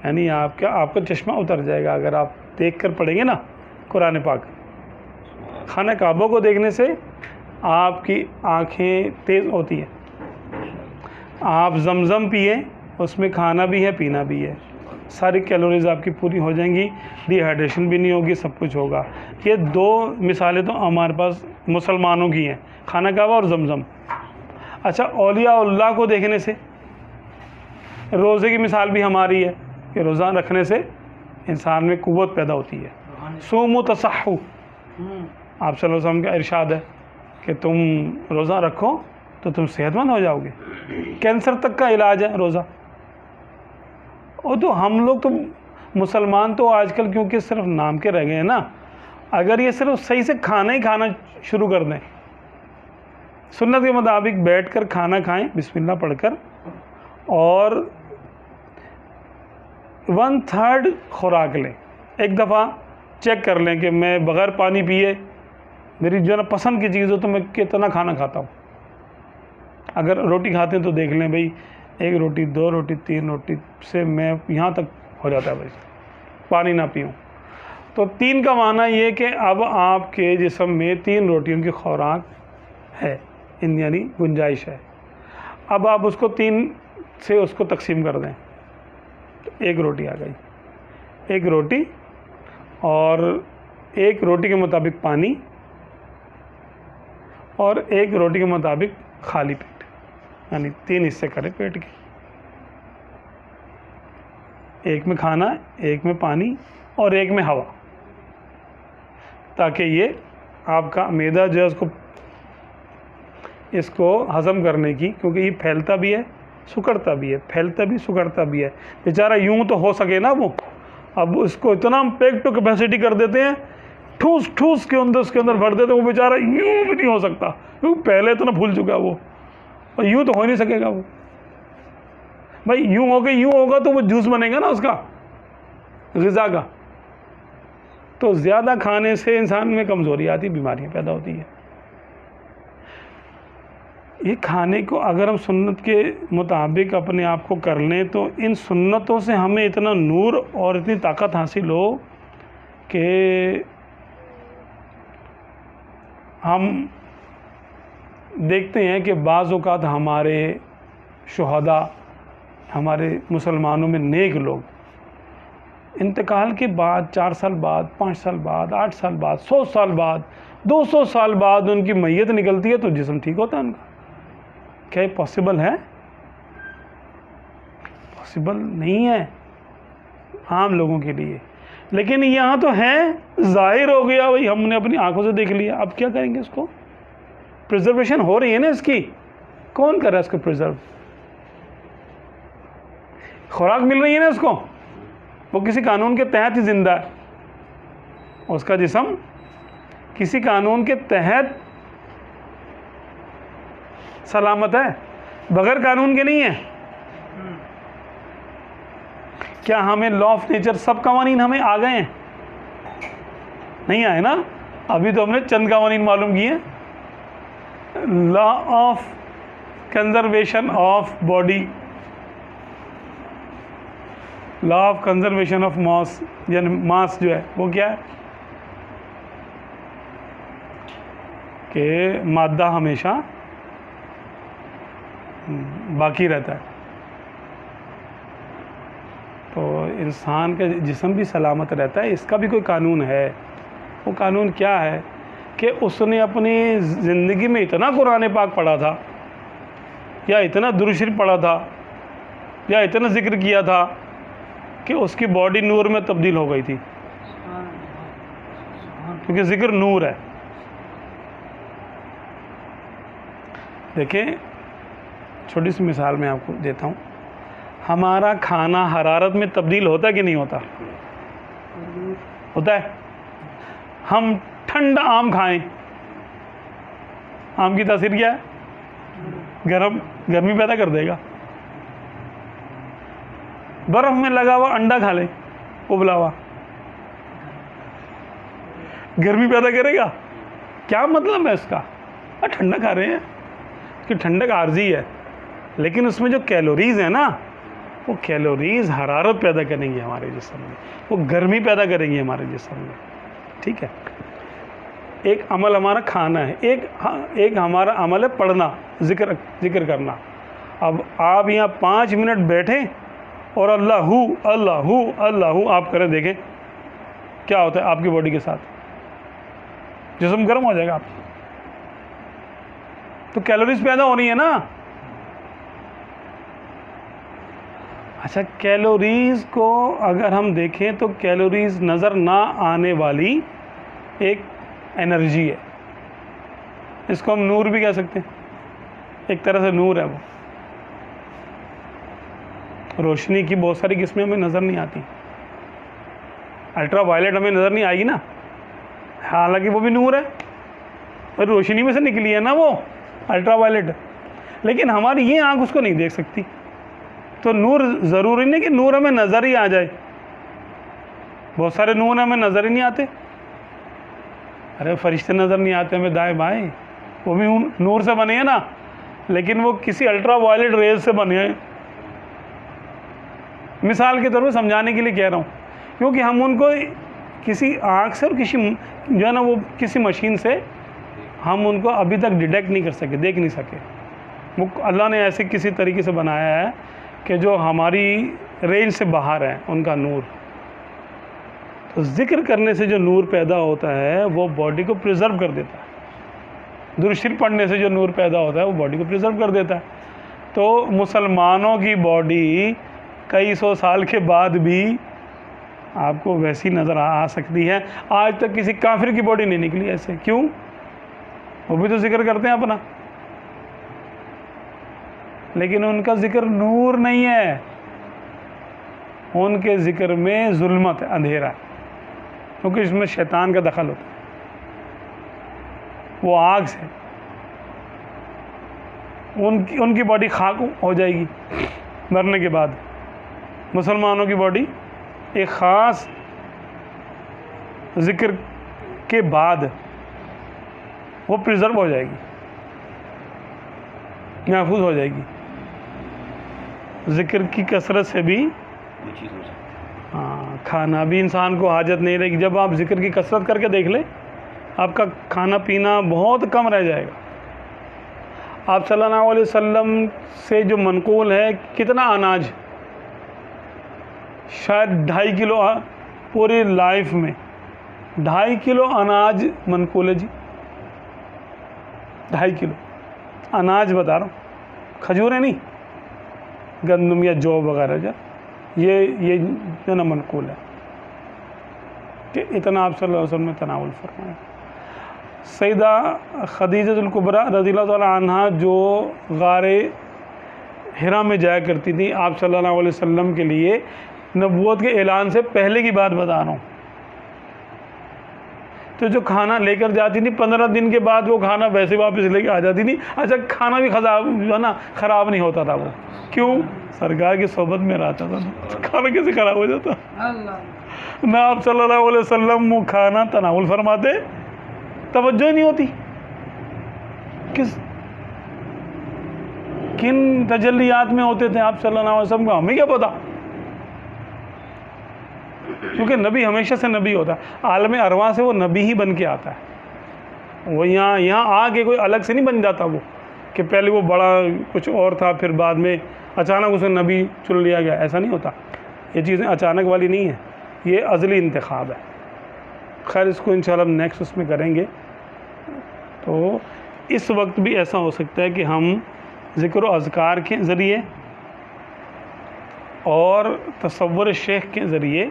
یعنی آپ کا چشمہ اتر جائے گا اگر آپ دیکھ کر پڑھیں گے نا قرآن پاک. خانہ کعبہ کو دیکھنے سے آپ کی آنکھیں تیز ہوتی ہیں. آپ زمزم پیئے، اس میں کھانا بھی ہے پینا بھی ہے، ساری کیلوریز آپ کی پوری ہو جائیں گی، ڈی ہائیڈریشن بھی نہیں ہوگی، سب کچھ ہوگا. یہ دو مثالیں تو ہمارے پاس مسلمانوں کی ہیں، خانہ کعبہ اور زمزم. اچھا، اولیاء اللہ کو دیکھنے سے، روزے کی مثال بھی ہماری ہے کہ روزہ رکھنے سے انسان میں قوت پیدا ہوتی ہے. صوموا تصحوا، آپ صلی اللہ علیہ وسلم کا ارشاد ہے کہ تم روزہ رکھو تو تم صحت مند ہو جاؤ گے. کینسر تک کا علاج ہے روزہ. اور تو ہم لوگ تو مسلمان تو آج کل کیونکہ صرف نام کے رہ گئے ہیں نا، اگر یہ صرف صحیح سے کھانا شروع کر دیں، سنت کے مطابق بیٹھ کر کھانا کھائیں بسم اللہ پڑھ کر، اور 1/3 خوراک لیں. ایک دفعہ چیک کر لیں کہ میں بغیر پانی پیے میری جو ہے نا پسند کی چیز ہو تو میں کتنا کھانا کھاتا ہوں. اگر روٹی کھاتے ہیں تو دیکھ لیں بھئی 1 روٹی 2 روٹی 3 روٹی سے میں یہاں تک ہو جاتا ہے بھائی، پانی نہ پیوں. تو 3 کا معنی یہ کہ اب آپ کے جسم میں 3 روٹیوں کی خوراک ہے، یعنی گنجائش ہے. اب آپ اس کو 3 سے اس کو تقسیم کر دیں تو 1 روٹی آ گئی. 1 روٹی اور 1 روٹی کے مطابق پانی اور 1 روٹی کے مطابق خالی پیٹ، یعنی 3 حصے کرے پیٹ کے، 1 میں کھانا، 1 میں پانی اور 1 میں ہوا، تاکہ یہ آپ کا معدہ جو ہے اس کو ہضم کرنے کی، کیونکہ یہ پھیلتا بھی ہے سکڑتا بھی ہے، پھیلتا بھی سکڑتا بھی ہے. بیچارہ یوں تو ہو سکے نا وہ، اب اس کو اتنا پیک ٹو کیپیسٹی کر دیتے ہیں، ٹھوس کے اندر اس کے اندر بھر دیتے ہیں، وہ بیچارہ یوں بھی نہیں ہو سکتا کیونکہ پہلے اتنا پھول چکا وہ، اور یوں تو ہو نہیں سکے گا وہ. بھائی یوں ہو کے یوں ہوگا تو وہ جوس بنے گا نا اس کا غذا کا. تو زیادہ کھانے سے انسان میں کمزوری آتی، بیماریاں پیدا ہوتی ہیں. یہ کھانے کو اگر ہم سنت کے مطابق اپنے آپ کو کر لیں تو ان سنتوں سے ہمیں اتنا نور اور اتنی طاقت حاصل ہو کہ ہم دیکھتے ہیں کہ بعض اوقات ہمارے شہداء، ہمارے مسلمانوں میں نیک لوگ انتقال کے بعد 4 سال بعد، 5 سال بعد، 8 سال بعد، 100 سال بعد، 200 سال بعد ان کی میت نکلتی ہے تو جسم ٹھیک ہوتا ہے ان کا. کیا یہ پاسبل ہے؟ پاسبل نہیں ہے عام لوگوں کے لیے، لیکن یہاں تو ہے، ظاہر ہو گیا بھائی، ہم نے اپنی آنکھوں سے دیکھ لیا. اب کیا کریں گے اس کو؟ پرزرویشن ہو رہی ہے نا اس کی. کون کر رہا ہے اس کو پرزرو؟ خوراک مل رہی ہے نا اس کو, وہ کسی قانون کے تحت ہی زندہ ہے, اس کا جسم کسی قانون کے تحت سلامت ہے, بغیر قانون کے نہیں ہے. کیا ہمیں لا آف نیچر سب قوانین ہمیں آ گئے ہیں؟ نہیں آئے نا, ابھی تو ہم نے چند قوانین معلوم کیے. Law of conservation of body, law of conservation of mass, یعنی ماس جو ہے وہ کیا ہے کہ مادہ ہمیشہ باقی رہتا ہے. تو انسان کا جسم بھی سلامت رہتا ہے, اس کا بھی کوئی قانون ہے. وہ قانون کیا ہے کہ اس نے اپنی زندگی میں اتنا قرآن پاک پڑھا تھا, یا اتنا درود شریف پڑھا تھا, یا اتنا ذکر کیا تھا کہ اس کی باڈی نور میں تبدیل ہو گئی تھی, کیونکہ ذکر نور ہے. دیکھیں چھوٹی سی مثال میں آپ کو دیتا ہوں. ہمارا کھانا حرارت میں تبدیل ہوتا ہے کہ نہیں ہوتا؟ ہوتا ہے. ہم ٹھنڈا آم کھائیں, آم کی تاثیر کیا ہے؟ گرمی پیدا کر دے گا. برف میں لگا ہوا انڈا کھا لیں, ابلا ہوا, گرمی پیدا کرے گا. کیا مطلب ہے اس کا؟ ٹھنڈا کھا رہے ہیں, اس کی ٹھنڈک عارضی ہے, لیکن اس میں جو کیلوریز ہیں نا, وہ کیلوریز حرارت پیدا کریں گے ہمارے جسم میں, وہ گرمی پیدا کریں گی ہمارے جسم میں. ٹھیک ہے, ایک عمل ہمارا کھانا ہے, ایک ہمارا عمل ہے پڑھنا, ذکر کرنا. اب آپ یہاں 5 منٹ بیٹھیں اور اللہ ہو اللہ ہو اللہ ہو آپ کریں, دیکھیں کیا ہوتا ہے آپ کی باڈی کے ساتھ. جسم گرم ہو جائے گا آپ, تو کیلوریز پیدا ہو رہی ہے نا. اچھا, کیلوریز کو اگر ہم دیکھیں تو کیلوریز نظر نہ آنے والی ایک انرجی ہے, اس کو ہم نور بھی کہہ سکتے ہیں. ایک طرح سے نور ہے وہ. روشنی کی بہت ساری قسمیں ہمیں نظر نہیں آتی. الٹرا وائلٹ ہمیں نظر نہیں آئے گی نا, حالانکہ وہ بھی نور ہے, اور روشنی میں سے نکلی ہے نا وہ الٹرا وائلٹ, لیکن ہماری یہ آنکھ اس کو نہیں دیکھ سکتی. تو نور ضروری نہیں کہ نور ہمیں نظر ہی آ جائے. بہت سارے نور ہمیں نظر ہی نہیں آتے. ارے فرشتے نظر نہیں آتے ہمیں دائیں بائیں, وہ بھی نور سے بنے ہیں نا, لیکن وہ کسی الٹرا وائلٹ ریز سے بنے ہیں. مثال کے طور پہ سمجھانے کے لیے کہہ رہا ہوں, کیونکہ ہم ان کو کسی آنکھ سے اور کسی جو ہے نا وہ کسی مشین سے ہم ان کو ابھی تک ڈیٹیکٹ نہیں کر سکے, دیکھ نہیں سکے. وہ اللہ نے ایسے کسی طریقے سے بنایا ہے کہ جو ہماری رینج سے باہر ہے ان کا نور. تو ذکر کرنے سے جو نور پیدا ہوتا ہے وہ باڈی کو پریزرو کر دیتا ہے. درود شریف پڑھنے سے جو نور پیدا ہوتا ہے وہ باڈی کو پریزرو کر دیتا ہے. تو مسلمانوں کی باڈی کئی سو سال کے بعد بھی آپ کو ویسی نظر آ سکتی ہے. آج تک کسی کافر کی باڈی نہیں نکلی ایسے. کیوں؟ وہ بھی تو ذکر کرتے ہیں اپنا, لیکن ان کا ذکر نور نہیں ہے, ان کے ذکر میں ظلمت ہے, اندھیرا ہے, کیونکہ اس میں شیطان کا دخل ہوتا ہے. وہ آگ سے ان کی باڈی خاک ہو جائے گی مرنے کے بعد. مسلمانوں کی باڈی ایک خاص ذکر کے بعد وہ پریزرو ہو جائے گی, محفوظ ہو جائے گی. ذکر کی کثرت سے بھی وہ چیز ہو سکتی ہے. ہاں, کھانا بھی انسان کو حاجت نہیں رہے گی. جب آپ ذکر کی کثرت کر کے دیکھ لیں, آپ کا کھانا پینا بہت کم رہ جائے گا. آپ صلی اللہ علیہ وسلم سے جو منقول ہے کتنا اناج, شاید 2.5 کلو, پوری لائف میں 2.5 کلو اناج منقول ہے جی. 2.5 کلو اناج بتا رہا ہوں, کھجوریں نہیں, گندم یا جو وغیرہ یہ جو نا منقول ہے کہ اتنا آپ صلی اللہ علیہ وسلم نے تناول فرمایا. سیدہ خدیجہ الکبریٰ رضی اللہ تعالی عنہا جو غار حرا میں جایا کرتی تھی آپ صلی اللہ علیہ وسلم کے لیے نبوت کے اعلان سے پہلے کی بات بتا رہا ہوں، تو جو کھانا لے کر جاتی تھی 15 دن کے بعد وہ کھانا ویسے واپس لے کے آ جاتی تھی. اچھا کھانا بھی جو ہے نا خراب نہیں ہوتا تھا، وہ کیوں؟ سرکار کی صحبت میں رہتا تھا. کھانا کیسے خراب ہو جاتا؟ نہ آپ صلی اللہ علیہ وسلم وہ کھانا تناول فرماتے، توجہ ہی نہیں ہوتی. کن تجلیات میں ہوتے تھے آپ صلی اللہ علیہ وسلم کو ہمیں کیا پتا، کیونکہ نبی ہمیشہ سے نبی ہوتا ہے، عالم ارواح سے وہ نبی ہی بن کے آتا ہے. وہ یہاں آ کے کوئی الگ سے نہیں بن جاتا، وہ کہ پہلے وہ بڑا کچھ اور تھا پھر بعد میں اچانک اسے نبی چن لیا گیا، ایسا نہیں ہوتا. یہ چیزیں اچانک والی نہیں ہیں، یہ ازلی انتخاب ہے. خیر اس کو انشاءاللہ ہم نیکسٹ اس میں کریں گے. تو اس وقت بھی ایسا ہو سکتا ہے کہ ہم ذکر و اذکار کے ذریعے اور تصور شیخ کے ذریعے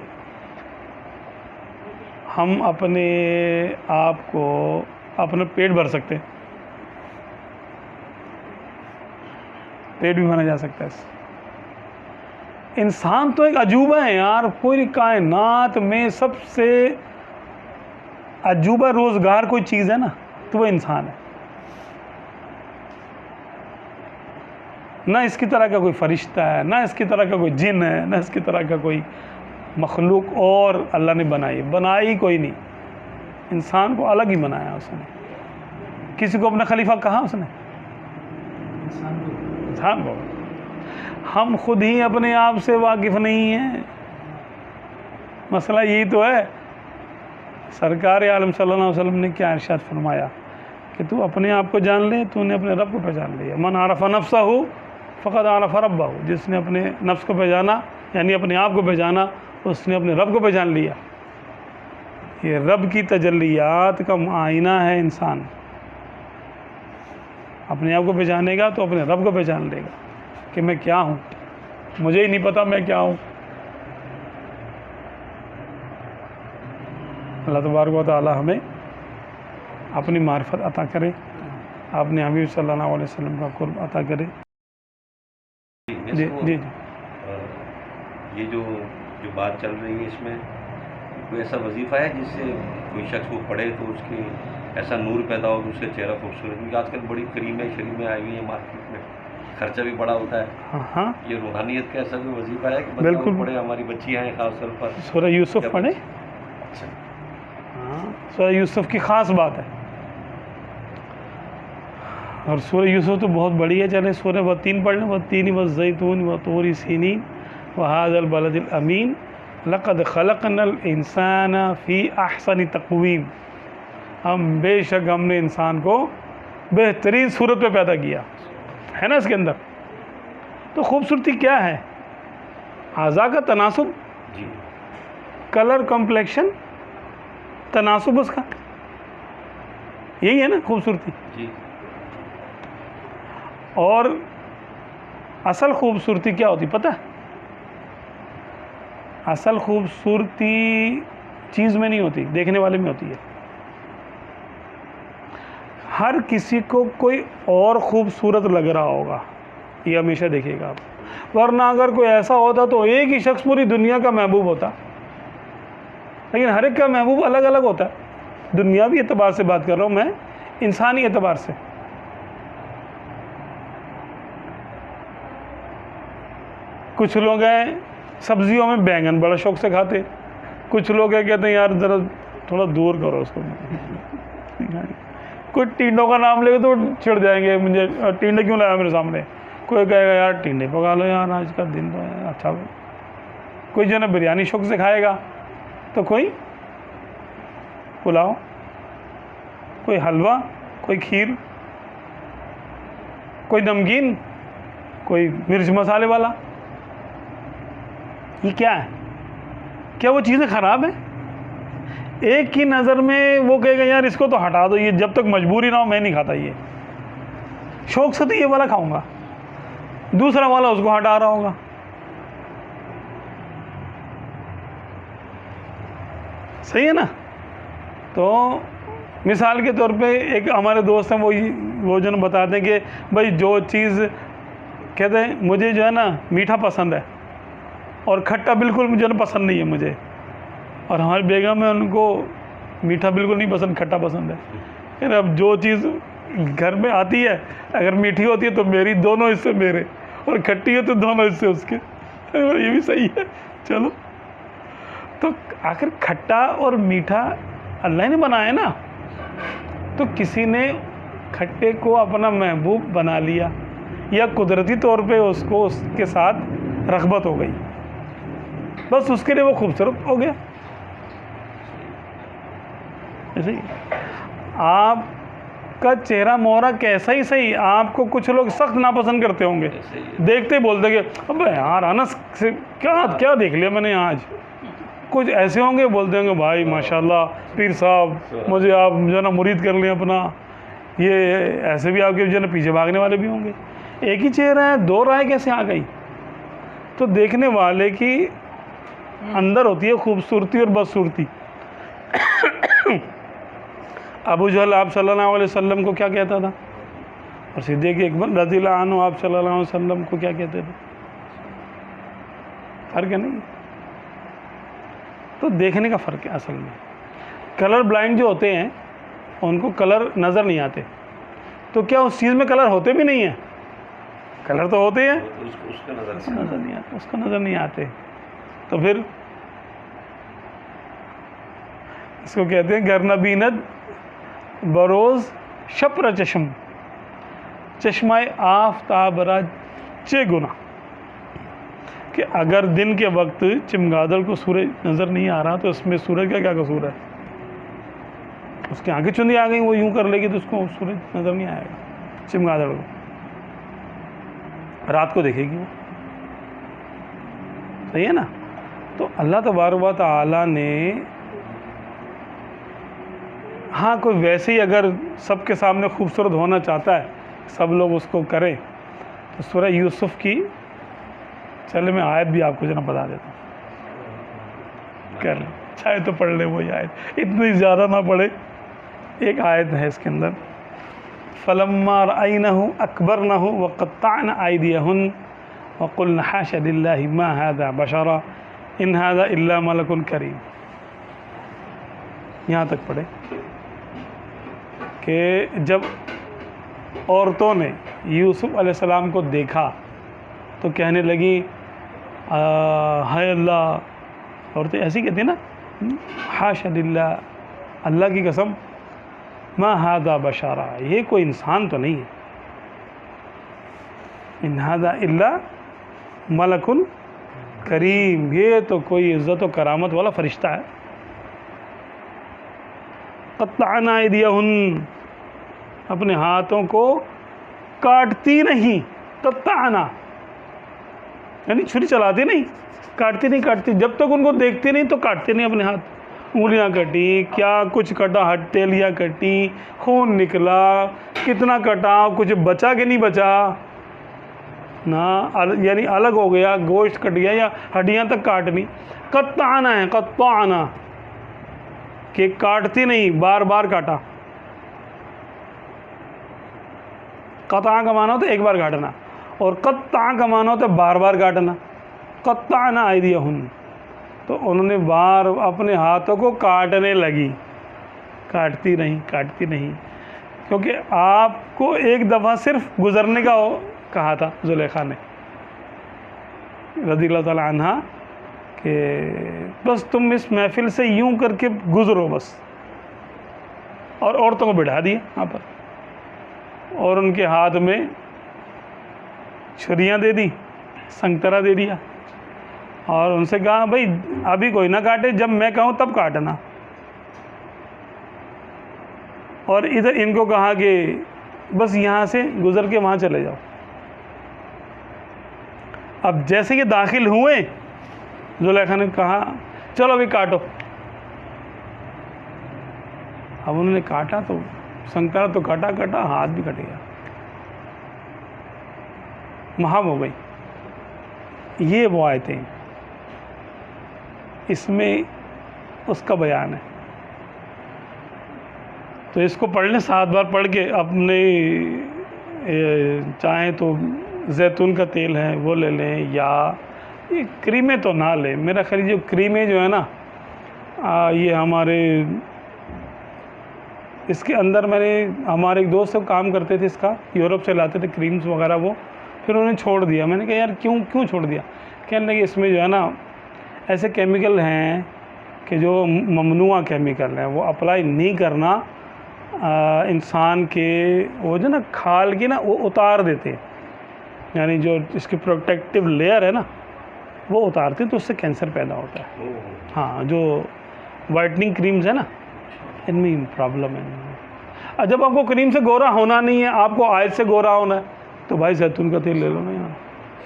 ہم اپنے آپ کو اپنا پیٹ بھر سکتے ہیں. پیٹ بھی بھرا جا سکتا ہے. انسان تو ایک عجوبہ ہے یار، پوری کائنات میں سب سے عجوبہ روزگار کوئی چیز ہے نا تو وہ انسان ہے. نہ اس کی طرح کا کوئی فرشتہ ہے، نہ اس کی طرح کا کوئی جن ہے، نہ اس کی طرح کا کوئی مخلوق اور اللہ نے بنائی کوئی نہیں. انسان کو الگ ہی بنایا اس نے. کسی کو اپنا خلیفہ کہا اس نے؟ انسان کو. ہم خود ہی اپنے آپ سے واقف نہیں ہیں. مسئلہ یہی تو ہے. سرکار عالم صلی اللہ علیہ وسلم نے کیا ارشاد فرمایا کہ تو اپنے آپ کو جان لے، تو نے اپنے رب کو پہچان لیا. من عرف نفسہ فقد عرف ربہ. جس نے اپنے نفس کو پہچانا یعنی اپنے آپ کو پہچانا، اس نے اپنے رب کو پہچان لیا. یہ رب کی تجلیات کا آئینہ ہے انسان. اپنے آپ کو پہچانے گا تو اپنے رب کو پہچان لے گا کہ میں کیا ہوں، مجھے ہی نہیں پتا میں کیا ہوں. اللہ تبارک و تعالی ہمیں اپنی معرفت عطا کرے، اپنے حبیب صلی اللہ علیہ وسلم کا قرب عطا کرے. جی جی یہ جو بات چل رہی ہے اس میں کوئی ایسا وظیفہ ہے جس سے کوئی شخص کو پڑھے تو اس کی ایسا نور پیدا ہو کہ اس کا چہرہ خوبصورت؟ کیونکہ آج کل بڑی کریمیں شریمیں آئی ہوئی ہیں مارکیٹ میں، خرچہ بھی بڑا ہوتا ہے. ہاں یہ روحانیت کا ایسا کوئی وظیفہ ہے کہ بالکل پڑھے؟ ہماری بچیاں ہیں خاص طور پر سورہ یوسف پڑھیں. ہاں سورہ یوسف کی خاص بات ہے. اور سورہ یوسف تو بہت بڑی ہے. چلے سورہ والتین پڑھ لیں. والتین والزیتون وطور سینین وہذا البلد الامین لقد خلقنا الانسان فی احسن تقویم. بے شک ہم نے انسان کو بہترین صورت پہ پیدا کیا ہے نا. اس کے اندر تو خوبصورتی کیا ہے؟ اعضاء کا تناسب، جی کلر کمپلیکشن، تناسب اس کا، یہی ہے نا خوبصورتی. جی اور اصل خوبصورتی کیا ہوتی پتہ ہے؟ اصل خوبصورتی چیز میں نہیں ہوتی، دیکھنے والے میں ہوتی ہے. ہر کسی کو کوئی اور خوبصورت لگ رہا ہوگا، یہ ہمیشہ دیکھے گا آپ. ورنہ اگر کوئی ایسا ہوتا تو ایک ہی شخص پوری دنیا کا محبوب ہوتا. لیکن ہر ایک کا محبوب الگ الگ ہوتا ہے. دنیاوی اعتبار سے بات کر رہا ہوں میں، انسانی اعتبار سے. کچھ لوگ ہیں سبزیوں میں بینگن بڑا شوق سے کھاتے، کچھ لوگ ہیں کہتے ہیں یار ذرا تھوڑا دور کرو اس کو. کوئی ٹینڈوں کا نام لے گا تو چڑ جائیں گے، مجھے ٹینڈے کیوں لایا میرے سامنے. کوئی کہے گا یار ٹینڈے پکا لو یار آج کا دن تو ہے اچھا. کوئی جو ہے نا بریانی شوق سے کھائے گا، تو کوئی پلاؤ، کوئی حلوہ، کوئی کھیر، کوئی نمکین، کوئی مرچ مسالے والا. یہ کیا ہے؟ کیا وہ چیزیں خراب ہیں؟ ایک کی نظر میں وہ کہے گا یار اس کو تو ہٹا دو، یہ جب تک مجبوری نہ ہو میں نہیں کھاتا، یہ شوق سے تو یہ والا کھاؤں گا. دوسرا والا اس کو ہٹا رہا ہوگا. صحیح ہے نا؟ تو مثال کے طور پہ ایک ہمارے دوست ہیں وہ جو بتاتے ہیں کہ بھائی جو چیز کہتے ہیں مجھے جو ہے نا میٹھا پسند ہے اور کھٹا بالکل مجھے نا پسند نہیں ہے مجھے، اور ہماری بیگم ہے ان کو میٹھا بالکل نہیں پسند، کھٹا پسند ہے. پھر اب جو چیز گھر میں آتی ہے اگر میٹھی ہوتی ہے تو میری، دونوں حصے میرے، اور کھٹی ہے تو دونوں حصے اس کے. یہ بھی صحیح ہے. چلو، تو آخر کھٹا اور میٹھا اللہ نے بنایا نا، تو کسی نے کھٹے کو اپنا محبوب بنا لیا یا قدرتی طور پہ اس کو اس کے ساتھ رغبت ہو گئی، بس اس کے لیے وہ خوبصورت ہو گیا. ایسے ہی آپ کا چہرہ مہرہ کیسا ہی صحیح، آپ کو کچھ لوگ سخت ناپسند کرتے ہوں گے، دیکھتے بولتے کہ اب یار انس سے کیا دیکھ لیا میں نے آج. کچھ ایسے ہوں گے بولتے ہوں گے بھائی ماشاءاللہ پیر صاحب مجھے آپ جو ہے نا مرید کر لیں اپنا. یہ ایسے بھی آپ کے جو ہے نا پیچھے بھاگنے والے بھی ہوں گے. ایک ہی چہرہ ہے، دو رائے کیسے آ گئی؟ تو دیکھنے والے کی اندر ہوتی ہے خوبصورتی اور بدصورتی. ابو جہل آپ صلی اللہ علیہ وسلم کو کیا کہتا تھا، اور صدیق اکبر رضی اللہ عنہ آپ صلی اللہ علیہ وسلم کو کیا کہتے تھے؟ فرق ہے نہیں. تو دیکھنے کا فرق ہے اصل میں. کلر بلائنڈ جو ہوتے ہیں ان کو کلر نظر نہیں آتے، تو کیا اس چیز میں کلر ہوتے بھی نہیں ہیں؟ کلر تو ہوتے ہیں، اس کا نظر نظر نہیں آتے، اس کو نظر نہیں آتے. تو پھر اس کو کہتے ہیں گر نبیند بروز شپر چشم، چشمہ آفتاب را چے گنا، کہ اگر دن کے وقت چمگادڑ کو سورج نظر نہیں آ رہا تو اس میں سورج کا کیا قصور ہے؟ اس کی آنکھیں چندی آ گئی، وہ یوں کر لے گی تو اس کو سورج نظر نہیں آئے گا. چمگادڑ کو رات کو دیکھے گی وہ. صحیح ہے نا؟ تو اللہ تبارک و تعالیٰ نے ہاں کوئی ویسے ہی اگر سب کے سامنے خوبصورت ہونا چاہتا ہے، سب لوگ اس کو کریں، تو سورہ یوسف کی چلے میں آیت بھی آپ کو جناب بتا دیتا ہوں، کر لیں چاہے تو پڑھ لیں وہی آیت، اتنی زیادہ نہ پڑھے. ایک آیت ہے اس کے اندر فَلَمَّا رَأَيْنَهُ أَكْبَرْنَهُ وَقَطَّعْنَ أَيْدِيَهُنَّ وَقُلْنَ حَاشَ لِلَّهِ مَا هَذَا بَشَرًا إِنْ هَذَا إِلَّا مَلَكٌ كَرِيمٌ. یہاں تک پڑھے کہ جب عورتوں نے یوسف علیہ السلام کو دیکھا تو کہنے لگی ہائے اللہ، عورتیں ایسی کہتی ہیں نا، حاشا للہ، اللہ کی قسم، ما ھذا بشرا، یہ کوئی انسان تو نہیں ہے، ان ھذا الا ملک کریم، یہ تو کوئی عزت و کرامت والا فرشتہ ہے. قطعنا ایدیہن، اپنے ہاتھوں کو کاٹتی نہیں، قطعنا یعنی چھری چلاتی نہیں، کاٹتی نہیں، کاٹتی جب تک ان کو دیکھتی نہیں تو کاٹتی نہیں اپنے ہاتھ. انگلیاں کٹی، کیا کچھ کٹا، ہتھیلیاں کٹی، خون نکلا، کتنا کٹا، کچھ بچا کہ نہیں بچا نا، یعنی الگ ہو گیا، گوشت کٹ گیا یا ہڈیاں تک کاٹنی. قطعنا ہے، قطعنا کہ کاٹتی نہیں، بار بار کاٹا. قطع کا معنی ہوتا ہے ایک بار کاٹنا، اور قطع کا معنی ہوتا ہے بار بار کاٹنا. قطعنا ایدیہن، تو انہوں نے بار اپنے ہاتھوں کو کاٹنے لگی، کاٹتی نہیں، کاٹتی نہیں، کیونکہ آپ کو ایک دفعہ صرف گزرنے کا کہا تھا زلیخا نے رضی اللہ تعالی عنہ کہ بس تم اس محفل سے یوں کر کے گزرو بس، اور عورتوں کو بٹھا دیا وہاں پر، اور ان کے ہاتھ میں چھریاں دے دی، سنگترا دے دیا، اور ان سے کہا بھائی ابھی کوئی نہ کاٹے، جب میں کہوں تب کاٹنا. اور ادھر ان کو کہا کہ بس یہاں سے گزر کے وہاں چلے جاؤ. اب جیسے کہ داخل ہوئے زلیخا نے کہا چلو ابھی کاٹو. اب انہوں نے کاٹا تو سنگترا تو کٹا کٹا، ہاتھ بھی کٹ گیا، محب ہو گئی. یہ وہ آیتیں اس میں اس کا بیان ہے. تو اس کو پڑھ لیں 7 بار پڑھ کے اپنے چاہیں تو زیتون کا تیل ہے وہ لے لیں، یا یہ کریمیں تو نہ لیں، میرا خیال جو کریمیں جو ہے نا یہ ہمارے اس کے اندر میں نے ہمارے ایک دوست سے کام کرتے تھے اس کا، یورپ سے لاتے تھے کریمز وغیرہ وہ، پھر انہوں نے چھوڑ دیا. میں نے کہا یار کیوں چھوڑ دیا؟ کہنے لگے اس میں جو ہے نا ایسے کیمیکل ہیں کہ جو ممنوع کیمیکل ہیں، وہ اپلائی نہیں کرنا انسان کے وہ جو نا کھال کی نا وہ اتار دیتے، یعنی جو اس کی پروٹیکٹیو لیئر ہے نا وہ اتارتے تو اس سے کینسر پیدا ہوتا ہے. ہاں جو وائٹننگ کریمز ہیں نا ان میں پرابلم ہے. جب آپ کو کریم سے گورا ہونا نہیں ہے، آپ کو آئل سے گورا ہونا ہے، تو بھائی زیتون کا تیل لے لو نا یار.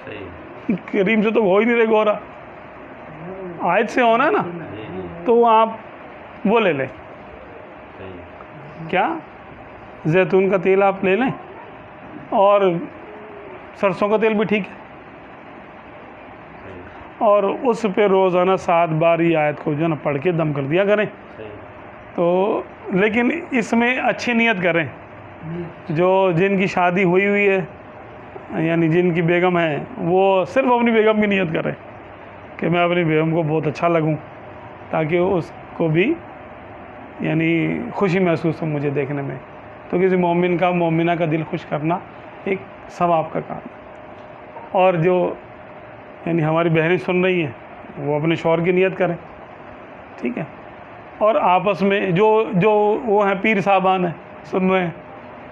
صحیح. کریم سے تو ہو ہی نہیں رہے گورا، آئل سے ہونا ہے نا تو آپ وہ لے لیں. کیا زیتون کا تیل آپ لے لیں، اور سرسوں کا تیل بھی ٹھیک ہے، اور اس پہ روزانہ 7 بار یہ آیت کو جو ہے نا پڑھ کے دم کر دیا کریں. تو لیکن اس میں اچھی نیت کریں. جو جن کی شادی ہوئی ہے یعنی جن کی بیگم ہے وہ صرف اپنی بیگم کی نیت کریں کہ میں اپنی بیگم کو بہت اچھا لگوں، تاکہ اس کو بھی یعنی خوشی محسوس ہو مجھے دیکھنے میں. تو کسی مومن کا مومنہ کا دل خوش کرنا ایک ثواب کا کام ہے. اور جو یعنی ہماری بہنیں سن رہی ہیں وہ اپنے شوہر کی نیت کریں، ٹھیک ہے. اور آپس میں جو وہ ہیں پیر صاحبان ہیں سن رہے ہیں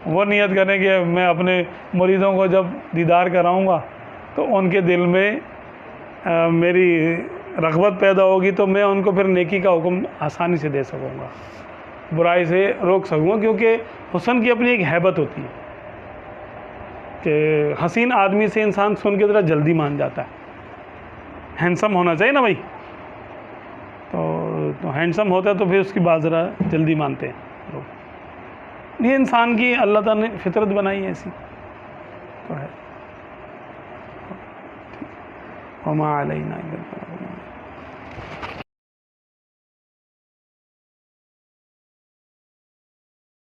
وہ نیت کریں کہ میں اپنے مریضوں کو جب دیدار کراؤں گا تو ان کے دل میں میری رغبت پیدا ہوگی، تو میں ان کو پھر نیکی کا حکم آسانی سے دے سکوں گا، برائی سے روک سکوں گا. کیونکہ حسن کی اپنی ایک ہیبت ہوتی ہے کہ حسین آدمی سے انسان سن کے ذرا جلدی مان جاتا ہے. ہینڈسم ہونا چاہیے نا بھائی، تو ہینڈسم ہوتا ہے تو پھر اس کی بات ذرا جلدی مانتے ہیں لوگ. یہ انسان کی اللہ تعالیٰ نے فطرت بنائی ہے ایسی تو ہے. وما علینا الا البلاغ.